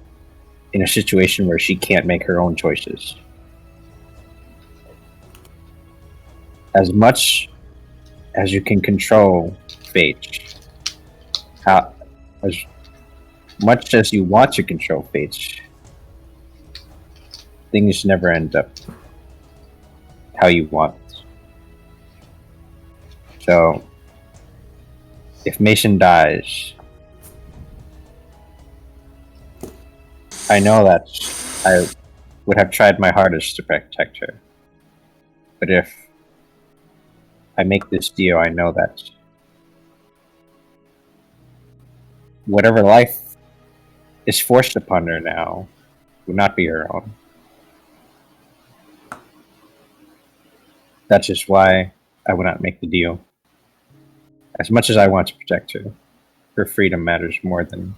C: in a situation where she can't make her own choices. As much as you can control fate, as much as you want to control fate, things never end up how you want. So, if Mason dies, I know that I would have tried my hardest to protect her. But if I make this deal, I know that whatever life is forced upon her now will not be her own. That's just why I would not make the deal. As much as I want to protect her, her freedom matters more than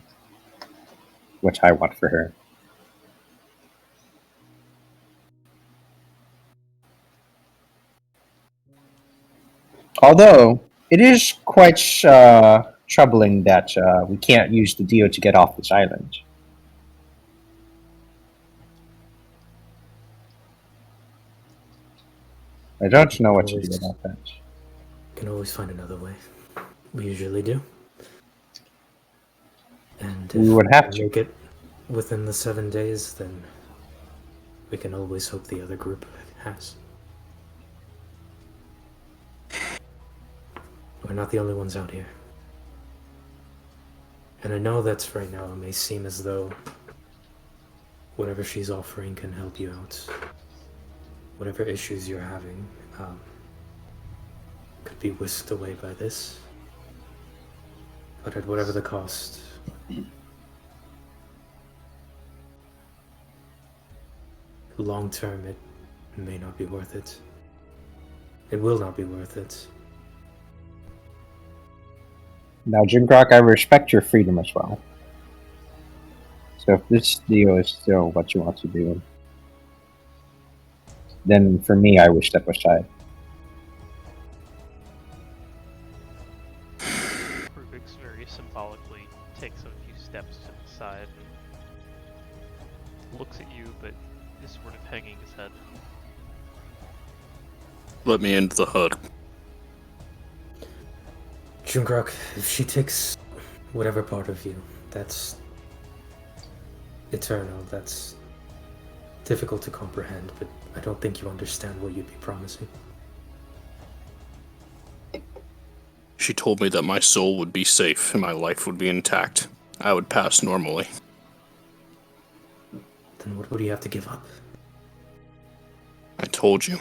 C: what I want for her. Although, it is quite troubling that we can't use the deal to get off this island. I don't know what to do about that.
D: can always find another way. We usually do. And if
C: We would have to.
D: make it within the 7 days, then We can always hope the other group has. We're not the only ones out here. And I know that right now it may seem as though whatever she's offering can help you out. Whatever issues you're having could be whisked away by this. But at whatever the cost, long term it may not be worth it. It will not be worth it.
C: Now, Jungrak, I respect your freedom as well. So if this deal is still what you want to do, then for me, I would step aside.
E: Rubyx very symbolically takes a few steps to the side and looks at you, but is sort of hanging his head.
B: Let me into the hut.
D: Jungrak, if she takes whatever part of you, that's eternal, that's difficult to comprehend, but I don't think you understand what you'd be promising.
B: She told me that my soul would be safe and my life would be intact. I would pass normally.
D: Then what would you have to give up?
B: I told you.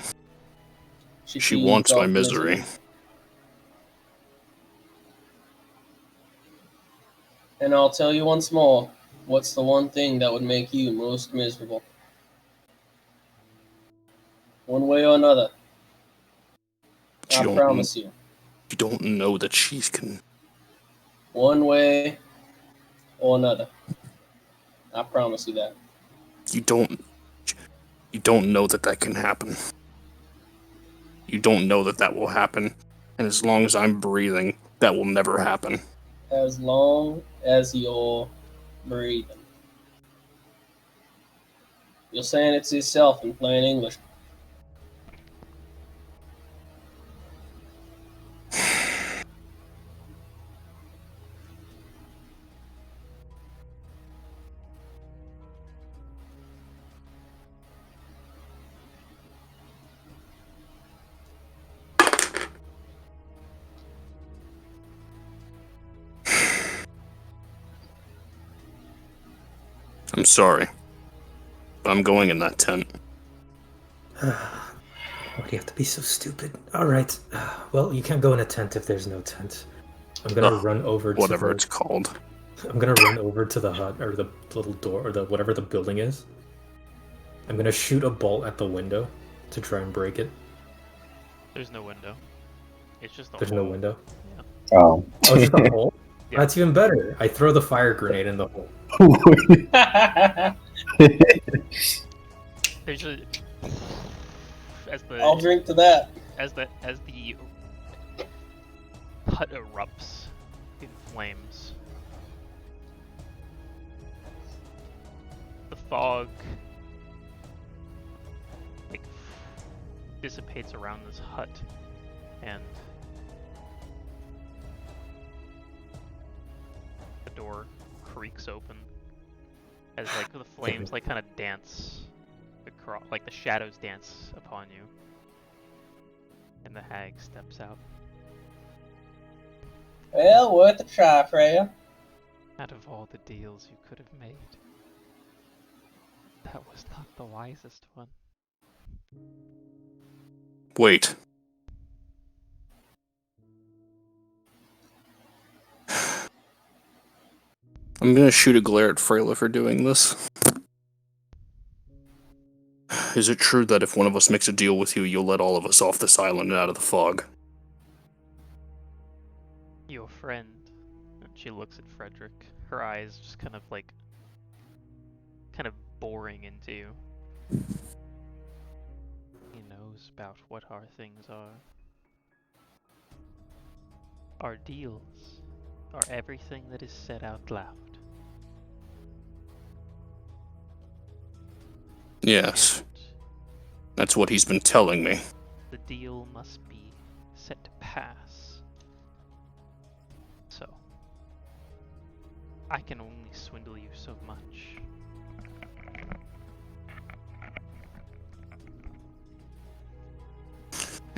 B: She
A: feeds
B: wants my
A: off
B: misery.
A: And I'll tell you once more, what's the one thing that would make you most miserable? One way or another. I promise you.
B: You don't know that she can...
A: One way or another. I promise you that.
B: You don't know that that can happen. You don't know that that will happen. And as long as I'm breathing, that will never happen.
A: As long as you're breathing. You're saying it to yourself in plain English.
B: I'm sorry. But I'm going in that tent.
D: Why do you have to be so stupid? Alright, well, you can't go in a tent if there's no tent. I'm gonna run over to
B: whatever it's called.
D: I'm gonna run over to the hut, or the little door, or the whatever the building is. I'm gonna shoot a bolt at the window to try and break it.
E: There's no window. It's just a
D: There's
E: hole.
D: no window?
E: Yeah.
C: Oh.
D: Oh, just a hole?
E: Yeah.
D: That's even better. I throw the fire grenade in the hole.
E: There's a as the
A: I'll drink to that.
E: as the hut erupts in flames. The fog dissipates around this hut, and the door creaks open as the flames kind of dance across, the shadows dance upon you, and the hag steps out.
A: Well, worth a try, Freya.
E: Out of all the deals you could have made, that was not the wisest one.
B: Wait. I'm gonna shoot a glare at Freyla for doing this. Is it true that if one of us makes a deal with you, you'll let all of us off this island and out of the fog?
E: Your friend. And she looks at Friedrich. Her eyes just kind of boring into you. He knows about what our things are. Our deals are everything that is said out loud.
B: Yes. That's what he's been telling me.
E: The deal must be set to pass. So, I can only swindle you so much.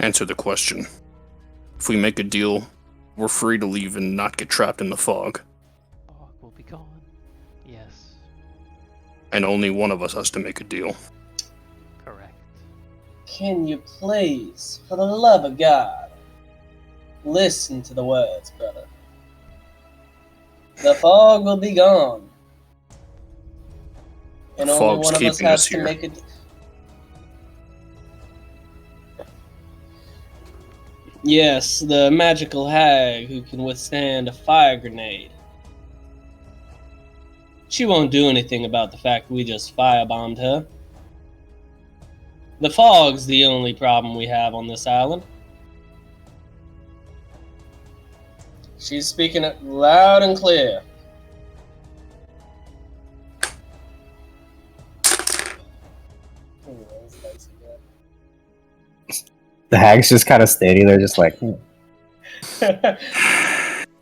B: answer the question. If we make a deal, we're free to leave and not get trapped in the fog.
E: Fog will be gone. Yes,
B: And only one of us has to make a deal.
E: correct.
A: Can you please, for the love of God, listen to the words, brother? The fog will be gone. And
B: The
A: only
B: fog's
A: one of us
B: keeping
A: has
B: us
A: to
B: here.
A: make it. Yes, the magical hag who can withstand a fire grenade. She won't do anything about the fact we just firebombed her. The fog's the only problem we have on this island. She's speaking it loud and clear.
C: The hag's just kind of standing there, just like,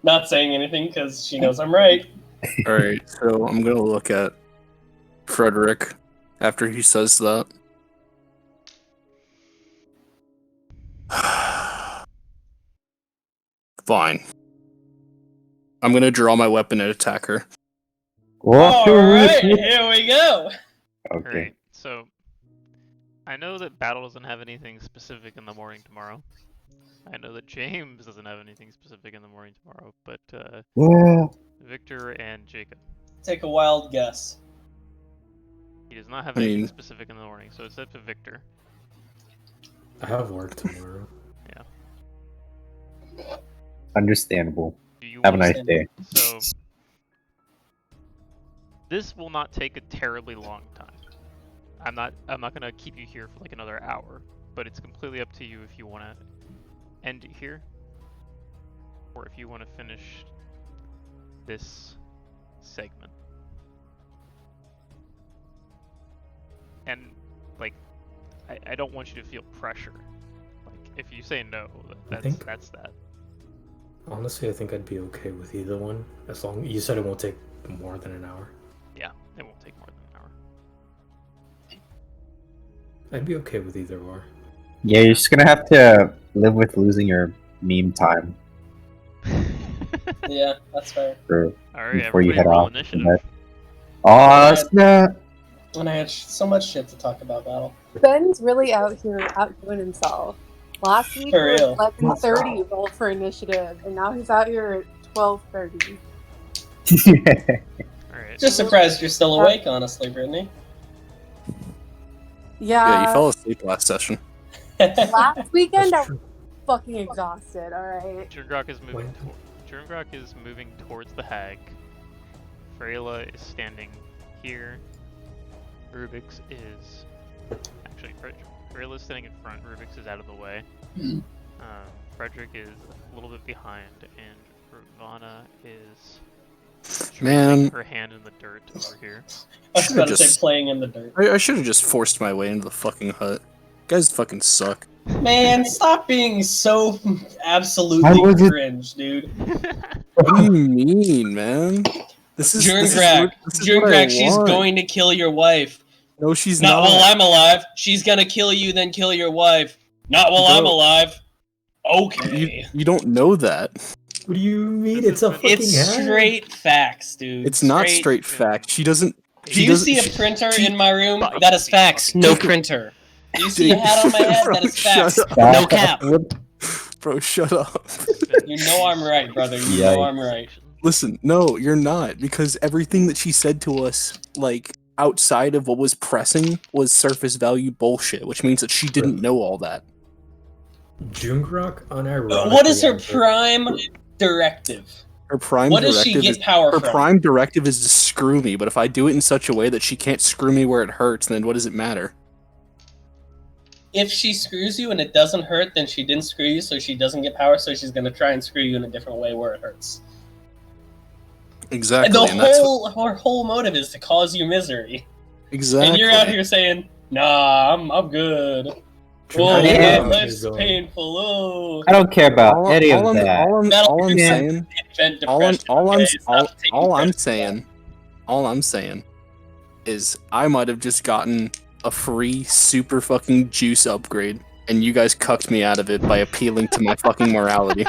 A: Not saying anything because she knows I'm right.
B: Alright, so I'm gonna look at Friedrich after he says that. Fine. I'm gonna draw my weapon and attack her.
A: Alright, here we go.
C: Okay.
E: Alright, so I know that Battle doesn't have anything specific in the morning tomorrow. I know that James doesn't have anything specific in the morning tomorrow, but
C: Yeah.
E: Victor and Jacob.
A: Take a wild guess.
E: He does not have
B: I
E: anything
B: mean-
E: specific in the morning, so it's up to Victor.
D: I have work tomorrow.
C: Understandable.
E: Do you
C: Have a
E: want
C: nice day.
E: So this will not take a terribly long time. I'm not gonna keep you here for like another hour, but it's completely up to you if you want to end it here, or if you want to finish this segment. And like, I don't want you to feel pressure. Like, if you say no,
D: think-
E: that's that.
D: Honestly, I think I'd be okay with either one. As long you said it won't take more than an hour.
E: Yeah, it won't take more than an hour.
D: I'd be okay with either or.
C: Yeah, you're just gonna have to live with losing your meme time
A: Yeah, that's fair.
C: for
E: All right,
C: before you
E: everybody
C: head
E: roll
C: off.
E: initiative.
C: Oh, snap!
A: And I had so much shit to talk about, Battle.
F: Ben's really out here outdoing himself. Last week
A: For
F: was
A: real.
F: 11:30 roll for initiative, and now he's out here at 12:30.
E: All right.
A: Just surprised you're still awake, honestly, Brittany.
B: Yeah, you fell asleep last session.
F: Last weekend I
D: That's
F: was
D: true.
F: fucking exhausted. All right.
E: Jungrak is moving.
D: When-
E: Jungrak is moving towards the hag. Freyla is standing here. Rubyx is actually Freyla is standing in front. Rubyx is out of the way. Friedrich is a little bit behind, and Ravana is
B: Man.
E: her hand in the dirt over here.
A: I was
B: Should've
A: about to say
B: just-
A: playing in the dirt.
B: I should have just forced my way into the fucking hut. You guys fucking suck.
A: Man, stop being so
C: Why
A: absolutely
C: was it-
A: cringe, dude.
B: What do you mean, man? This is
A: Jungrak,
B: this is what I
A: Jungrak, she's
B: want.
A: going to kill your wife.
B: No, she's
A: Not
B: not.
A: while I'm alive. She's gonna kill you, then kill your wife. Not while I'm
B: Bro.
A: alive. Okay.
B: You don't know that.
D: What do you mean? It's a fucking
A: It's
D: hag.
A: straight facts, dude.
B: It's not straight fact. She doesn't.
A: Do
B: She
A: you
B: doesn't.
A: see a printer in my room?
E: Fuck.
A: That is facts. No
B: Jacob.
A: printer. Do you see a hat on my head?
B: Bro,
A: That is
B: shut
A: facts.
B: up.
A: No cap.
B: Bro, shut up.
A: You know I'm right, brother. You know I'm right.
B: Listen, no, you're not, because everything that she said to us, like, outside of what was pressing, was surface value bullshit, which means that she didn't know all that.
D: Jungrak unironically.
A: What is her
D: entered-
A: prime directive?
B: Her prime
A: What does
B: directive
A: she get
B: is
A: power
B: her
A: from?
B: prime directive is to screw me, but if I do it in such a way that she can't screw me where it hurts, then what does it matter?
A: If she screws you and it doesn't hurt, then she didn't screw you, so she doesn't get power, so she's gonna try and screw you in a different way where it hurts.
B: Exactly,
A: And
B: and that's
A: her whole motive is to cause you misery.
B: exactly.
A: And you're out here saying, "Nah, I'm good. Oh,
D: Jungrak
C: yeah.
D: is
A: life's
D: going-
A: painful. Oh."
C: I don't care about
B: all,
C: any of
B: all I'm,
C: that.
B: all I'm
C: Yeah.
B: saying,
A: Invent
B: all I'm,
A: depression,
B: all I'm,
A: okay? Stop taking
B: all I'm
A: credit for that.
B: saying, all I'm saying, is I might have just gotten a free super fucking juice upgrade and you guys cucked me out of it by appealing to my fucking morality.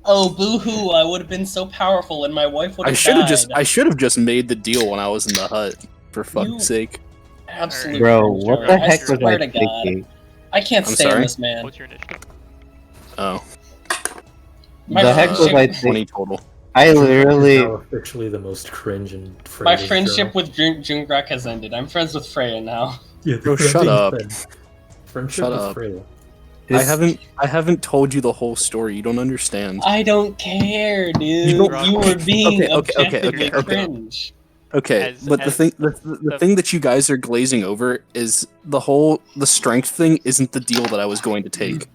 A: Oh, boo-hoo, I would have been so powerful and my wife would have died.
B: I should have just made the deal when I was in the hut, for fuck's sake.
A: Absolute
C: Bro,
A: cringe,
C: what
A: Jungrak.
C: the
A: I
C: heck was
A: swear
C: I
A: to God.
C: thinking?
A: I can't
B: I'm
A: stand
B: sorry?
A: this man.
E: What's your initiative?
B: Oh.
A: My
C: The heck was I
A: friendship,
B: 20
C: thinking?
B: total.
C: I literally.
D: Now officially the most cringe and
A: my friendship with Jungrak has ended. I'm friends with Freya now.
B: Bro, shut up.
D: Friendship
B: Shut
D: with
B: up.
D: Freyla.
B: I haven't told you the whole story. You don't understand.
A: I don't care, dude.
B: don't-
A: You were being
B: Okay,
A: objectively
B: okay.
A: cringe.
B: Okay,
E: As-
B: but
E: as
B: the thing that you guys are glazing over is the strength thing isn't the deal that I was going to take.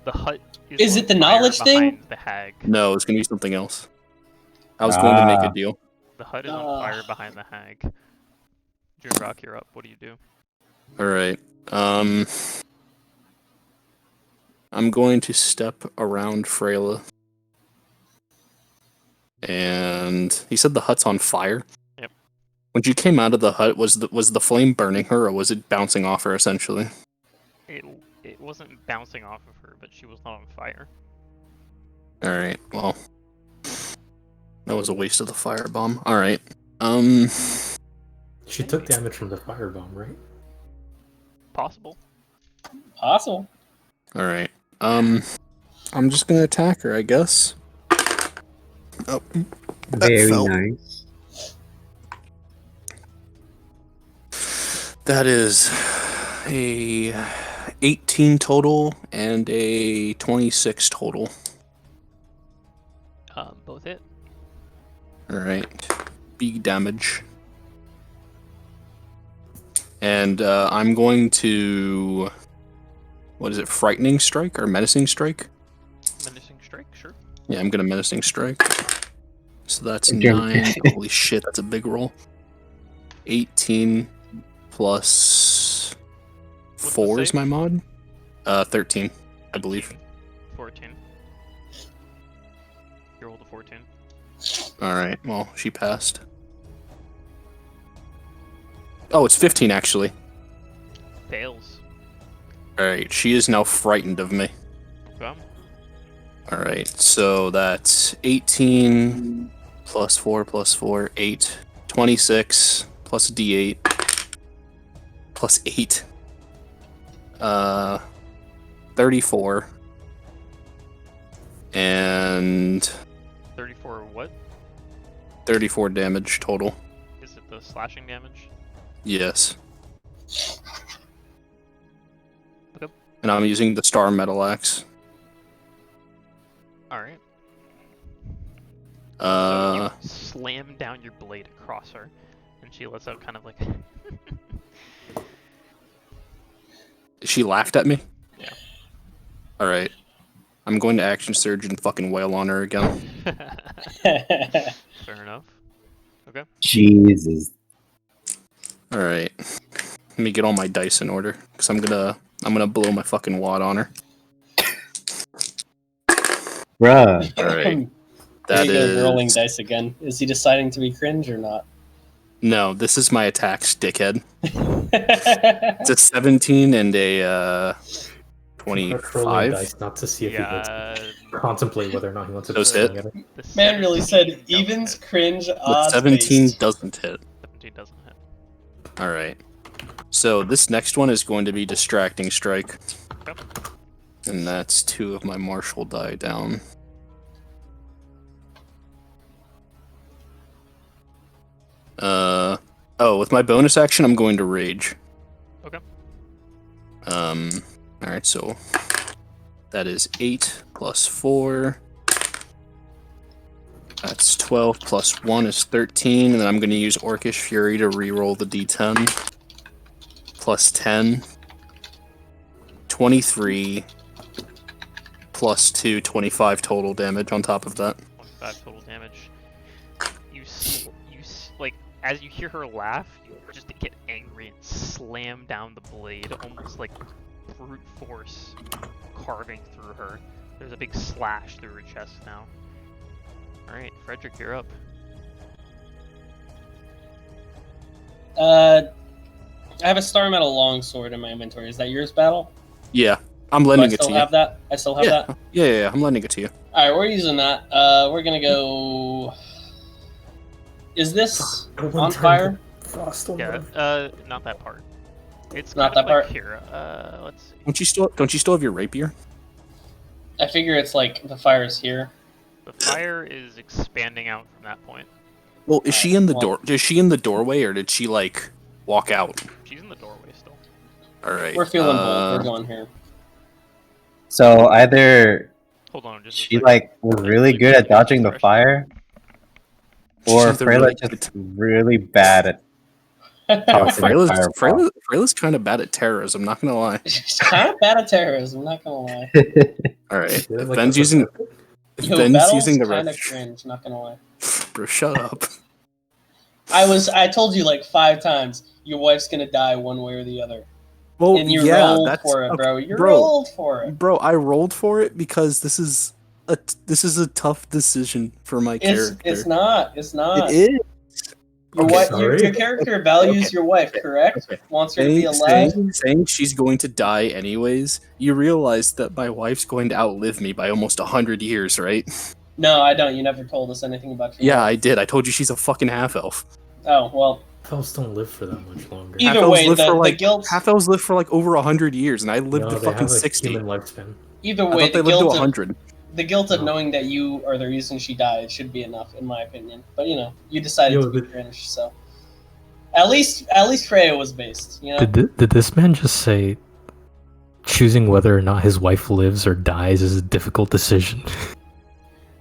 E: The hut
A: Is
E: on
A: it the
E: fire
A: knowledge thing?
E: behind the hag.
B: No, it's gonna be something else. I was going to make a deal.
E: The hut is on fire behind the hag. Jungrak, you're up. What do you do?
B: Alright. I'm going to step around Freyla. And he said the hut's on fire?
E: Yep.
B: When she came out of the hut, was the flame burning her, or was it bouncing off her, essentially?
E: It wasn't bouncing off of her, but she was not on fire.
B: Alright, well. That was a waste of the firebomb. Alright.
D: She took damage from the firebomb, right?
E: Possible.
A: Possible.
B: Alright. I'm just gonna attack her, I guess. Oh,
C: Very
B: fell.
C: nice.
B: That is a 18 total and a 26 total.
E: Both hit.
B: Alright. Big damage. And I'm going to... What is it? Frightening Strike or Menacing Strike?
E: Menacing strike, sure.
B: Yeah, I'm gonna Menacing Strike. So that's
C: Okay.
B: 9. Holy shit, that's a big roll. 18 plus
E: What's the
B: 4 is
E: save?
B: my mod? 13, I believe.
E: 14. You rolled a 14.
B: Alright, well, she passed. Oh, it's 15 actually.
E: Fails.
B: Alright, she is now frightened of me.
E: Okay.
B: Alright, so that's 18 plus 4, 8. 26 plus d8 plus 8. 34. And
E: 34 what?
B: 34 damage total.
E: Is it the slashing damage?
B: Yes.
E: Okay.
B: And I'm using the Star Metal Axe.
E: Alright.
B: Uh,
E: So you slam down your blade across her, and she lets out kind of like...
B: she laughed at me?
E: Yeah.
B: Alright. I'm going to Action Surge and fucking wail on her again.
E: Fair enough. Okay.
C: Jesus.
B: Alright. Let me get all my dice in order, because I'm gonna blow my fucking wad on her.
C: Bruh.
B: Alright.
A: There
B: That
A: you go, rolling
B: is...
A: dice again. Is he deciding to be cringe or not?
B: No, this is my attacks, dickhead. It's a 17 and a,
D: Rolling
B: 25.
D: dice, not to see if he wants
E: Yeah.
D: to contemplate whether or not he wants to
B: Those
D: swing
B: hit?
D: at it.
E: The
A: Man really
E: 17
A: said
E: doesn't
A: evens,
E: hit.
A: cringe,
B: The
A: odds
B: 17
A: based.
B: doesn't hit.
E: 17 doesn't hit.
B: Alright. So this next one is going to be Distracting Strike.
E: Yep.
B: And that's 2 of my martial die down. Oh, with my bonus action, I'm going to Rage.
E: Okay.
B: Alright, so that is 8 plus 4. That's 12 plus 1 is 13, and then I'm going to use Orcish Fury to reroll the d10. Plus 10. 23. Plus 2, 25 total damage on top of that.
E: 25 total damage. Like, as you hear her laugh, you just get angry and slam down the blade, almost like brute force carving through her. There's a big slash through her chest now. Alright, Friedrich, you're up.
A: I have a Star Metal longsword in my inventory. Is that yours, Battle?
B: Yeah, I'm
A: Do I
B: lending it
A: still
B: to you.
A: have that? I still have
B: Yeah.
A: that?
B: Yeah, I'm lending it to you.
A: Alright, we're using that. We're gonna go... Is this on fire?
D: Frost on
E: Yeah,
D: them.
E: not that part. It's
A: Not
E: kind of
A: that
E: like
A: part?
E: here. Let's see.
B: Don't you still have your rapier?
A: I figure it's like the fire's here.
E: The fire is expanding out from that point.
B: Well, is she in the
A: well-
B: door? Is she in the doorway, or did she like walk out?
E: She's in the doorway still.
B: All right.
A: We're feeling both. We're going here.
C: So either
E: Hold on, just a
C: she
E: second.
C: like was really good at dodging the fire, or
B: She's the
C: Freyla
B: really
C: just really bad at tossing fireball.
B: Freyla's kind of bad at terrorism. Not gonna lie.
A: She's kind of bad at terrorism, not gonna lie.
B: All right.
D: Yeah, like
B: Ben's
D: the
B: using.
A: Yo,
B: Ben's
A: Battle's
B: using the
A: kind
B: red.
A: of cringe, not gonna lie.
B: Bro, shut up.
A: I told you like 5 times, your wife's gonna die one way or the other.
B: Well,
A: And you
B: yeah,
A: rolled
B: that's
A: for it, bro.
B: okay,
A: You
B: bro,
A: rolled for it.
B: Bro, I rolled for it because this is a tough decision for my character.
A: It's not. It's not.
B: It is.
A: Your,
D: Okay,
A: wife,
D: sorry.
A: your character values
B: Okay.
A: your wife, correct?
B: Okay.
A: Wants her to be alive.
B: Saying she's going to die anyways. You realize that my wife's going to outlive me by almost 100 years, right?
A: No, I don't. You never told us anything about your
B: Yeah,
A: wife.
B: I did. I told you she's a fucking half elf.
A: Oh, well.
D: Elves don't live for that much longer.
A: Either
B: Half-elves
A: way,
B: live
A: the,
B: for
A: the
B: like
A: guilt...
B: half elves live for like over 100 years, and I lived
D: No,
B: to
D: they
B: fucking
D: have a
B: 60.
D: human lifespan.
A: Either
B: I
A: way,
B: thought they
A: the
B: lived to
A: guilt, of,
B: 100.
A: the guilt of
D: No.
A: knowing that you are the reason she died should be enough, in my opinion. But, you know, you decided
D: Yo,
A: to be
D: but-
A: cringe, so... At least Freya was based, you know?
D: Did this man just say choosing whether or not his wife lives or dies is a difficult decision?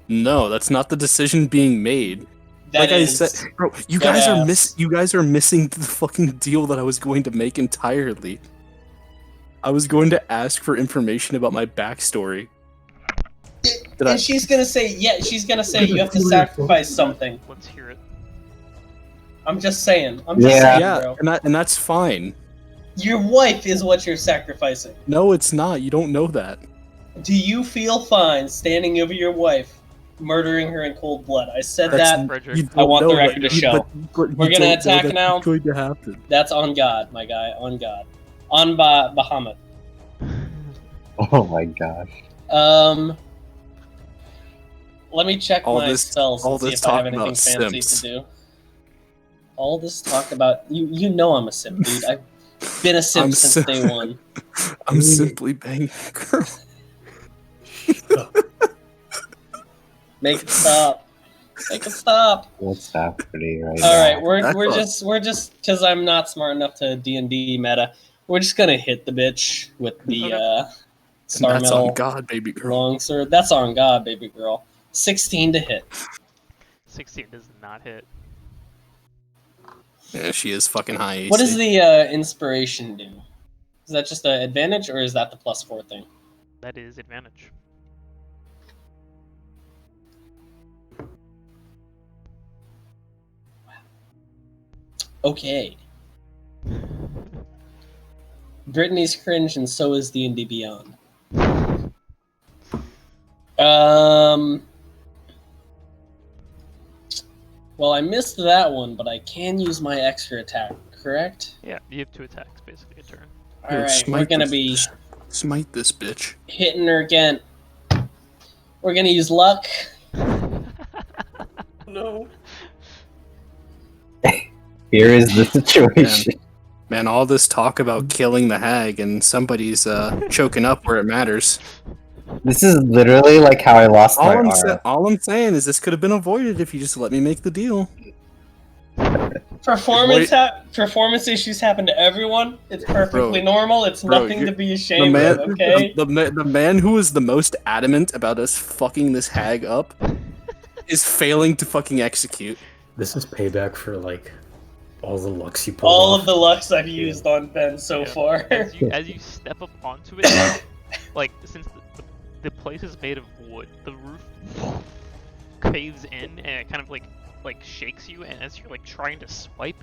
B: No, that's not the decision being made.
A: That
B: like
A: is-
B: I said, bro, you
A: Dead
B: guys
A: ass.
B: are missing the fucking deal that I was going to make entirely. I was going to ask for information about my backstory. Did I-
A: And she's gonna say, she's gonna say you have to sacrifice something.
E: Let's hear it.
A: I'm just saying.
B: Yeah,
A: bro.
B: and that's fine.
A: Your wife is what you're sacrificing.
B: No, it's not. You don't know that.
A: Do you feel fine standing over your wife, murdering her in cold blood? I said
B: That's-
A: that.
E: Frederick.
B: You
A: I want
B: don't
A: the
B: know
A: record
B: that,
A: to show.
B: but
A: We're
B: you
A: gonna
B: don't know
A: attack
B: that's
A: now.
B: going to happen.
A: That's on God, my guy. On God. On Bahamut.
C: Oh my gosh.
A: Let me check
B: All
A: my
B: this-
A: spells
B: all
A: and see
B: this
A: if I have
B: talk
A: anything
B: about
A: fancy
B: simps.
A: to do. All this talk about you know I'm a simp, dude. I've been a simp
B: I'm
A: since
B: sim-
A: day one.
B: I'm simply banging a girl.
A: Make it stop. Make it stop.
C: What's happening right
A: All
C: now?
A: right,
B: That's
A: we're just because I'm not smart enough to D&D meta. We're just gonna hit the bitch with the
E: Okay.
A: Star
B: And that's
A: Metal
B: on God, baby girl.
A: longsword. That's on God, baby girl. 16 to hit.
E: 16 does not hit.
B: Yeah, she is fucking high AC.
A: What does the inspiration do? Is that just an advantage, or is that the +4 thing?
E: That is advantage.
A: Okay. Brittany's cringe, and so is D&D Beyond. Well, I missed that one, but I can use my extra attack, correct?
E: Yeah, you have 2 attacks basically a turn.
B: Yo,
A: Alright, we're gonna be
B: smite this bitch.
A: hitting her again. We're gonna use luck.
E: No.
C: Here is the situation.
B: Man, all this talk about killing the hag and somebody's choking up where it matters.
C: This is literally like how I lost my arm.
B: All I'm saying is this could have been avoided if you just let me make the deal.
A: Performance issues happen to everyone. It's perfectly normal. It's nothing to be ashamed of, okay?
B: The man who is the most adamant about us fucking this hag up is failing to fucking execute.
D: This is payback for like all the lucks you pulled
A: All
D: off.
A: of the lucks I've used on Ben so
E: Yeah.
A: far.
E: As you step up onto it, like since the place is made of wood, the roof caves in and it kind of like shakes you, and as you're like trying to swipe,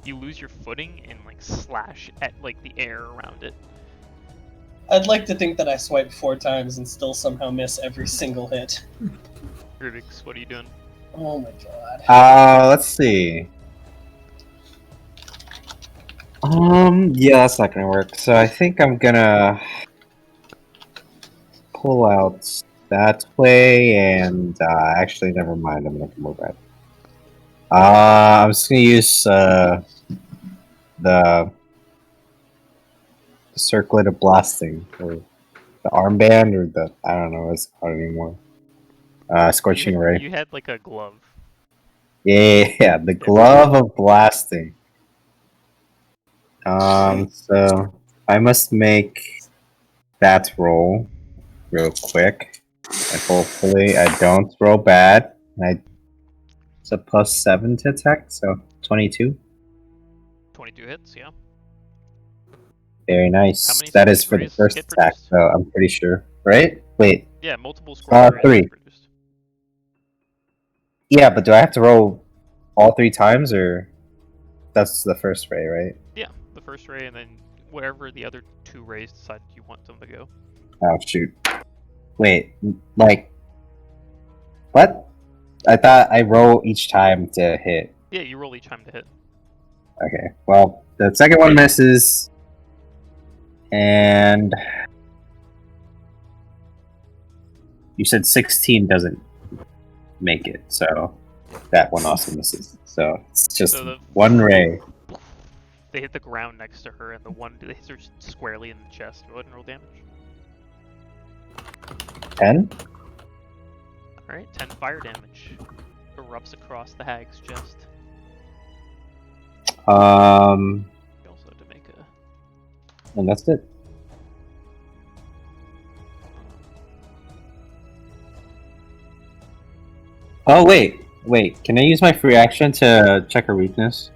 E: you lose your footing and like slash at like the air around it.
A: I'd like to think that I swiped 4 times and still somehow miss every single hit.
E: Rubyx, what are you doing?
A: Oh my god.
C: Let's see. Yeah, that's not gonna work. So I think I'm gonna pull out that way, and actually, never mind. I'm gonna move that. I'm just gonna use the circlet of blasting, or the armband, or the I don't know what it's called anymore. Scorching ray.
E: You had like a glove.
C: Yeah, the glove of blasting. So I must make that roll real quick, and hopefully I don't roll bad. It's a +7 to attack, so 22.
E: 22 hits, yeah.
C: Very
E: How
C: nice.
E: many
C: That is
E: scorched
C: for the
E: rays
C: first
E: get
C: attack,
E: produced?
C: so I'm pretty sure. Right? Wait.
E: Yeah, multiple scorched rays
C: 3.
E: get produced.
C: Yeah, but do I have to roll all 3 times, or that's the first ray, right?
E: Yeah, the first ray, and then wherever the other 2 rays decide you want them to go.
C: Oh shoot. Wait, like what? I thought I roll each time to hit.
E: Yeah, you roll each time to hit.
C: Okay. Well, the second one misses, and you said 16 doesn't make it, so that one also misses. So it's just
E: So the-
C: one ray.
E: They hit the ground next to her, and the one that hits her squarely in the chest. Go ahead and roll damage.
C: 10?
E: Alright, 10 fire damage. Erupts across the hag's chest. You also have to make a...
C: And that's it. Oh wait. Can I use my free action to check her weakness?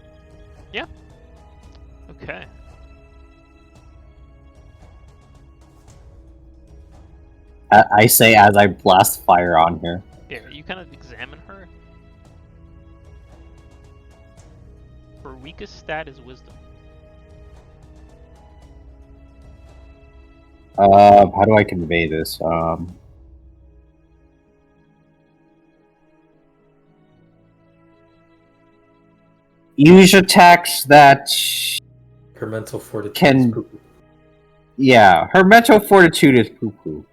E: Okay.
C: I say as I blast fire on her.
E: Yeah, you kind of examine her. Her weakest stat is wisdom.
C: How do I convey this? Use attacks that
D: Her mental fortitude
C: Can-
D: is poo-poo.
C: yeah, her mental fortitude is poo-poo.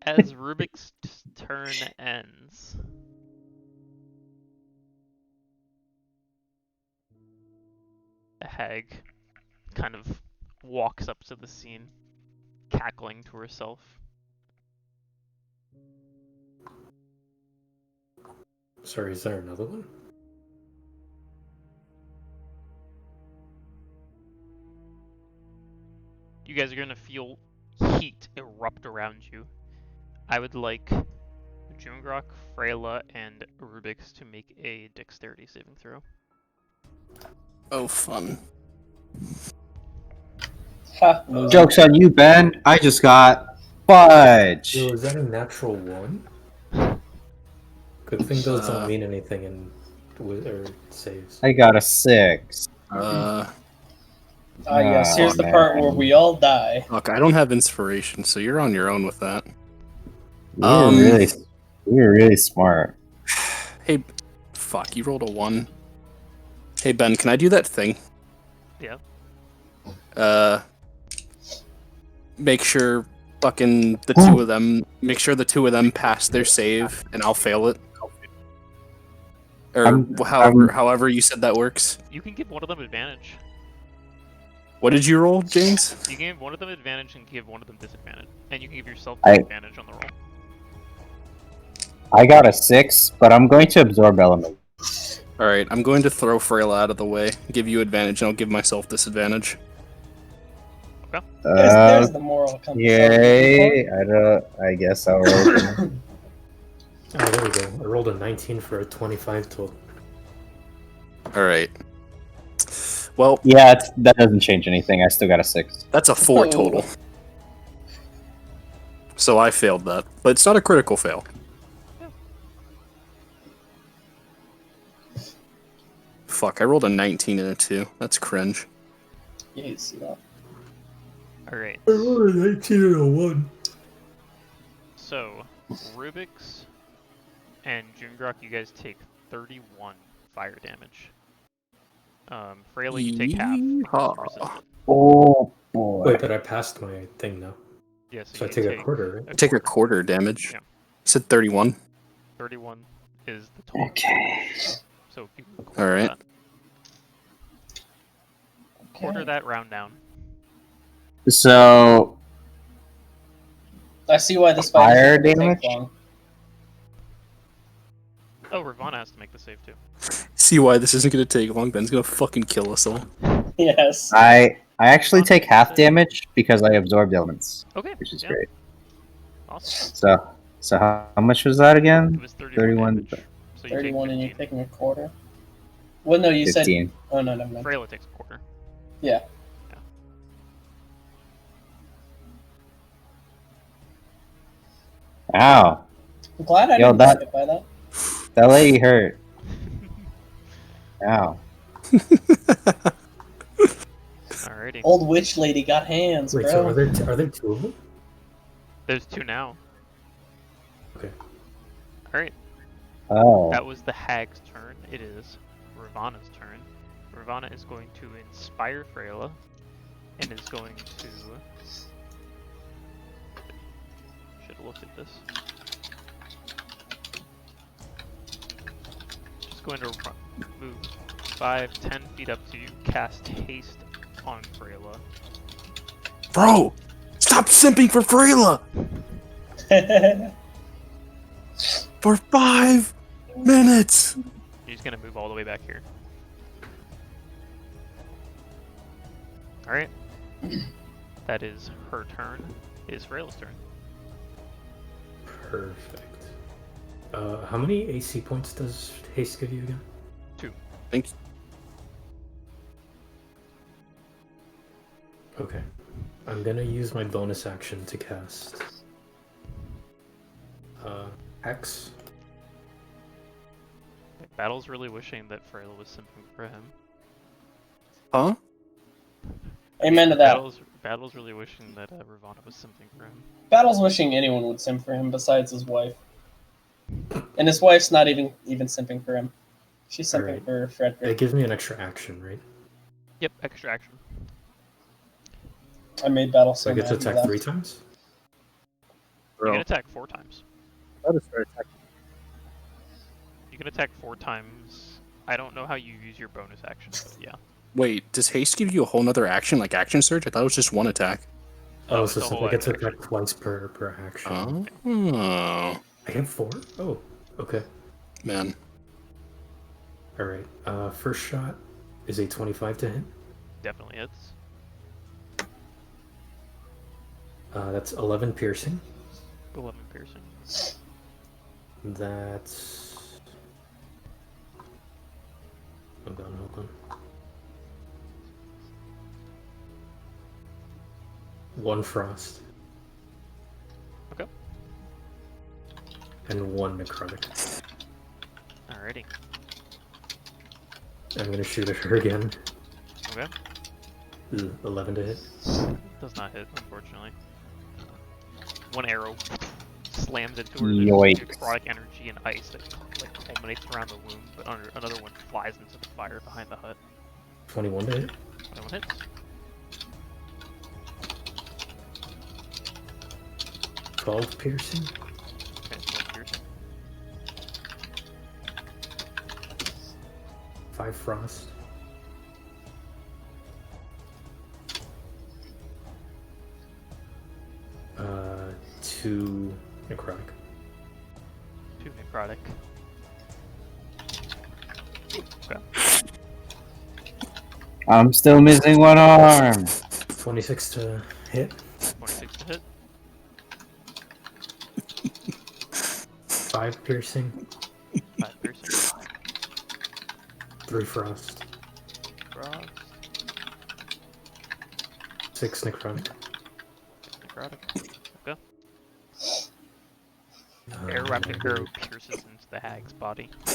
E: As Rubik's turn ends, the hag kind of walks up to the scene, cackling to herself.
D: Sorry, is there another one?
E: You guys are gonna feel heat erupt around you. I would like Jungrak, Freyla, and Rubyx to make a dexterity saving throw.
B: Oh, fun.
A: Ha, loser.
C: Joke's on you, Ben. I just got fudge.
D: Yo, is that a natural 1? Good thing those don't mean anything in or saves.
C: I got a 6.
A: Yes, here's the
C: man.
A: part where we all die.
B: Look, I don't have inspiration, so you're on your own with that.
C: You're really smart.
B: Hey, fuck, you rolled a 1. Hey, Ben, can I do that thing?
E: Yeah.
B: Make sure fucking the two of them, make sure the two of them pass their save, and I'll fail it. Or however you said that works.
E: You can give one of them advantage.
B: What did you roll, James?
E: You can give one of them advantage and give one of them disadvantage. And you can give yourself
C: I-
E: disadvantage on the roll.
C: I got a 6, but I'm going to absorb element.
B: Alright, I'm going to throw Freyla out of the way, give you advantage, and I'll give myself disadvantage.
A: There's the moral compass.
C: Yay! I guess I'll roll.
D: Oh, there we go. I rolled a 19 for a 25 total.
B: Alright. Well,
C: Yeah, that doesn't change anything. I still got a 6.
B: that's a 4
A: Oh.
B: total. So I failed that, but it's not a critical fail. Fuck, I rolled a 19 and a 2. That's cringe.
A: Yes, yeah.
E: Alright,
D: I rolled a 19 and a 1.
E: so Rubyx and Jungrak, you guys take 31 fire damage. Freyla, you take half.
B: Yeehaw.
E: Resistant.
C: Oh boy.
D: Wait, but I passed my thing now.
E: Yeah,
D: So I
E: you
D: take a quarter, right?
B: Take a quarter damage.
E: Yeah.
B: Said 31.
E: 31 is the total.
C: Okay.
E: So if you can quarter
B: Alright.
E: that. Quarter that, round down.
C: So
A: I see why this
C: Fire
A: fight is going to
C: damage?
A: take long.
E: Oh, Ravana has to make the save too.
B: See why this isn't gonna take long. Ben's gonna fucking kill us all.
A: Yes.
C: I actually take half damage because I absorbed elements,
E: Okay,
C: which is
E: yeah,
C: great.
E: awesome.
C: So how much was that
E: It
C: again?
E: was 31
C: 31.
E: damage. So you
A: 31 and
E: take
A: you're
E: 15.
A: taking a quarter. Well, no, you
C: 15.
A: said. Oh, no, never mind.
E: Freyla takes a quarter.
A: Yeah.
C: Ow.
A: I'm glad I
C: Yo,
A: didn't
C: that-
A: skip by that.
C: That lady hurt. Ow.
E: Alrighty.
A: Old witch lady got hands,
D: Wait,
A: bro.
D: so are there two of them?
E: There's 2 now.
D: Okay.
E: Alright,
C: Oh.
E: that was the hag's turn. It is Ravana's turn. Ravana is going to inspire Freyla and is going to. Should have looked at this. She's going to move 5-10 feet up to you, cast haste on Freyla.
B: Bro! Stop simping for Freyla! For 5 minutes!
E: She's gonna move all the way back here. Alright. That is her turn. It is Freyla's turn.
D: Perfect. How many AC points does haste give you again?
E: 2.
B: Thanks.
D: Okay. I'm gonna use my bonus action to cast Hex.
E: Battle's really wishing that Freyla was simping for him.
B: Huh?
A: Amen to that.
E: Battle's really wishing that Ravana was simping for him.
A: Battle's wishing anyone would sim for him besides his wife. And his wife's not even simping for him. She's simping
D: Alright.
A: for
D: It
A: Friedrich.
D: gives me an extra action, right?
E: Yep, extra action.
A: I made Battle
D: So
A: so
D: I get to
A: mad he
D: attack
A: left.
D: 3 times?
E: You can attack 4 times.
B: That is fair attack.
E: You can attack 4 times. I don't know how you use your bonus action, but yeah.
B: Wait, does haste give you a whole nother action, like action surge? I thought it was just one attack.
D: Oh,
E: it's
D: so
E: a
D: since
E: whole
D: I get to
E: action.
D: attack twice per action.
B: Oh,
D: I have 4? Oh, okay.
B: man.
D: Alright, first shot is a 25 to hit.
E: Definitely hits.
D: That's 11 piercing.
E: 11 piercing.
D: That's... Hold on. 1 frost.
E: Okay.
D: And 1 necrotic.
E: Alrighty.
D: I'm gonna shoot at her again.
E: Okay.
D: 11 to hit.
E: Does not hit, unfortunately. 1 arrow slams into her.
C: Yoink.
E: There's necrotic energy and ice that culminates around the wound, but another one flies into the fire behind the hut.
D: 21 to hit.
E: 21 hits.
D: 12 piercing.
E: Okay, 12 piercing.
D: 5 frost. Uh, 2 necrotic.
E: 2 necrotic. Okay.
C: I'm still missing one arm.
D: 26 to hit.
E: 26 to hit.
D: 5 piercing.
E: 5 piercing.
D: 3 frost.
E: Frost.
D: 6 necrotic.
E: Necrotic. Okay. Air rapid arrow pierces into the hag's body. Do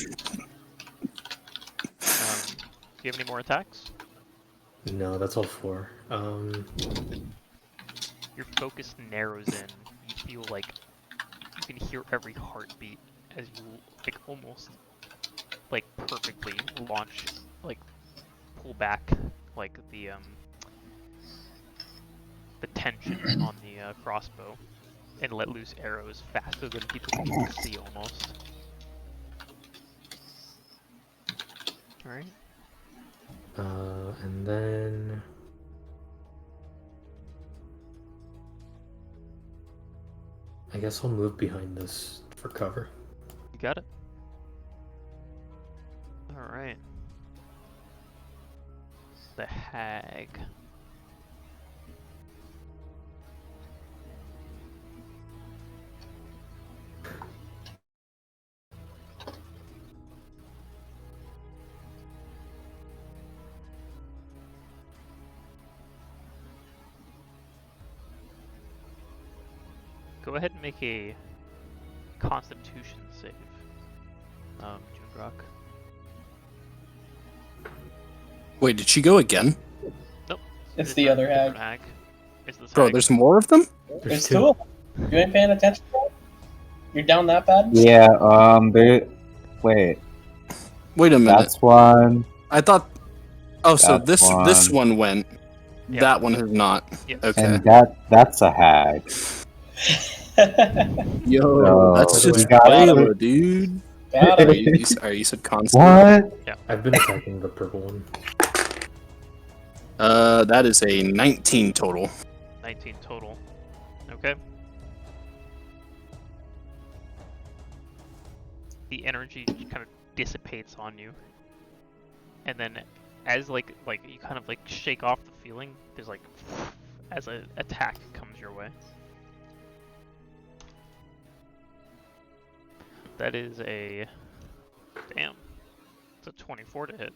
E: you have any more attacks?
D: No, that's all 4.
E: Your focus narrows in. You feel like you can hear every heartbeat as you almost perfectly launch, like, pull back, like, the tension on the crossbow and let loose arrows faster than people can see, almost. Alright.
D: And then... I guess I'll move behind this for cover.
E: You got it. Alright. The hag. Go ahead and make a Constitution save, Jungrak.
B: Wait, did she go again?
E: Nope.
A: It's the other hag.
E: Hag. It's this
B: Bro,
E: hag.
B: there's more of them?
A: There's two of them. You ain't paying attention, bro? You're down that bad?
C: Yeah, wait,
B: Wait a minute.
C: that's one.
B: I thought... Oh, so
C: That's
B: this
C: one.
B: one went.
E: Yeah.
B: That one has not.
E: Yes.
B: Okay.
C: And that's a hag.
B: Yo,
C: Oh,
B: that's
C: we
B: just
C: got
B: Freyla,
C: it.
B: dude.
A: Got
B: Are
A: it.
B: you said constant?
C: What?
D: I've been attacking the purple one.
B: That is a 19 total.
E: 19 total. Okay. The energy kind of dissipates on you, and then as like you kind of like shake off the feeling, there's like as an attack comes your way. That is a damn. It's a 24 to hit.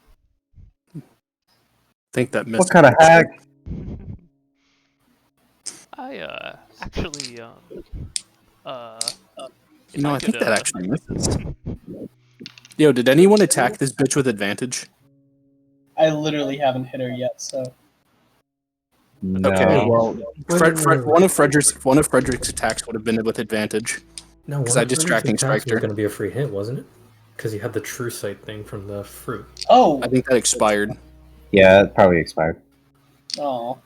B: Think that missed.
C: What kind of hag?
E: I actually
B: You know, I think
E: could,
B: that actually misses. Yo, did anyone attack this bitch with advantage?
A: I literally haven't hit her yet, so.
C: No.
B: Okay, well,
D: Wait.
B: one of Frederick's attacks would have been with advantage.
D: No, one
B: 'Cause I
D: of Frederick's
B: distracting
D: attacks
B: striked her.
D: was going to be a free hit, wasn't it? Because he had the true sight thing from the fruit.
A: Oh!
B: I think that expired.
C: Yeah, it probably expired.
A: Oh.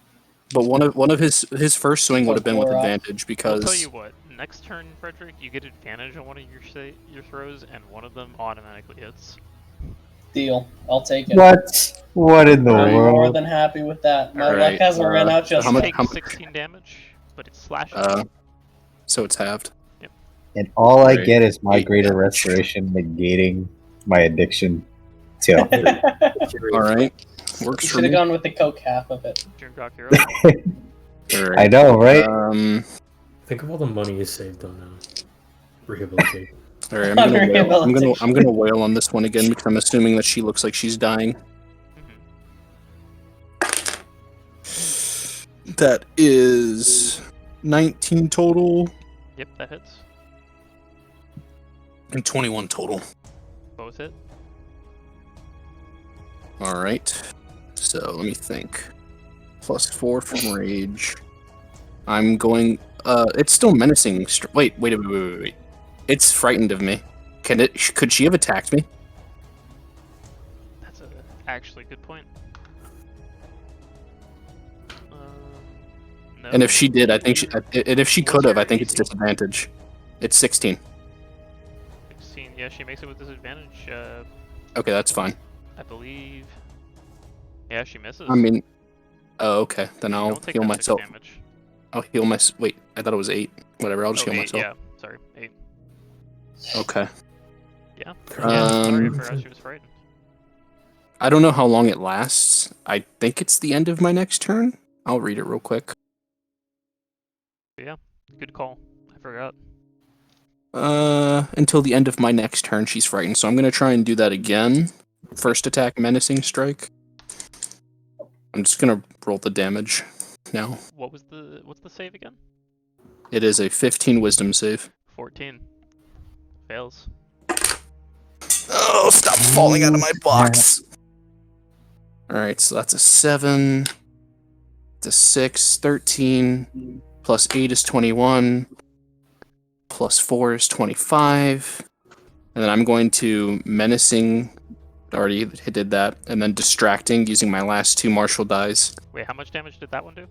B: But one of his first swing would have been with
A: Poor off.
B: advantage
E: I'll
B: because
E: tell you what. Next turn, Friedrich, you get advantage on one of your throws, and one of them automatically hits.
A: Deal. I'll take it.
C: What? What in the
A: I'm more
C: world?
A: than happy with that. My
B: Alright,
A: luck hasn't ran out just
B: how
E: You
B: much-
A: yet.
E: take 16 damage, but it's slashing.
B: so it's halved.
C: And all I
B: Right.
C: get is my
B: Eight
C: greater
B: damage.
C: restoration negating my addiction to
B: All right,
A: You
B: works for
A: should have
B: me.
A: gone with the coke half of it.
E: Jungrak, you're up.
B: All
C: I
B: right.
C: know, right?
D: Think of all the money you saved on rehabilitation.
B: All right. I'm gonna wail on this one again because I'm assuming that she looks like she's dying. That is 19 total
E: Yep, that hits.
B: and 21 total.
E: Both hit.
B: All right. So let me think. +4 from rage. I'm going. It's still menacing. Wait. It's frightened of me. Could she have attacked me?
E: That's actually a good point. No.
B: And if she did, I think and if she
E: What's
B: could have,
E: your
B: I think it's
E: AC?
B: disadvantage. It's 16.
E: 16. Yeah, she makes it with disadvantage.
B: Okay, that's fine.
E: I believe. Yeah, she misses.
B: I mean, oh, okay. Then
E: You
B: I'll
E: don't take
B: heal
E: that
B: myself.
E: 6 damage.
B: I'll heal my. Wait, I thought it was 8. Whatever, I'll just
E: Oh,
B: heal
E: 8,
B: myself.
E: yeah. Sorry, 8.
B: Okay.
E: Yeah.
B: Um,
E: Sorry, I forgot she was frightened.
B: I don't know how long it lasts. I think it's the end of my next turn. I'll read it real quick.
E: But yeah, good call. I forgot.
B: Until the end of my next turn, she's frightened. So I'm gonna try and do that again. First attack, menacing strike. I'm just gonna roll the damage now.
E: What's the save again?
B: It is a 15 wisdom save.
E: 14. Fails.
B: Oh, stop falling out of my box. Alright, so that's a 7. It's a 6, 13. Plus 8 is 21. Plus 4 is 25. And then I'm going to menacing Already did that. And then distracting using my last 2 martial dice.
E: Wait, how much damage did that one do?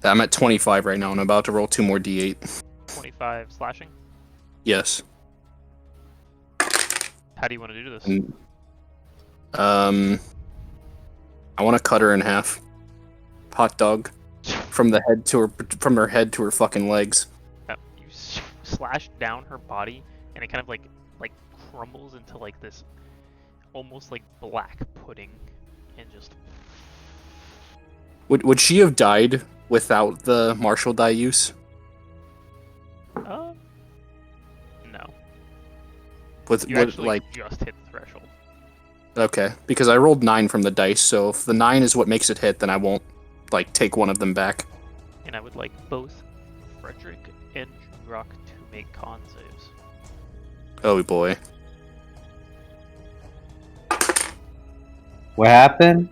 B: I'm at 25 right now, and I'm about to roll 2 more d8.
E: 25 slashing?
B: Yes.
E: How do you want to do this?
B: I want to cut her in half. Hot dog. From her head to her fucking legs.
E: You slash down her body, and it kind of like crumbles into like this almost like black pudding, and just.
B: Would she have died without the martial die use?
E: No.
B: With
E: You actually
B: like
E: just hit the threshold.
B: okay, because I rolled 9 from the dice, so if the 9 is what makes it hit, then I won't like take one of them back.
E: And I would like both Friedrich and Jungrak to make con saves.
B: Oh boy.
C: What happened?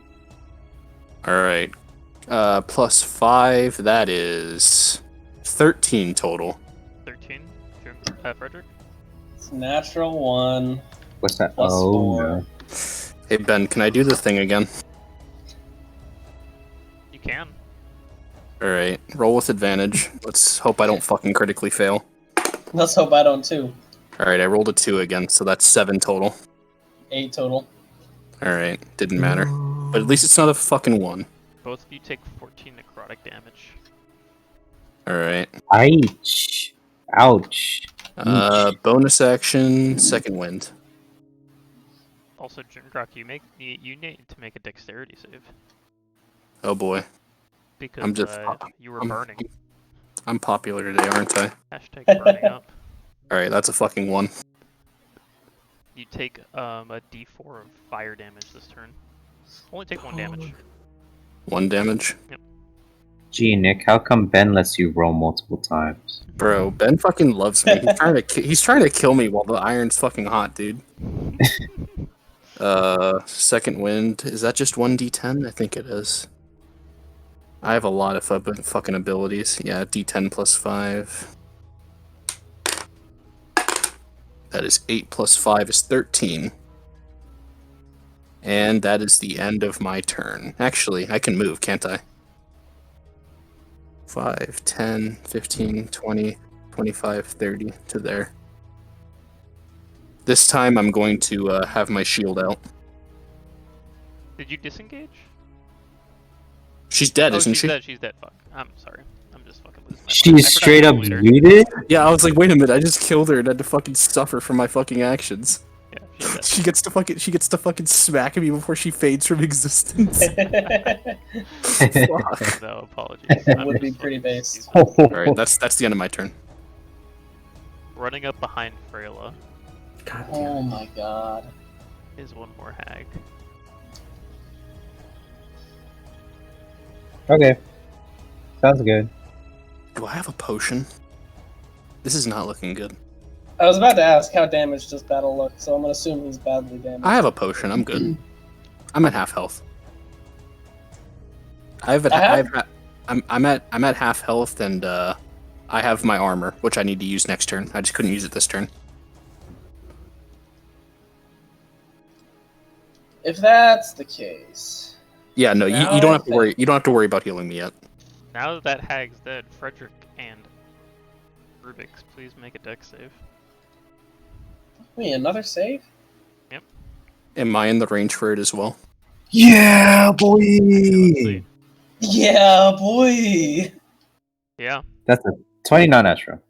B: Alright. Plus 5, that is 13 total.
E: 13, Friedrich?
A: It's natural 1.
C: What's that?
A: Plus
C: Oh
A: 4.
C: no.
B: Hey Ben, can I do the thing again?
E: You can.
B: Alright, roll with advantage. Let's hope I don't fucking critically fail.
A: Let's hope I don't too.
B: Alright, I rolled a 2 again, so that's 7 total.
A: 8 total.
B: Alright, didn't matter. But at least it's not a fucking 1.
E: Both of you take 14 necrotic damage.
B: Alright.
C: Ouch. Ouch.
B: Bonus action, second wind.
E: Also, Jungrak, you need to make a dexterity save
B: Oh boy.
E: because
B: I'm just
E: you were burning.
B: I'm popular today, aren't I?
E: Hashtag burning up.
B: Alright, that's a fucking 1.
E: You take a d4 of fire damage this turn. Only take 1 damage.
B: 1 damage.
C: Gee, Nick, how come Ben lets you roll multiple times?
B: Bro, Ben fucking loves me. He's trying to kill me while the iron's fucking hot, dude. Second wind. Is that just 1d10? I think it is. I have a lot of fucking abilities. Yeah, d10 plus 5. That is 8 plus 5 is 13. And that is the end of my turn. Actually, I can move, can't I? 5, 10, 15, 20, 25, 30 to there. This time I'm going to have my shield out.
E: Did you disengage?
B: She's dead,
E: Oh,
B: isn't
E: she's
B: she?
E: dead. She's dead. Fuck. I'm sorry. I'm just fucking losing my mind. I
C: She's
E: forgot
C: straight
E: to
C: up
E: delete her.
C: muted?
B: Yeah, I was like, wait a minute, I just killed her and had to fucking suffer for my fucking actions.
E: Yeah, she's dead.
B: She gets to fucking smack me before she fades from existence. Fuck.
E: No apologies.
A: That
E: I'm
A: would be
E: just
A: pretty
E: fucking
A: base.
E: stupid.
B: Alright, that's the end of my turn.
E: Running up behind Freyla
D: God damn
A: Oh
D: it.
A: my god.
E: is one more hag.
C: Okay. Sounds good.
B: Do I have a potion? This is not looking good.
A: I was about to ask how damaged does battle look, so I'm gonna assume he's badly damaged.
B: I have a potion, I'm good. I'm at half health. I'm at half health and I have my armor, which I need to use next turn. I just couldn't use it this turn.
A: If that's the case.
B: Yeah, no,
A: Now
B: you don't
A: I
B: have to worry. You don't have to worry about healing me yet.
E: Now that that hag's dead, Friedrich and Rubyx, please make a dex save.
A: Wait, another save?
B: Am I in the range for it as well?
C: Yeah,
E: Okay, let's see.
A: Yeah, boy!
E: Yeah,
C: That's a 20 non-natural.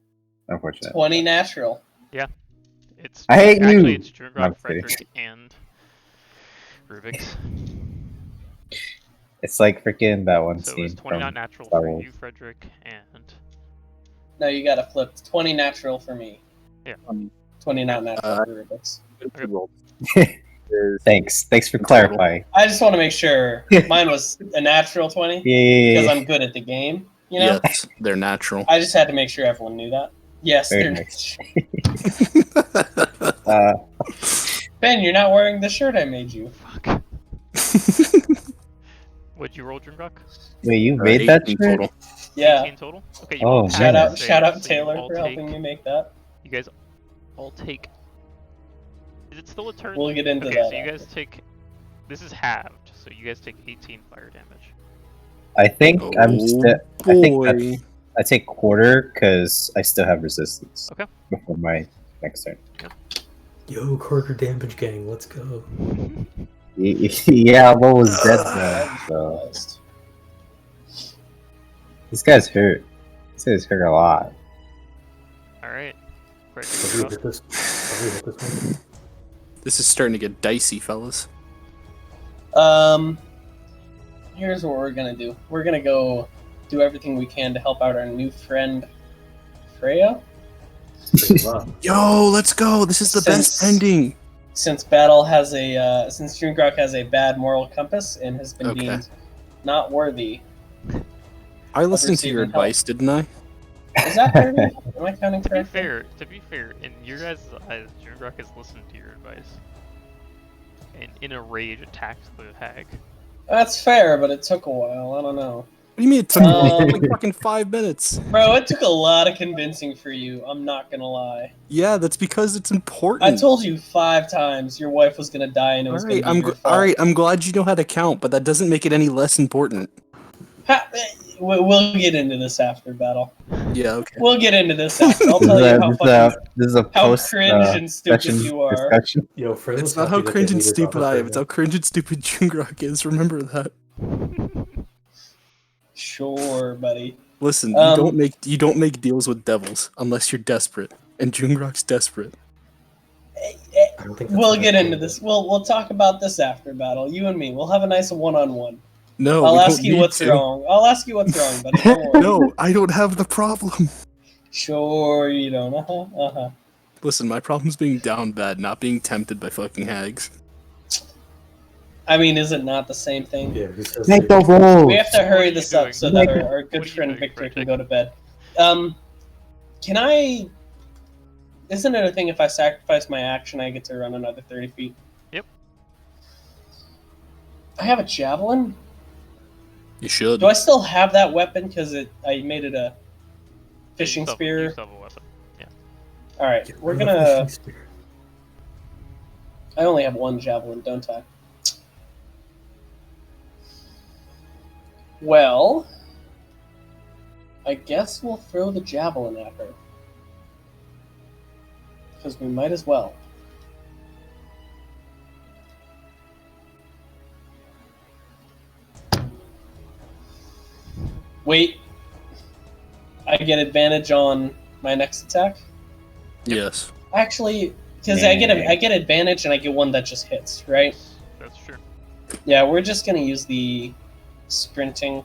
C: Unfortunate.
A: 20 natural.
E: it's
C: I hate
E: actually
C: you.
E: it's
C: I'm
E: Jungrak,
C: kidding.
E: Friedrich, and Rubyx.
C: It's like freaking that one
E: So
C: scene
E: it's 20 not
C: from
E: natural
C: Star
E: for
C: Wars.
E: you, Friedrich, and
A: No, you gotta flip. 20 natural for me.
E: Yeah.
A: 20 not natural for Rubyx.
C: Thanks for clarifying.
A: I just want to make sure mine was a natural 20
C: Yeah.
A: because I'm good at the game. You know,
B: Yes, they're natural.
A: I just had to make sure everyone knew that. Yes,
C: Very
A: they're
C: nice.
A: natural. Ben, you're not wearing the shirt I made you.
E: fuck. What'd you roll, Jungrak?
C: Wait, you made that
B: 18
C: shirt?
B: total.
A: Yeah.
E: 18 total? Okay, you
C: Oh,
E: all
A: Shout
C: man.
A: out,
E: save,
A: shout out
E: so you
A: Taylor
E: all
A: for helping me make that.
E: You guys all take Is it still a turn?
A: We'll get into
E: okay,
A: that
E: so you guys
A: after.
E: take. This is halved, so you guys take 18 fire damage.
C: I think I'm still. I think
B: boy.
C: I take quarter because I still have resistance.
E: Okay.
C: Before my next turn.
D: Yo, quarter damage gang, let's go.
C: Yeah, what was that? So these guys hurt. These guys hurt a lot.
E: Alright.
D: Have we hit this? Have we hit this one?
B: This is starting to get dicey, fellas.
A: Here's what we're gonna do. We're gonna go do everything we can to help out our new friend, Freyla.
B: Yo, let's go. This is the best ending.
A: Since Battle has since Jungrak has a bad moral compass and has been
B: Okay.
A: deemed not worthy.
B: I listened to your
A: receiving help.
B: advice, didn't I?
A: Is that 30? Am I counting
E: To be
A: correctly?
E: fair, in your guys' eyes, Jungrak has listened to your advice. And in a rage attacked the hag.
A: That's fair, but it took a while. I don't know.
B: What do you mean it took
A: Um,
B: like fucking 5 minutes?
A: Bro, it took a lot of convincing for you. I'm not gonna lie.
B: Yeah, that's because it's important.
A: I told you 5 times your wife was gonna die and it was
B: Alright,
A: gonna be your fault.
B: alright, I'm glad you know how to count, but that doesn't make it any less important.
A: We'll get into this after Battle.
B: Yeah, okay.
A: We'll get into this after. I'll tell you
C: This is a
A: how
C: post
A: cringe and stupid
C: session
A: you are.
C: discussion.
D: Yo, Freyla's
B: It's not
D: happy
B: how
D: that
B: cringe
D: they
B: and
D: needed
B: stupid
D: Dr.
B: I am, it's
D: Freyla.
B: how cringe and stupid Jungrak is. Remember that.
A: Sure, buddy.
B: Listen,
A: Um,
B: you don't make deals with devils unless you're desperate, and Jungrak's desperate.
D: I don't think that's
A: We'll
D: how
A: get
D: that
A: into
D: goes.
A: this. We'll talk about this after Battle. You and me. We'll have a nice one-on-one.
B: No,
A: I'll
B: we
A: ask
B: don't
A: you
B: need
A: what's
B: to.
A: wrong. I'll ask you what's wrong, buddy. Don't worry.
B: No, I don't have the problem.
A: Sure you don't. Uh-huh.
B: Listen, my problem's being down bad, not being tempted by fucking hags.
A: I mean, is it not the same thing?
D: Yeah, who says
C: Make
D: they-
C: the rules.
A: We have to
E: What are
A: hurry
E: you
A: this
E: doing?
A: up so
C: Make
A: that
C: it-
A: our
E: What
A: good
E: are you
A: friend
E: doing,
A: Victor can
E: Friedrich?
A: go to bed. Can I... Isn't it a thing if I sacrifice my action, I get to run another 30 feet?
E: Yep.
A: I have a javelin?
B: You should.
A: Do I still have that weapon? Because I made it a fishing
E: You
A: spear.
E: still have a weapon.
A: Alright,
D: Get
A: we're
D: rid of the
A: gonna...
D: fishing spear.
A: I only have one javelin, don't I? Well... I guess we'll throw the javelin at her. Because we might as well. Wait. I get advantage on my next attack?
B: Yes.
A: Actually, because I get advantage and I get one that just hits, right?
E: That's true.
A: Yeah, we're just gonna use the sprinting.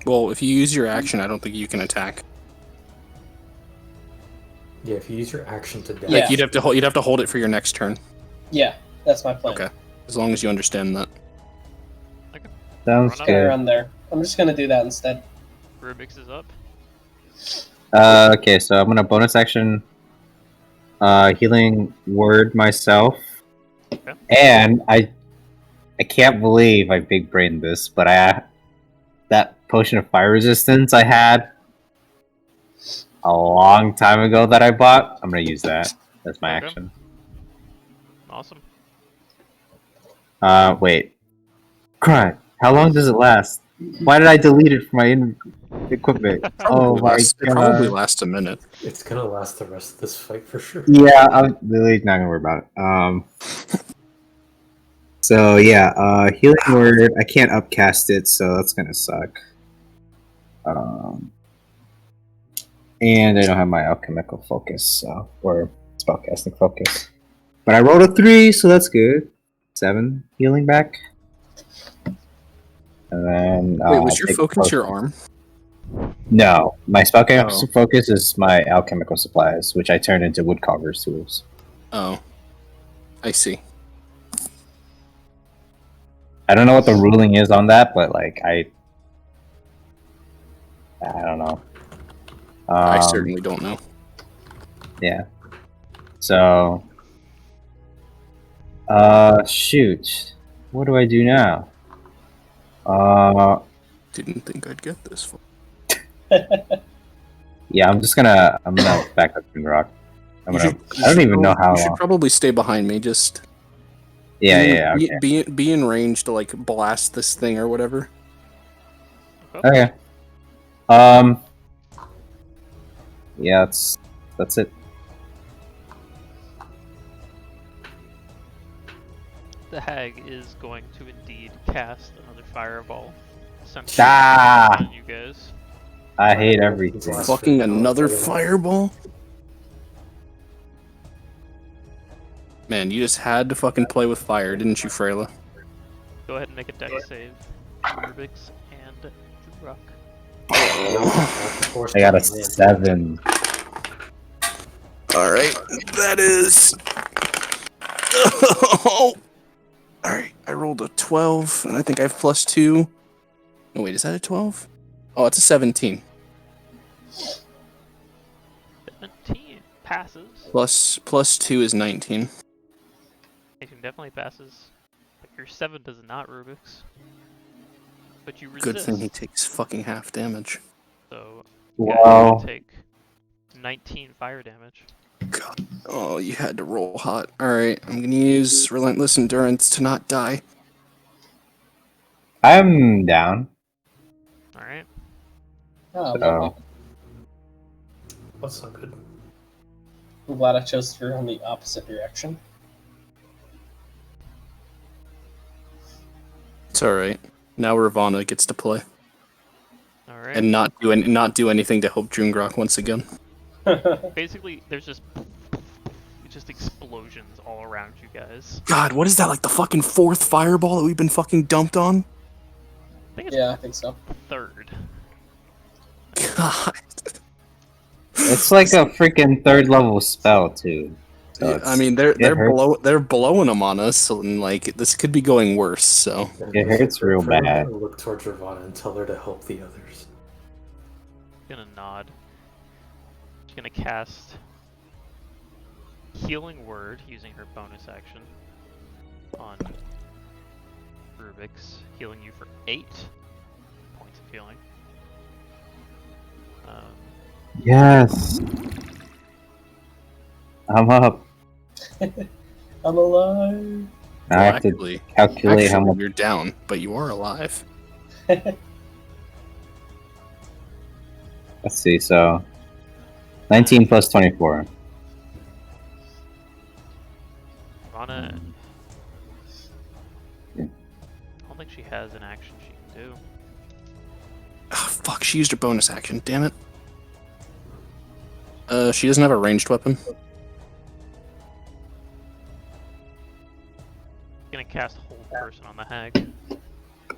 B: Well, if you use your action, I don't think you can attack.
D: Yeah, if you use your action to dash.
A: Yeah.
B: Like you'd have to hold it for your next turn.
A: Yeah, that's my plan.
B: Okay. As long as you understand that.
C: Sounds
E: Run
A: Gonna
C: good.
A: run there. I'm just gonna do that instead.
E: Rubyx is up.
C: Okay, so I'm gonna bonus action healing word myself.
E: Okay.
C: And I can't believe I big brained this, but that potion of fire resistance I had a long time ago that I bought, I'm gonna use that. That's my
E: Okay.
C: action.
E: Awesome.
C: Wait. Crud. How long does it last? Why did I delete it from my equipment? Oh my
B: It probably
C: god.
B: lasts a minute.
D: It's gonna last the rest of this fight for sure.
C: Yeah, I'm really not gonna worry about it. So yeah, healing word. I can't upcast it, so that's gonna suck. And I don't have my alchemical focus, so or spellcasting focus. But I rolled a 3, so that's good. 7 healing back. And then
B: Wait, was your
C: take
B: focus
C: potion.
B: your arm?
C: No, my spellcasting
B: Oh.
C: focus is my alchemical supplies, which I turned into woodcarver's tools.
B: Oh. I see.
C: I don't know what the ruling is on that, but like I don't know.
B: I certainly don't know.
C: Yeah. So, shoot. What do I do now?
B: Didn't think I'd get this far.
C: Yeah, I'm gonna back up Jungrak. I don't even know how
B: You should
C: long.
B: probably stay behind me. Just
C: Yeah,
B: be in range to like blast this thing or whatever.
C: okay. Yeah, that's it.
E: The hag is going to indeed cast another fireball.
C: Ah!
E: On you guys.
C: I hate everything.
B: Fucking another fireball. Man, you just had to fucking play with fire, didn't you, Freyla?
E: Go ahead and make a dex save. Rubyx and Jungrak.
C: I got a 7.
B: Alright, that is... Alright, I rolled a 12, and I think I have +2. No, wait, is that a 12? Oh, it's a 17.
E: 17 passes.
B: +2 is 19.
E: 18 definitely passes. But your 7 does not, Rubyx. But you resist.
B: Good thing he takes fucking half damage.
E: So,
C: Wow.
E: you take 19 fire damage.
B: God. Oh, you had to roll hot. Alright, I'm gonna use Relentless Endurance to not die.
C: I'm down.
E: Alright.
A: Oh,
C: So,
D: That's not good.
A: I'm glad I chose to run the opposite direction.
B: It's alright. Now Ravana gets to play.
E: Alright.
B: And not do anything to help Jungrak once again.
E: Basically, there's just explosions all around you guys.
B: God, what is that, like the fucking 4th fireball that we've been fucking dumped on?
E: I think it's
A: Yeah, I think so.
E: 3rd.
B: God.
C: it's like a freaking 3rd level spell too. So
B: Yeah, I mean, they're
C: hurts.
B: they're blowing them on us, and like this could be going worse. So
C: It hurts real bad.
D: Look towards Ravana and tell her to help the others.
E: Gonna nod. She's gonna cast Healing Word using her bonus action on Rubyx, healing you for 8 points of healing.
C: Yes. I'm up.
A: I'm alive.
C: I have to calculate how much.
B: you're down, but you are alive.
C: Let's see. So, 19 plus 24.
E: Rana, I don't think she has an action she can do.
B: Oh, fuck! She used her bonus action. Damn it. She doesn't have a ranged weapon.
E: Gonna cast Hold Person on the hag.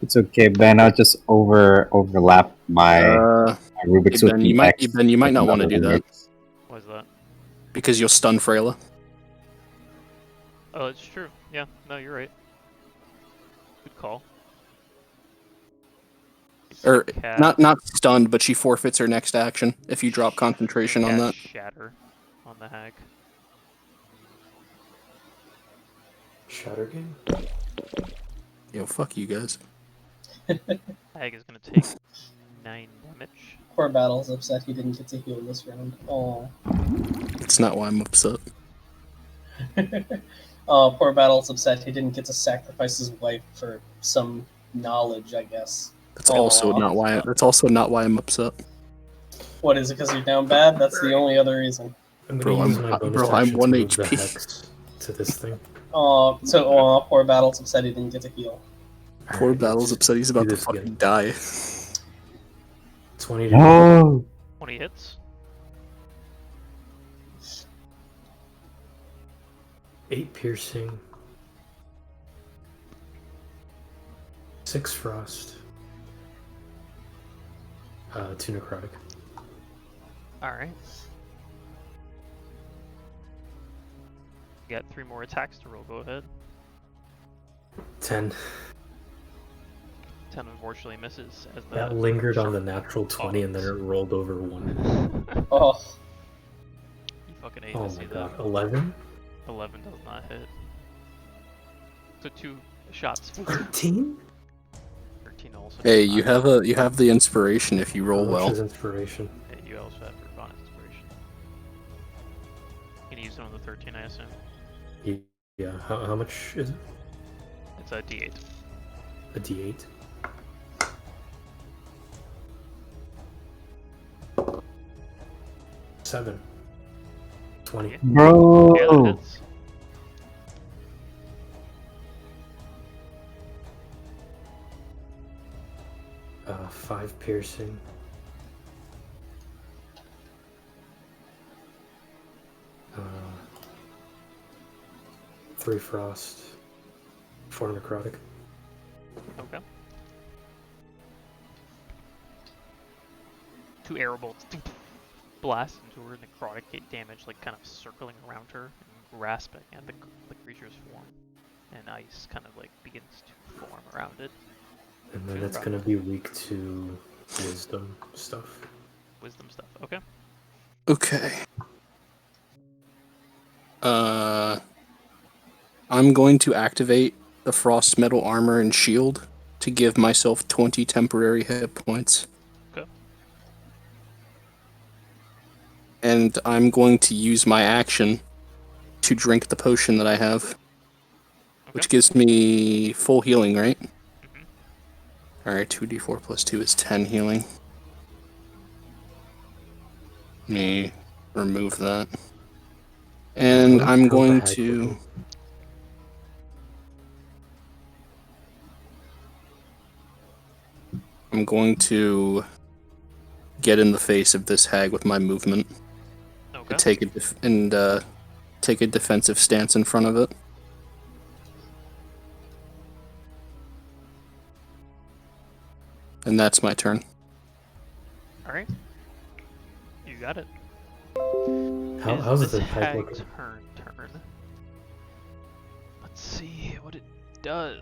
C: It's okay, Ben. I'll just overlap my Rubik's
B: Hey,
C: with
B: Ben,
C: the X.
B: you might not want to do that
E: What is that?
B: because you'll stun Freyla.
E: Oh, it's true. Yeah, no, you're right. Good call.
B: Or
E: Cast
B: not stunned, but she forfeits her next action if you drop concentration on that.
E: Shatter on the hag.
D: Shatter game?
B: Yo, fuck you guys.
E: Hag is gonna take 9 damage.
A: Poor Battle's upset he didn't get to heal this round. Oh.
B: That's not why I'm upset.
A: Oh, poor Battle's upset he didn't get to sacrifice his wife for some knowledge, I guess.
B: That's also not why. That's also not why I'm upset.
A: What is it? Because you're down bad? That's the only other reason.
D: I'm
B: Bro,
D: gonna use my bonus
B: I'm
D: action
B: 1
D: to move the
B: HP.
D: hex to this thing.
A: Oh, poor Battle's upset he didn't get to heal.
B: Poor
D: Alright,
B: Battle's
D: let's
B: upset he's
D: do
B: about to
D: this
B: fucking
D: again.
B: die.
D: 20 to
C: Oh,
E: 20 hits.
D: 8 piercing. 6 frost. 2 necrotic.
E: Alright. You got 3 more attacks to roll. Go ahead.
D: 10.
E: 10 unfortunately misses as the
D: That lingered on the natural 20 and then it rolled over 1.
A: Oh,
E: You fucking hate
D: Oh
E: to see
D: my
E: that.
D: god. 11?
E: 11 does not hit. So 2 shots.
D: 13?
E: 13 also.
B: Hey,
E: does
B: you
E: not
B: have the inspiration if you roll
D: How much
B: well.
D: is inspiration?
E: hit. You also have your bonus inspiration. You can used it on the 13, I assume.
D: Yeah. How much is it?
E: It's a D8.
D: A D8. Seven. 20.
E: Yeah.
C: Bro.
E: Yeah, that hits.
D: Uh, 5 piercing. Uh, 3 frost. 4 necrotic.
E: Okay. 2 arrow bolts blast into her, necrotic damage, like kind of circling around her and grasping at the creature's form. And ice kind of like begins to form around it.
D: And then it's gonna be weak to wisdom stuff.
E: Wisdom stuff, okay.
B: Okay. I'm going to activate the frost metal armor and shield to give myself 20 temporary hit points.
E: Okay.
B: And I'm going to use my action to drink the potion that I have, which gives me full healing, right?
E: Mm-hmm.
B: Alright, 2d4 plus 2 is 10 healing. Let me remove that. And I'm going to... I'm going to get in the face of this hag with my movement.
E: Okay.
B: Take a defensive stance in front of it. And that's my turn.
E: Alright. You got it.
D: How's
E: this
D: the
E: hag
D: hag looking?
E: turn? Let's see what it does.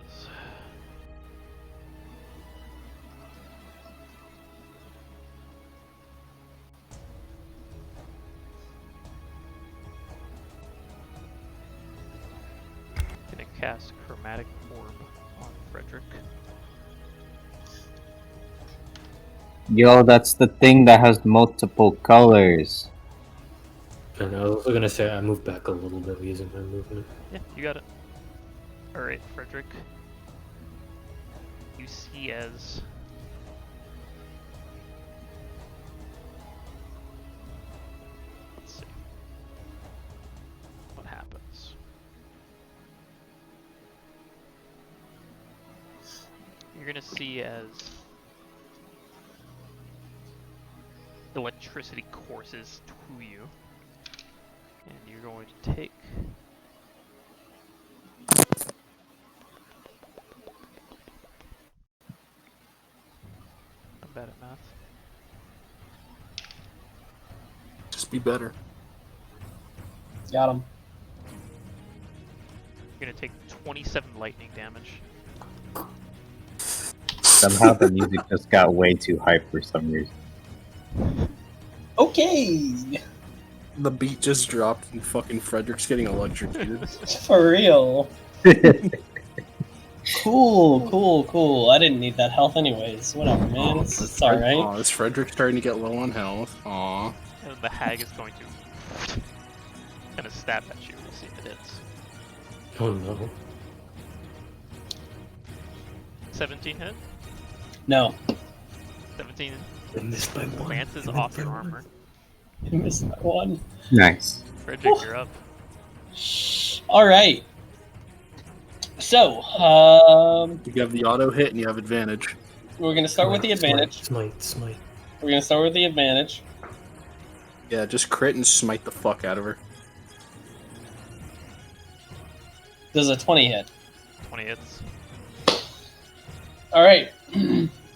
E: Gonna cast Chromatic Orb on Friedrich.
C: Yo, that's the thing that has multiple colors.
D: And I was also gonna say I moved back a little bit using my movement.
E: Yeah, you got it. Alright, Friedrich. You see as... Let's see. What happens? You're gonna see as... electricity courses to you. And you're going to take... I'm bad at math.
B: Just be better.
A: Got him.
E: You're going to take 27 lightning damage.
C: Somehow the music just got way too hype for some reason.
A: Okay.
B: The beat just dropped and fucking Frederick's getting electrocuted.
A: For real. Cool. I didn't need that health anyways. Whatever, man. It's alright.
B: Aw, is Frederick starting to get low on health? Aw.
E: And the hag is going to kind of stab at you. We'll see if it hits.
D: Oh no.
E: 17 hit?
A: No.
E: 17
D: I missed by one.
E: glances off your armor.
A: I missed that one.
C: Nice.
E: Friedrich, you're up.
A: Alright. So,
B: You have the auto hit and you have advantage.
A: we're gonna start with the advantage.
D: Smite.
A: We're gonna start with the advantage.
B: Yeah, just crit and smite the fuck out of her.
A: Does a 20 hit?
E: 20 hits.
A: Alright.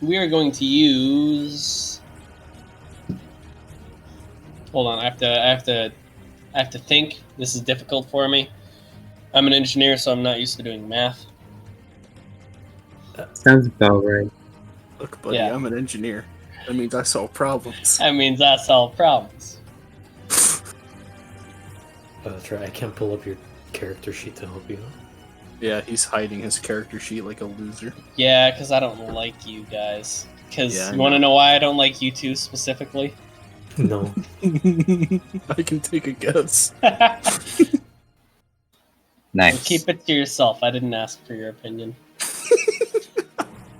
A: We are going to use... Hold on, I have to think. This is difficult for me. I'm an engineer, so I'm not used to doing math.
C: Sounds about right.
B: Look, buddy,
A: Yeah.
B: I'm an engineer. That means I solve problems.
A: That means I solve problems.
D: That's right. I can't pull up your character sheet to help you.
B: Yeah, he's hiding his character sheet like a loser.
A: Yeah, because I don't like you guys. Because
B: Yeah, I
A: you want to
B: know.
A: know why I don't like you two specifically?
D: No.
B: I can take a guess.
C: Nice.
G: Keep it to yourself. I didn't ask for your opinion.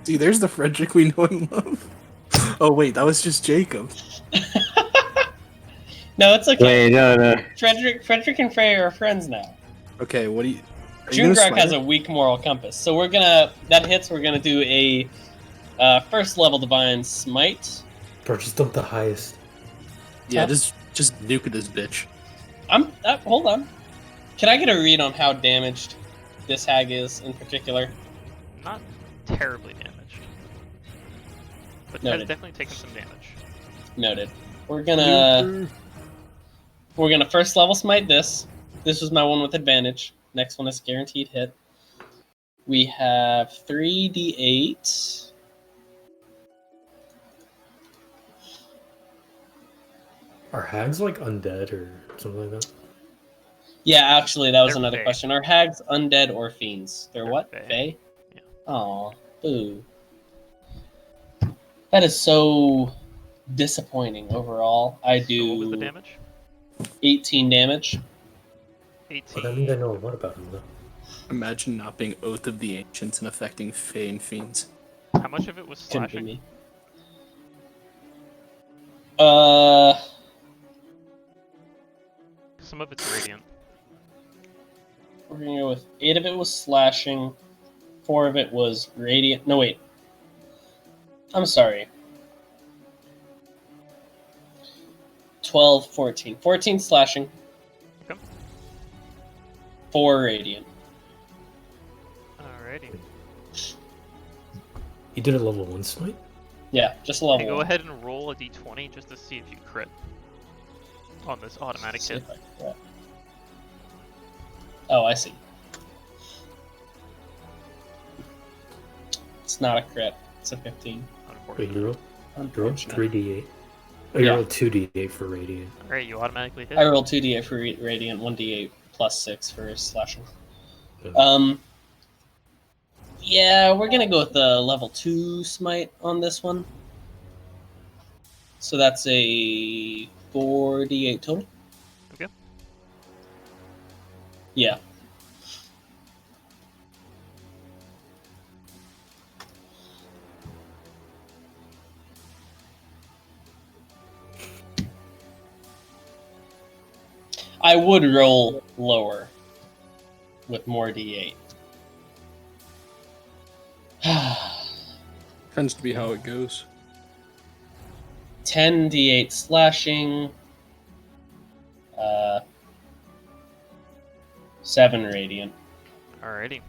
B: See, there's the Friedrich we know and love. Oh wait, that was just Jacob.
G: No, it's okay.
C: Wait, no.
G: Friedrich and Frey are friends now.
B: Okay, what do you? Are you gonna
G: Jungrak
B: smite
G: has
B: her?
G: a weak moral compass, so we're gonna We're gonna do a first level divine smite.
D: Bro, just dump the highest.
B: Yeah,
G: Huh?
B: just nuke this bitch.
G: Hold on. Can I get a read on how damaged this hag is in particular?
E: Not terribly damaged, but has
G: Noted.
E: definitely taken some damage.
G: Noted. We're gonna first level smite this. This was my one with advantage. Next one is guaranteed hit. We have 3d8.
D: Are hags like undead or something like that?
G: Yeah, actually, that was
E: They're
G: another
E: fae.
G: question. Are hags undead or fiends? They're what?
E: fae.
G: Fae?
E: Yeah.
G: Aw, boo. That is so disappointing overall. I
E: So what was the
G: do
E: damage?
G: 18 damage.
E: 18.
D: But that means I know a lot about him though.
B: Imagine not being Oath of the Ancients and affecting Fae and Fiends.
E: How much of it was
G: Couldn't be
E: slashing?
G: me.
E: Some of it's radiant.
G: We're gonna go with 8 of it was slashing, 4 of it was radiant. No, wait. I'm sorry. 12, 14. 14 slashing.
E: Okay.
G: 4 radiant.
E: Alrighty.
D: You did a level 1 smite?
G: Yeah, just a
E: Hey,
G: level
E: go
G: 1.
E: ahead and roll a d20 just to see if you crit on this automatic
G: See
E: hit.
G: if I crit. Oh, I see. It's not a crit. It's a 15.
D: Wait, you rolled
G: Unfortunate.
D: 3d8. Oh, you
G: Yeah.
D: rolled 2d8 for radiant.
E: Alright, you automatically hit.
G: I rolled 2d8 for radiant, 1d8 plus 6 for slashing.
D: Yeah.
G: Yeah, we're gonna go with the level 2 smite on this one. So that's a 4d8 total.
E: Okay.
G: Yeah. I would roll lower with more d8.
B: Tends to be how it goes.
G: 10 d8 slashing, 7 radiant.
E: Alrighty.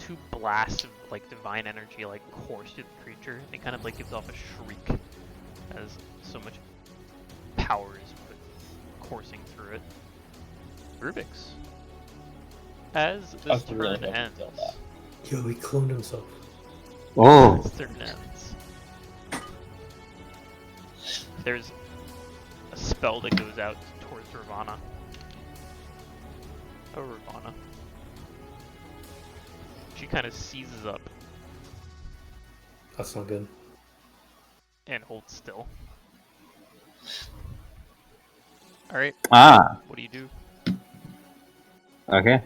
E: 2 blasts of like divine energy like course through the creature. It kind of like gives off a shriek as so much power is coursing through it. Rubyx. As
G: I
E: this
G: was really
E: turn
G: hoping to
E: ends,
G: kill that.
D: Yo, he cloned himself.
C: Oh,
E: this turn ends. There's a spell that goes out towards Ravana. Oh, Ravana. She kind of seizes up
D: That's not good.
E: and holds still. Alright,
C: ah,
E: what do you do?
C: okay.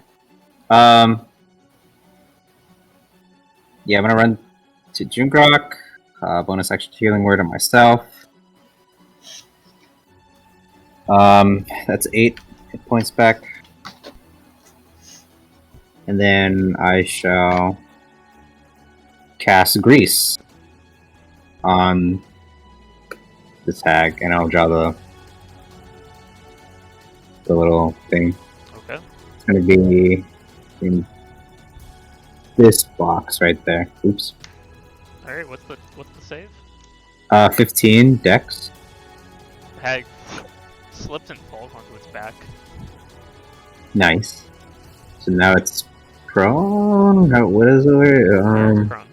C: Yeah, I'm gonna run to Jungrak. Bonus action healing word on myself. That's 8 hit points back. And then I shall cast Grease on this hag, and I'll draw the little thing.
E: Okay.
C: It's gonna be in this box right there. Oops.
E: Alright, what's the save?
C: 15 dex.
E: Hag slips and falls onto its back.
C: Nice. So now it's prone. What is it?
E: Yeah, it's prone.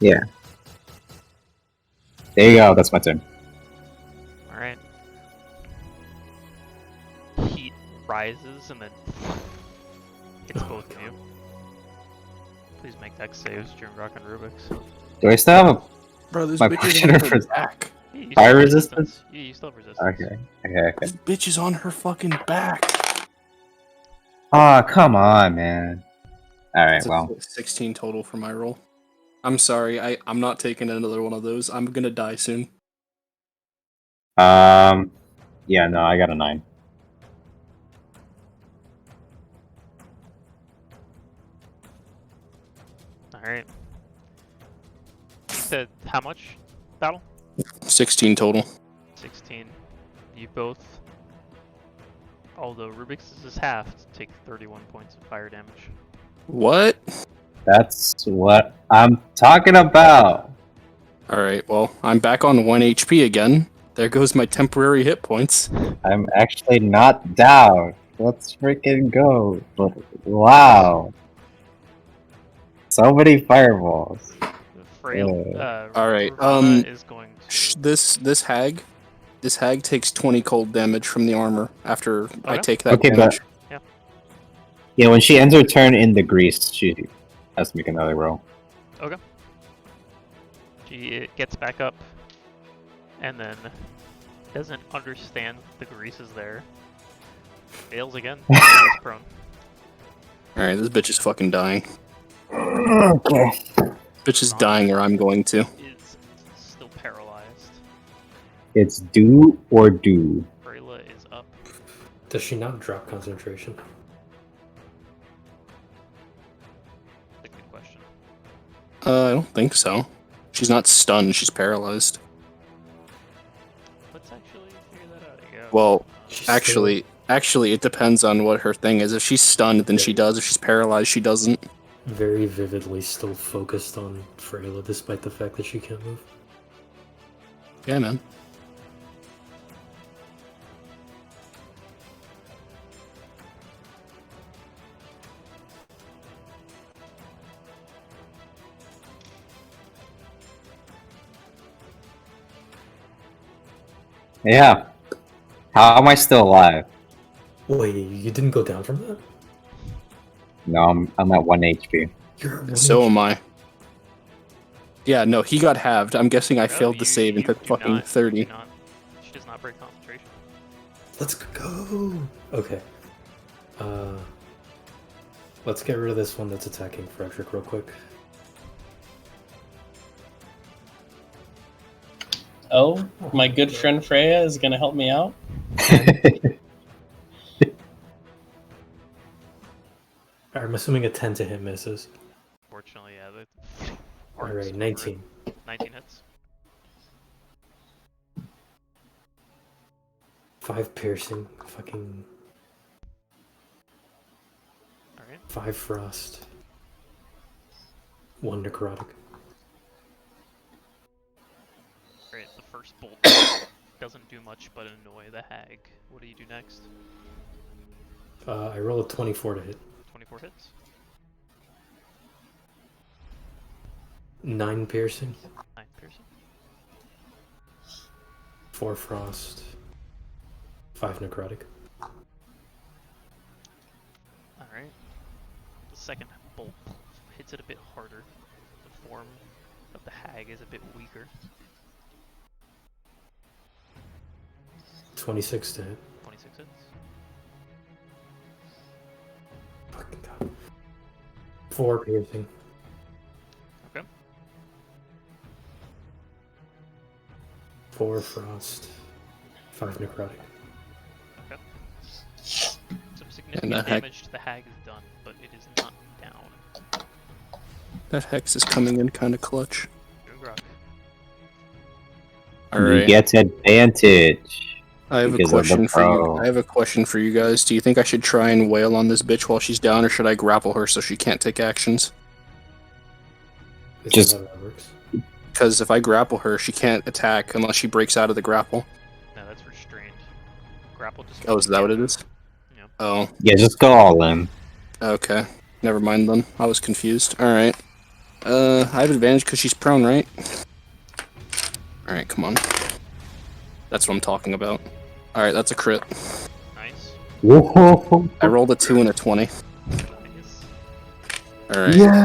C: Yeah. There you go. That's my turn.
E: Alright. Heat rises and then hits both of you. Please make dex saves, Jungrak and Rubyx.
C: Do I still have
B: Bro, this
C: My
B: bitch
C: question
B: is
C: for-
B: attack.
E: You still
C: Fire
E: have
C: resistance?
E: Yeah, you still have resistance.
C: Okay.
B: This bitch is on her fucking back.
C: Oh, come on, man. Alright,
B: It's a
C: well.
B: 16 total for my roll. I'm sorry, I'm not taking another one of those. I'm gonna die soon.
C: Yeah, no, I got a 9.
E: Alright. You said how much? Battle?
B: 16 total.
E: 16. You both, although Rubyx is halved, take 31 points of fire damage.
B: What?
C: That's what I'm talking about.
B: Alright, well, I'm back on 1 HP again. There goes my temporary hit points.
C: I'm actually not down. Let's freaking go. But wow. So many fireballs.
B: Alright,
E: Ravana is going to...
B: This hag takes 20 cold damage from the armor after I
E: Okay.
B: take that
C: Okay,
B: damage.
C: Yeah, when she ends her turn in the grease, she has to make another roll.
E: Okay. She gets back up and then doesn't understand the grease is there. Fails again. Is prone.
B: Alright, this bitch is fucking dying.
C: Okay.
B: Bitch is dying or I'm going to.
E: Is still paralyzed.
C: It's do or do.
E: Freyla is up.
D: Does she not drop concentration?
E: That's a good question.
B: I don't think so. She's not stunned, she's paralyzed.
E: Let's actually figure that out. Yeah.
B: Well,
D: She's
B: actually, it depends on what her thing is. If she's stunned, then she does. If she's paralyzed, she doesn't.
D: very vividly still focused on Freyla despite the fact that she can't move.
B: Yeah, man.
C: Yeah. How am I still alive?
D: Wait, you didn't go down from that?
C: No, I'm at 1 HP.
D: You're at 1
B: So
D: HP.
B: am I. Yeah, no, he got halved. I'm guessing I
E: No,
B: failed the save and
E: you
B: took
E: do
B: fucking
E: not-
B: 30.
E: you do not- She does not break concentration.
D: Let's go! Okay. Let's get rid of this one that's attacking Friedrich real quick.
G: Oh, my good friend Freya is gonna help me out.
D: I'm assuming a 10 to hit misses.
E: Fortunately, yeah.
D: Alright, 19.
E: 19 hits.
D: 5 piercing. Fucking.
E: Alright.
D: 5 frost. 1 necrotic.
E: Great. The first bolt doesn't do much but annoy the hag. What do you do next?
D: I roll a 24 to hit.
E: 24 hits.
D: 9 piercing.
E: 9 piercing.
D: 4 frost. 5 necrotic.
E: Alright. The second bolt hits it a bit harder. The form of the hag is a bit weaker.
D: 26 to hit.
E: 26 hits.
D: Fucking god. 4 piercing.
E: Okay.
D: 4 frost. 5 necrotic.
E: Some significant
B: the hag-
E: damage to the hag is done, but it is not down.
B: That hex is coming in kind of clutch.
E: Jungrak.
C: He
B: Alright.
C: gets advantage.
B: I have a
C: because of the
B: question for you.
C: pro.
B: I have a question for you guys. Do you think I should try and wail on this bitch while she's down, or should I grapple her so she can't take actions?
D: Is
C: Just-
D: that how that works?
B: Because if I grapple her, she can't attack unless she breaks out of the grapple.
E: No, that's restrained. Grapple just.
B: Oh, is that what it is?
E: Yeah.
B: Oh,
C: Yeah, just go all in.
B: okay. Never mind then. I was confused. Alright. I have advantage because she's prone, right? Alright, come on. That's what I'm talking about. Alright, that's a crit.
E: Nice.
C: Whoa.
B: I rolled a 2 and a 20.
E: Nice.
B: Alright.
C: Yeah.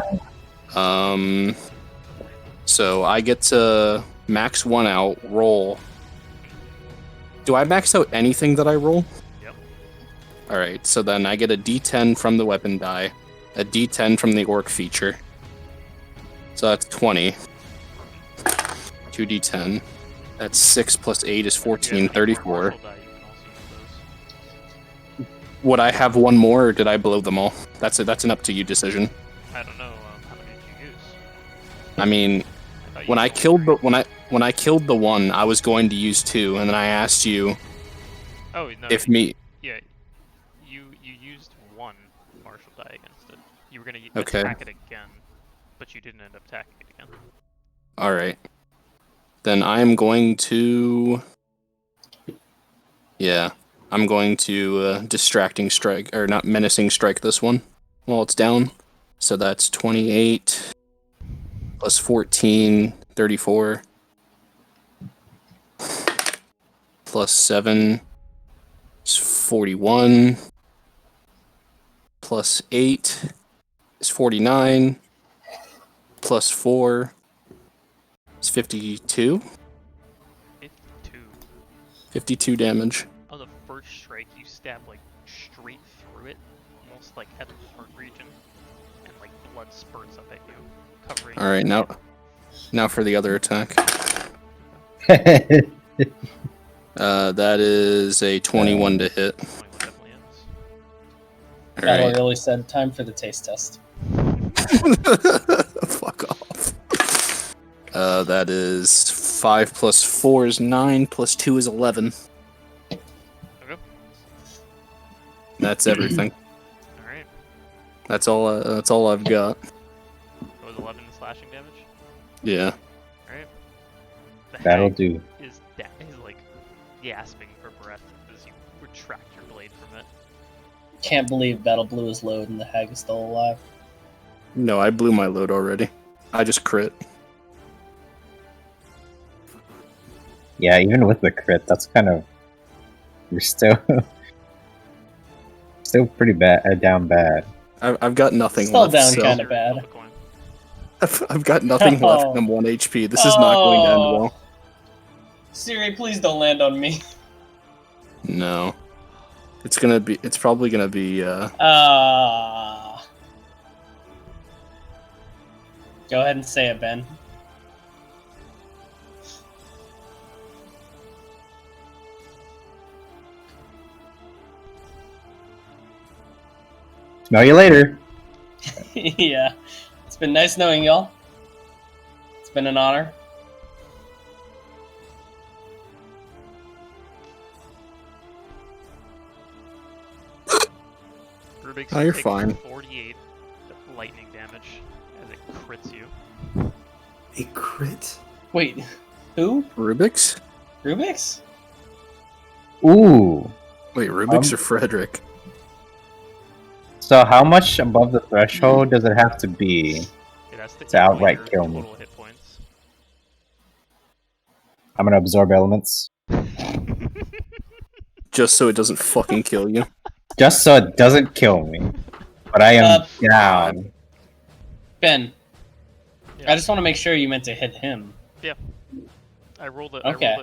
B: So I get to max one out, roll. Do I max out anything that I roll?
E: Yep.
B: Alright, so then I get a d10 from the weapon die, a d10 from the orc feature. So that's 20. 2d10. That's 6 plus 8 is 14, 34. Would I have one more, or did I blow them all? That's an up to you decision.
E: I don't know. How many did you use?
B: I mean, when I killed the one, I was going to use 2, and then I asked you
E: Oh no.
B: if me.
E: Yeah. You used 1 martial die against it. You were gonna
B: Okay.
E: attack it again, but you didn't end up attacking it again.
B: All right. Then I'm going to. Yeah, I'm going to distracting strike, or not menacing strike this one while it's down. So that's 28 plus 14, 34. Plus 7 is 41. Plus 8 is 49. Plus 4 is 52.
E: 52.
B: 52 damage.
E: On the first strike, you stab like straight through it, almost like at the heart region, and like blood spurts up at you, covering.
B: All right, now for the other attack. That is a 21 to hit.
E: 21 definitely ends.
B: All
G: Battle
B: right.
G: really said time for the taste test.
B: Fuck off. That is 5 plus 4 is 9, plus 2 is 11.
E: Okay.
B: That's everything.
E: All right.
B: That's all I've got.
E: That was 11 slashing damage.
B: Yeah.
E: All right. The
C: That'll
E: hag
C: do.
E: is like gasping for breath as you retract your blade from it.
G: Can't believe Battle blew his load and the hag is still alive.
B: No, I blew my load already. I just crit.
C: Yeah, even with the crit, that's kind of... You're still... still pretty bad, down bad.
B: I've got nothing
G: Still
B: left.
G: down
B: so-
G: kinda bad.
E: Flip a coin.
B: I've got nothing left. And I'm 1 HP. This is not going to end well.
G: Siri, please don't land on me.
B: No. It's probably gonna be.
G: Go ahead and say it, Ben.
C: Smell you later.
G: Yeah. It's been nice knowing y'all. It's been an honor.
E: Rubyx
B: Oh, you're
E: takes
B: fine.
E: 48 lightning damage as it crits you.
D: A crit?
G: Wait, who?
B: Rubyx?
G: Rubyx?
C: Ooh.
B: Wait, Rubyx or Friedrich?
C: So how much above the threshold does it have to be?
E: It has to
C: To outright
E: equal
C: kill
E: your
C: me.
E: total hit points.
C: I'm gonna absorb elements.
B: Just so it doesn't fucking kill you.
C: Just so it doesn't kill me. But I am down.
G: Ben,
E: Yeah.
G: I just want to make sure you meant to hit him.
E: I rolled a.
G: Okay.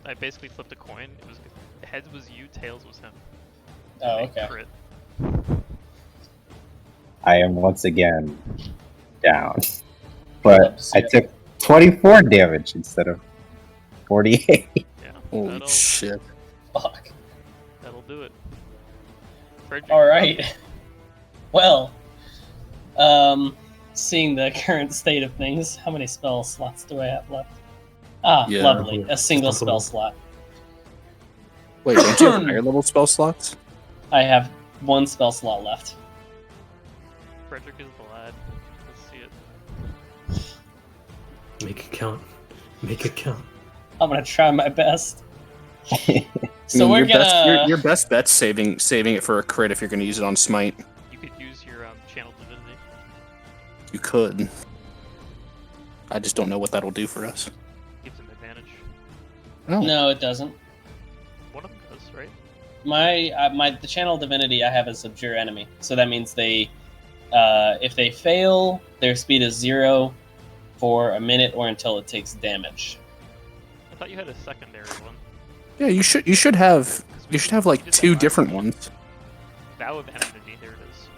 E: I basically flipped a coin. It was heads was you, tails was him.
G: Oh,
E: Big
G: okay.
E: Crit.
C: I am once again down. But
G: see
C: I
G: it.
C: took 24 damage instead of 48.
E: Yeah.
B: Holy
E: that'll,
B: shit.
G: Fuck.
E: that'll do it. Friedrich,
G: Alright. Well, seeing the current state of things, how many spell slots do I have left? Ah,
B: Yeah.
G: lovely. A single
D: Just a
G: spell
D: couple.
G: slot.
B: Wait, don't you have higher level spell slots?
G: I have 1 spell slot left.
E: Friedrich is the lad. Let's see it.
D: Make it count. Make it count.
G: I'm gonna try my best. So
B: I mean,
G: we're
B: your
G: gonna.
B: best, your best bet's saving it for a crit if you're gonna use it on smite.
E: You could use your channel divinity.
B: You could. I just don't know what that'll do for us.
E: Gives him advantage.
G: No, it doesn't.
E: One of them does, right?
G: The channel divinity I have is abjure enemy, so that means they, if they fail, their speed is 0 for a minute or until it takes damage.
E: I thought you had a secondary one.
B: Yeah, you should have like
E: we did that
B: two
E: last
B: different
E: time.
B: ones.
E: Vow of Enmity, there it is.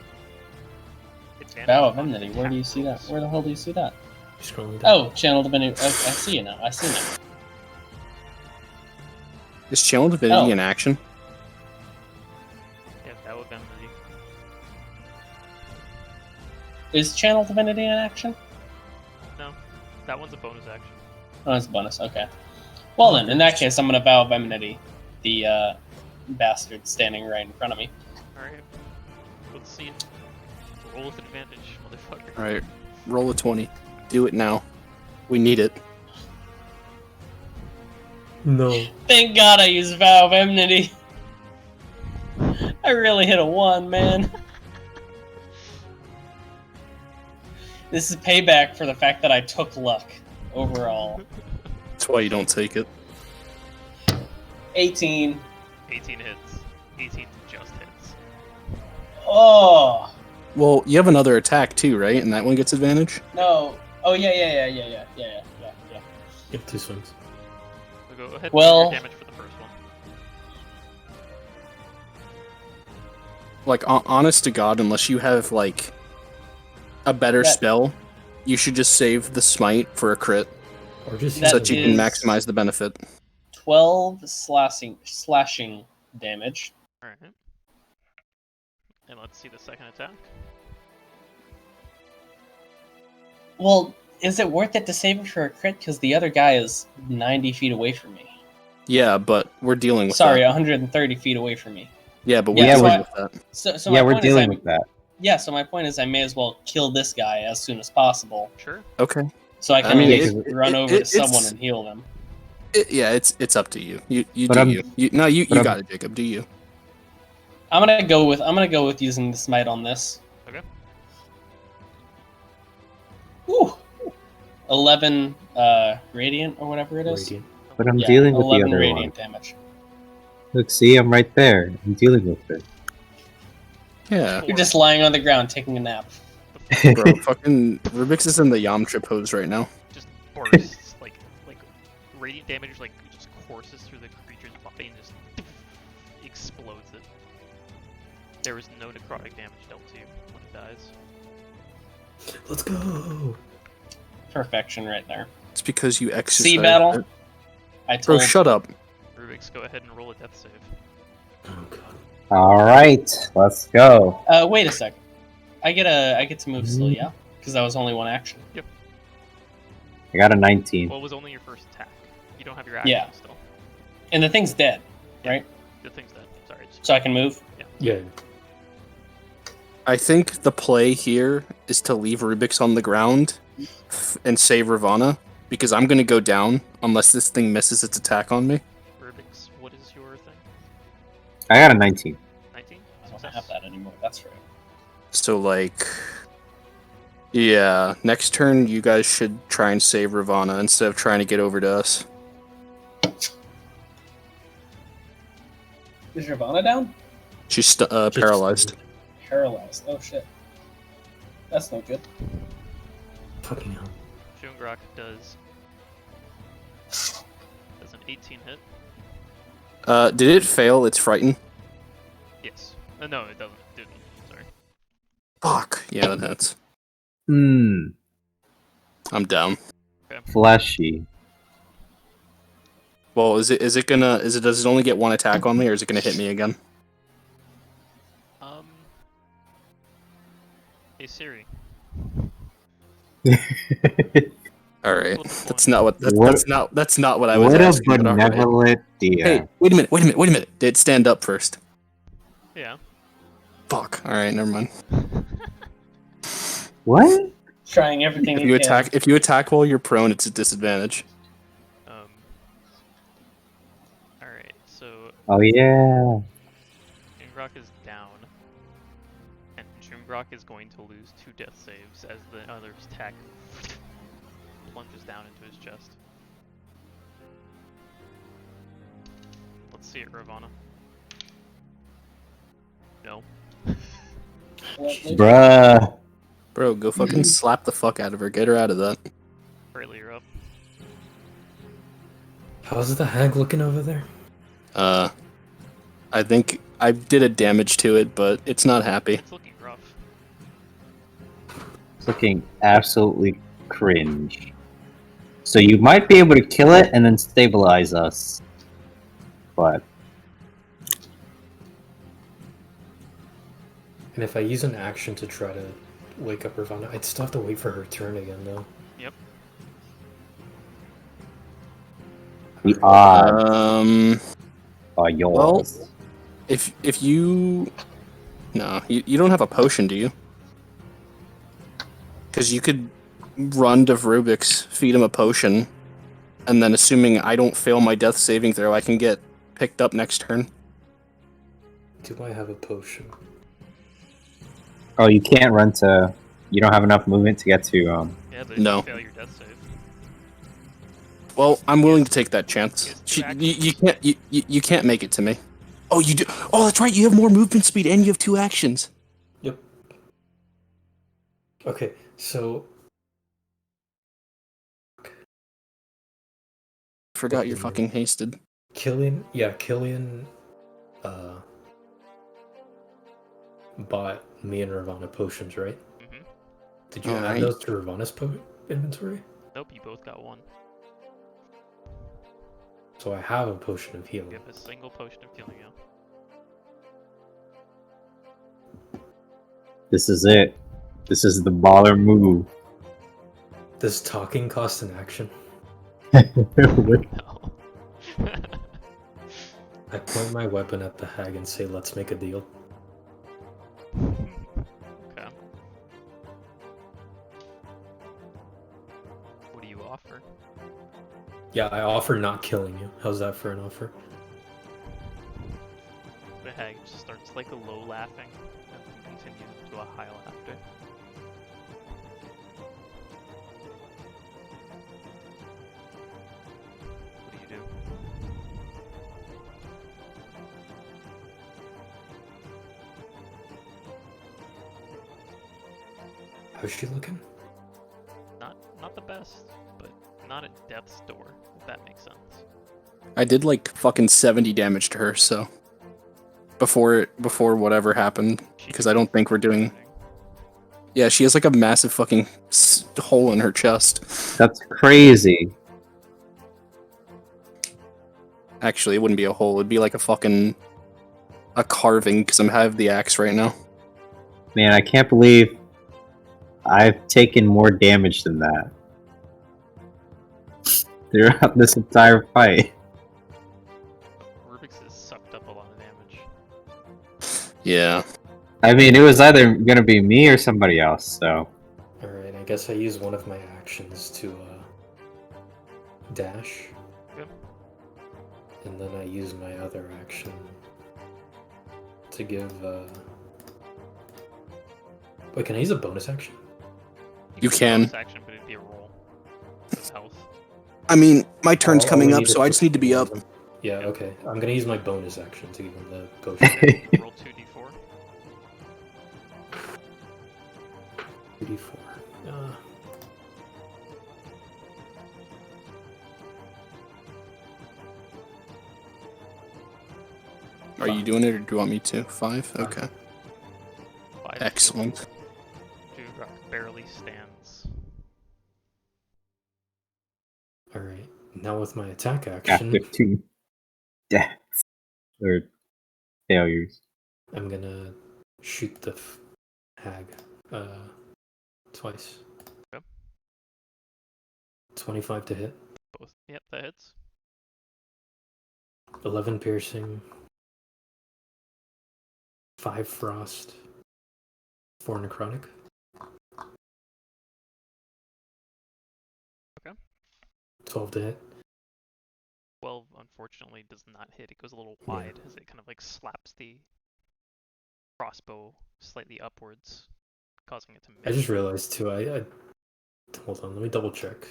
E: Advantage
G: Vow of
E: on
G: Enmity, where do you see that?
E: attack
G: Where the hell do you see that?
D: Scrolling down.
G: Oh, Channel Divinity. I see it now. I see it now.
B: Is Channel Divinity
G: Oh.
B: in action?
E: Yeah, Vow of Enmity.
G: Is Channel Divinity in action?
E: No, that one's a bonus action.
G: Oh, it's a bonus. Okay. Well then, in that case, I'm gonna Vow of Enmity the bastard standing right in front of me.
E: Alright. Let's see. Roll with advantage, motherfucker.
B: All right, roll a 20. Do it now. We need it.
D: No.
G: Thank God I used Vow of Enmity. I really hit a 1, man. This is payback for the fact that I took luck overall.
B: That's why you don't take it.
G: 18.
E: 18 hits. 18 just hits.
G: Oh
B: Well, you have another attack too, right? And that one gets advantage.
G: no. Oh yeah.
D: Yep, 2 swings.
E: So go ahead and
G: Well-
E: roll your damage for the first one.
B: Like, honest to God, unless you have like a better
G: That-
B: spell, you should just save the smite for a crit,
D: Or just
G: That
B: so that you can
G: is-
B: maximize the benefit.
G: 12 slashing damage.
E: Alright. And let's see the second attack.
G: Well, is it worth it to save it for a crit? Because the other guy is 90 feet away from me.
B: Yeah, but we're dealing with
G: Sorry,
B: that.
G: 130 feet away from me.
B: Yeah, but we're
G: Yeah,
B: dealing
G: so
B: with that.
G: So
C: Yeah,
G: my
C: we're
G: point is
C: dealing with that.
G: Yeah, so my point is I may as well kill this guy as soon as possible,
E: Sure.
B: Okay.
G: so I can
B: I mean,
G: at least
B: it-
G: run
B: it-
G: over to
B: it's-
G: someone and heal them.
B: Yeah, it's up to you. You
C: But
B: do
C: I'm-
B: you. No, you
C: but I'm-
B: got it, Jacob. Do you?
G: I'm gonna go with using the smite on this.
E: Okay.
G: Woo! 11 radiant or whatever it is.
D: Radiant.
C: But I'm
G: Yeah,
C: dealing with the
G: 11
C: other
G: radiant
C: one.
G: damage.
C: Look, see, I'm right there. I'm dealing with it.
B: Yeah,
G: You're just lying on the ground taking a nap.
B: bro. Fucking Rubyx is in the Yamcha pose right now.
E: Just bursts, like radiant damage, like just courses through the creature's body and just explodes it. There was no necrotic damage dealt to you when it dies.
D: Let's go!
G: Perfection right there.
B: It's because you exercise.
G: Sea battle.
B: it.
G: I
B: Bro,
G: told
B: shut up.
E: Rubyx, go ahead and roll a death save.
D: Oh god.
C: Alright, let's go.
G: Wait a second. I get to move still, yeah? Because that was only one action.
C: I got a 19.
E: Well, it was only your first attack. You don't have your action
G: Yeah.
E: still.
G: And the thing's dead, right?
E: The thing's dead. Sorry. Just...
G: So I can move.
D: Yeah.
B: I think the play here is to leave Rubyx on the ground and save Ravana, because I'm gonna go down unless this thing misses its attack on me.
E: Rubyx, what is your thing?
C: I got a 19.
E: 19?
G: I don't
E: Success.
G: have that anymore. That's right.
B: So like, yeah, next turn you guys should try and save Ravana instead of trying to get over to us.
G: Is Ravana down?
B: She's paralyzed.
G: Paralyzed. Oh shit. That's no good.
D: Fucking hell.
E: Jungrak does an 18 hit.
B: Did it fail? It's frightened.
E: Yes. No, it doesn't. It didn't. Sorry.
B: Fuck. Yeah, that hits.
C: Hmm.
B: I'm down.
C: Fleshy.
B: Well, does it only get one attack on me, or is it gonna hit me again?
E: Hey Siri.
B: All right,
E: What's
B: that's
E: going
B: not what that's not what I was
C: What a
B: asking. but all right.
C: benevolent dear.
B: Hey, wait a minute. Did it stand up first?
E: Yeah.
B: Fuck. All right, never mind.
C: What?
G: Trying everything
B: If you attack while you're prone, it's a disadvantage.
E: Alright, so
C: Oh yeah.
E: Jungrak is down. And Jungrak is going to lose 2 death saves as the other's attack plunges down into his chest. Let's see it, Ravana. No.
C: Bruh.
B: Bro, go fucking slap the fuck out of her. Get her out of that.
E: Freyla, you're up.
D: How's the hag looking over there?
B: I think I did a damage to it, but it's not happy.
E: It's looking rough.
C: It's looking absolutely cringe. So you might be able to kill it and then stabilize us. But
D: And if I use an action to try to wake up Ravana, I'd still have to wait for her turn again, though.
E: Yep.
C: the odds are
B: Well,
C: yours.
B: if you... No, you don't have a potion, do you? Because you could run to Rubyx, feed him a potion, and then assuming I don't fail my death saving throw, I can get picked up next turn.
D: Do I have a potion?
C: Oh, you can't run to... You don't have enough movement to get to...
E: Yeah, but if
B: No.
E: you fail your death save.
B: Well, I'm willing to take that chance.
E: Yes, two
B: You can't make it to me. Oh, you do. Oh, that's right. You have more movement speed and you have 2 actions.
D: Yep. Okay, so
B: Forgot you're fucking hasted.
D: Killian bought me and Ravana potions, right?
E: Mm-hmm.
D: Did you add
B: Alright.
D: those to Ravana's inventory?
E: Nope, you both got one.
D: So I have a potion of healing.
E: You have a single potion of healing, yeah.
C: This is it. This is the baller move.
D: Does talking cost an action?
E: No.
D: I point my weapon at the hag and say, let's make a deal.
E: Okay. What do you offer?
D: Yeah, I offer not killing you. How's that for an offer?
E: The hag just starts like a low laughing and then continues to a high laughter. What do you do?
D: How's she looking?
E: Not the best, but not at death's door, if that makes sense.
B: I did like fucking 70 damage to her, so before whatever happened, because I don't think we're doing. Yeah, she has like a massive fucking hole in her chest.
C: That's crazy.
B: Actually, it wouldn't be a hole. It'd be like a carving, because I have the axe right now.
C: Man, I can't believe I've taken more damage than that throughout this entire fight.
E: Rubyx has sucked up a lot of damage.
B: Yeah.
C: I mean, it was either gonna be me or somebody else, so...
D: Alright, I guess I use one of my actions to dash.
E: Yep.
D: And then I use my other action to give Wait, can I use a bonus action?
B: You
E: could
B: can.
E: bonus action, but it'd be a roll of health.
B: I mean, my turn's
D: All
B: coming
D: we
B: up,
D: need
B: so
D: is
B: I just need to be up.
D: Yeah, okay. I'm gonna use my bonus action to give him the potion.
E: Roll 2d4.
D: 2d4.
B: Are you doing it, or do you want me to? 5? Okay.
E: 5
B: Excellent.
E: Jungrak barely stands.
D: Alright, now with my attack action,
C: After 2 deaths. Or failures.
D: I'm gonna shoot the hag twice.
E: Okay.
D: 25 to hit,
E: Both. Yep, that hits.
D: 11 piercing, 5 frost, 4 necrotic.
E: Okay.
D: 12 to hit.
E: 12, unfortunately, does not hit. It goes a little wide as it kind of like slaps the crossbow slightly upwards, causing it to miss.
D: I just realized too, I hold on, let me double check.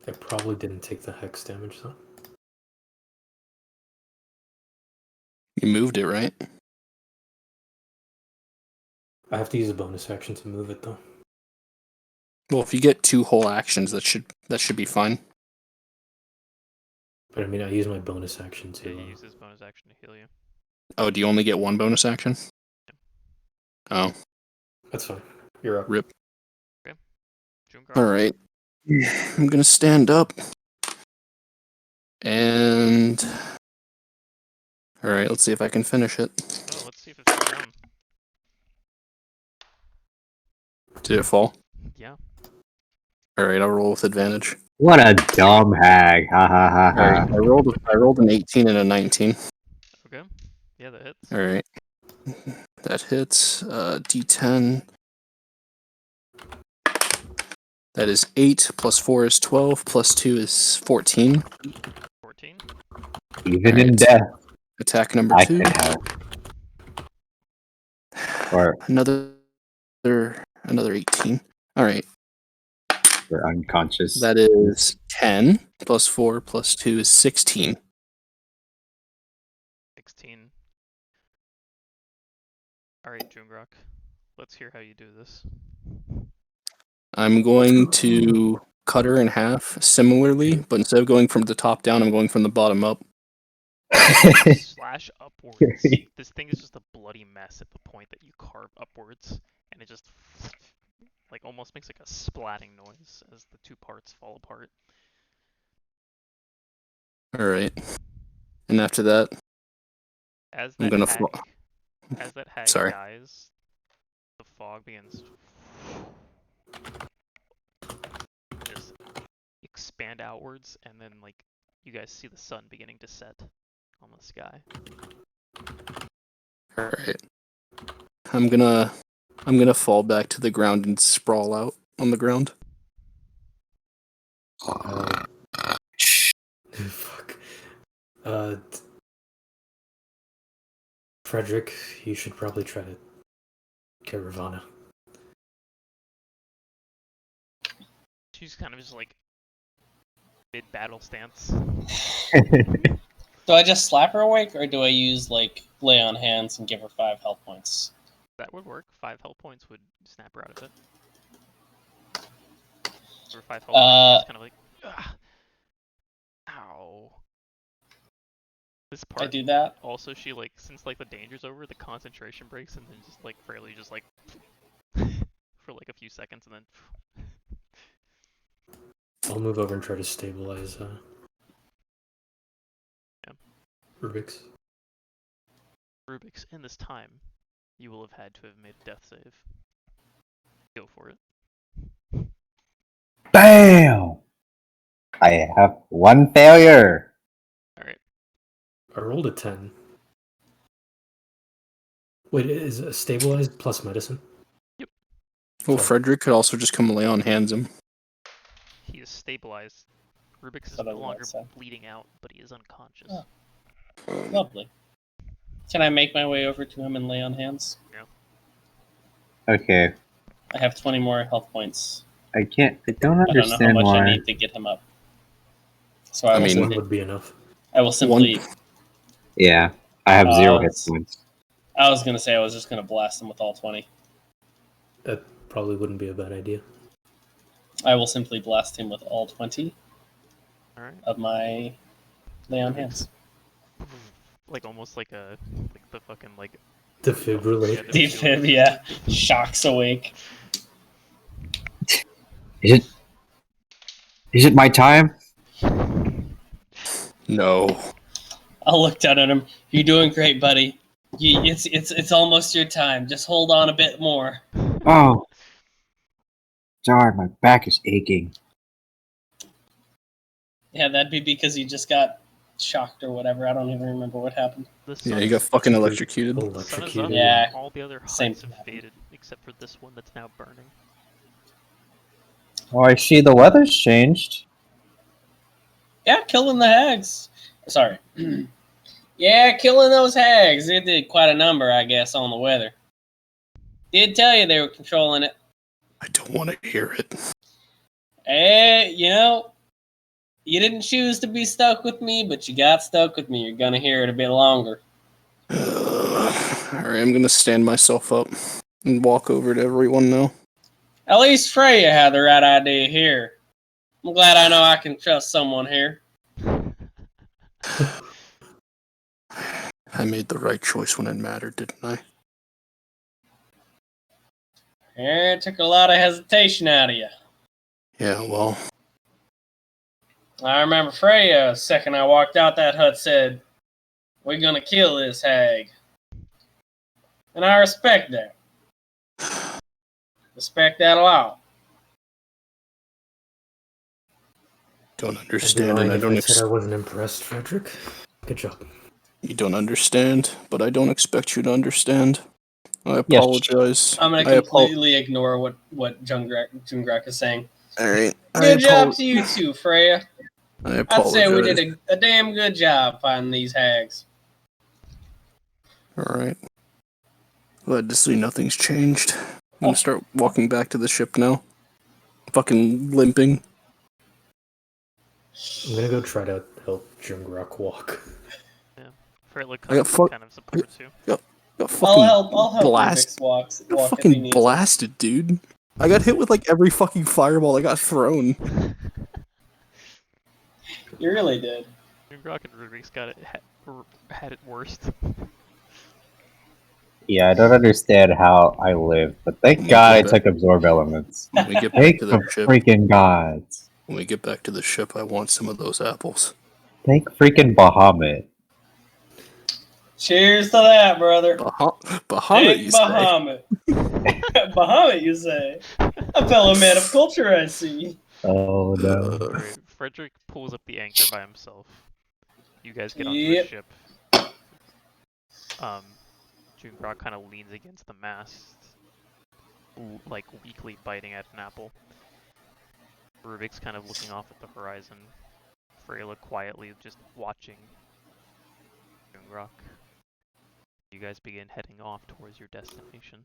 D: I probably didn't take the hex damage though.
B: You moved it, right?
D: I have to use a bonus action to move it though.
B: Well, if you get 2 whole actions, that should be fine.
D: But I mean, I use my bonus action
E: Yeah,
D: to.
E: he uses bonus action to heal you.
B: Oh, do you only get 1 bonus action? Oh,
D: That's fine. You're up.
B: rip.
E: Jungrak.
B: All right. I'm gonna stand up. And all right, let's see if I can finish it.
E: Oh, let's see if it's done.
B: Did it fall?
E: Yeah.
B: All right, I'll roll with advantage.
C: What a dumb hag. Ha ha ha
B: All right,
C: ha.
B: I rolled an 18 and a 19.
E: Okay. Yeah, that hits.
B: All right, that hits. D10. That is 8 plus 4 is 12 plus 2 is 14.
E: 14.
C: Even in
B: Alright.
C: death,
B: Attack number
C: I
B: 2.
C: can help. Or
B: Another 18. All right,
C: we're unconscious.
B: that is 10 plus 4 plus 2 is 16.
E: 16. Alright, Jungrak. Let's hear how you do this.
B: I'm going to cut her in half similarly, but instead of going from the top down, I'm going from the bottom up.
E: Slash upwards. This thing is just a bloody mess at the point that you carve upwards, and it just like almost makes like a splatting noise as the 2 parts fall apart.
B: All right, and after that,
E: As
B: I'm
E: that
B: gonna
E: hag, as that hag
B: Sorry.
E: dies, the fog begins just expand outwards, and then like you guys see the sun beginning to set on the sky.
B: All right, I'm gonna fall back to the ground and sprawl out on the ground.
D: Fuck. Friedrich, you should probably try to get Ravana.
E: She's kind of just like mid-battle stance.
G: Do I just slap her awake, or do I use like lay on hands and give her 5 health points?
E: That would work. 5 health points would snap her out of it. For 5 health points, it's kind of like, ugh. Ow. This part.
G: I do that.
E: Also, she like, since like the danger's over, the concentration breaks, and then just like Freyla just like for like a few seconds, and then.
D: I'll move over and try to stabilize Rubyx.
E: Rubyx, in this time, you will have had to have made a death save. Go for it.
C: Bam! I have 1 failure.
E: Alright.
D: I rolled a 10. Wait, is it stabilized plus medicine?
B: Well,
D: Fuck.
B: Friedrich could also just come lay on hands him.
E: He is stabilized. Rubyx is
G: What I
E: no
G: was
E: longer
G: about to say.
E: bleeding out, but he is unconscious.
G: Oh. Lovely. Can I make my way over to him and lay on hands?
C: Okay,
G: I have 20 more health points.
C: I don't
G: I don't know how
C: understand
G: much I
C: why.
G: need to get him up. So
B: I
G: I will
B: mean-
D: One
G: simply,
D: would be enough.
G: I will simply.
C: Yeah, I have 0 hit
G: it's-
C: points.
G: I was gonna say I was just gonna blast him with all 20.
D: That probably wouldn't be a bad idea.
G: I will simply blast him with all 20
E: Alright.
G: of my lay on hands.
E: Like almost like a like the fucking like
D: Defibrillate.
G: Defib, yeah. Shocks awake.
C: Is it my time?
B: No.
G: I'll look down at him. You're doing great, buddy. It's almost your time. Just hold on a bit more.
C: Oh, darn, my back is aching.
G: Yeah, that'd be because you just got shocked or whatever. I don't even remember what happened.
E: The
B: Yeah,
E: sun
B: you got
E: is-
B: fucking electrocuted.
E: the sun is up.
D: Electrocuted.
G: Yeah.
E: All the other
G: Same
E: huts have
G: thing.
E: faded, except for this one that's now burning.
C: Oh, I see the weather's changed.
G: Yeah, killing the hags. Sorry. Yeah, killing those hags. They did quite a number, I guess, on the weather. Did tell you they were controlling it.
B: I don't want to hear it.
G: Hey, you didn't choose to be stuck with me, but you got stuck with me. You're gonna hear it a bit longer.
B: Alright, I'm gonna stand myself up and walk over to everyone now.
G: At least Freyla had the right idea here. I'm glad I know I can trust someone here.
B: I made the right choice when it mattered, didn't I?
G: Yeah, it took a lot of hesitation out of you.
B: Yeah, well,
G: I remember Freyla, the second I walked out that hut, said, "We're gonna kill this hag." And I respect that. Respect that a lot.
B: don't
D: I'd be
B: understand,
D: lying
B: and I
D: if
B: don't
D: I said I wasn't impressed, Friedrich. Good job.
B: You don't understand, but I don't expect you to understand. I
C: Yes.
B: apologize.
G: I'm gonna
B: I
G: completely ignore what Jungrak is saying.
B: Alright.
G: Good job to you too, Freya.
B: I
G: I'd
B: apologize.
G: say we did a damn good job finding these hags.
B: Alright. Glad to see nothing's changed. I'm gonna start walking back to the ship now. Fucking limping.
D: I'm gonna go try to help Jungrak walk.
E: Freyla
B: I got
E: kind of supports you.
B: Got fucking
G: I'll help
B: blast.
G: Rubyx walk
B: Got
G: if he
B: fucking
G: needs
B: blasted, dude. I got hit with like every fucking fireball that got thrown.
G: it. You really did.
E: Jungrak and Rubyx had it worst.
C: Yeah, I don't understand how I live, but thank
B: Make
C: God I
B: it
C: took absorb elements.
B: When we get back
C: Thank
B: to
C: the
B: the ship,
C: freaking gods.
B: when we get back to the ship, I want some of those apples.
C: Thank freaking Bahamut.
G: Cheers to that, brother.
B: Bahamut,
G: Big
B: you say?
G: Bahamut. Bahamut, you say? A fellow man of culture, I see.
C: Oh no.
E: Alright, Friedrich pulls up the anchor by himself. You guys get onto the
G: Yep.
E: ship. Jungrak kind of leans against the mast, like weakly biting at an apple. Rubyx kind of looking off at the horizon. Freyla quietly just watching Jungrak. You guys begin heading off towards your destination,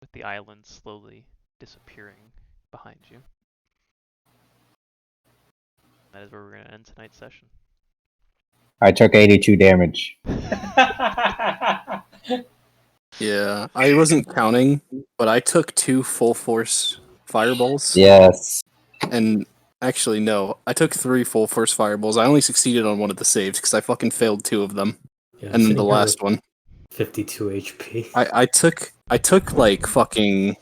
E: with the island slowly disappearing behind you. That is where we're going to end tonight's session.
C: I took 82 damage.
B: Yeah, I wasn't counting, but I took 2 full force fireballs.
C: Yes.
B: And actually, no, I took 3 full force fireballs. I only succeeded on one of the saves because I fucking failed 2 of them.
D: Yeah,
B: And then the last one.
D: 52 HP.
B: I took like fucking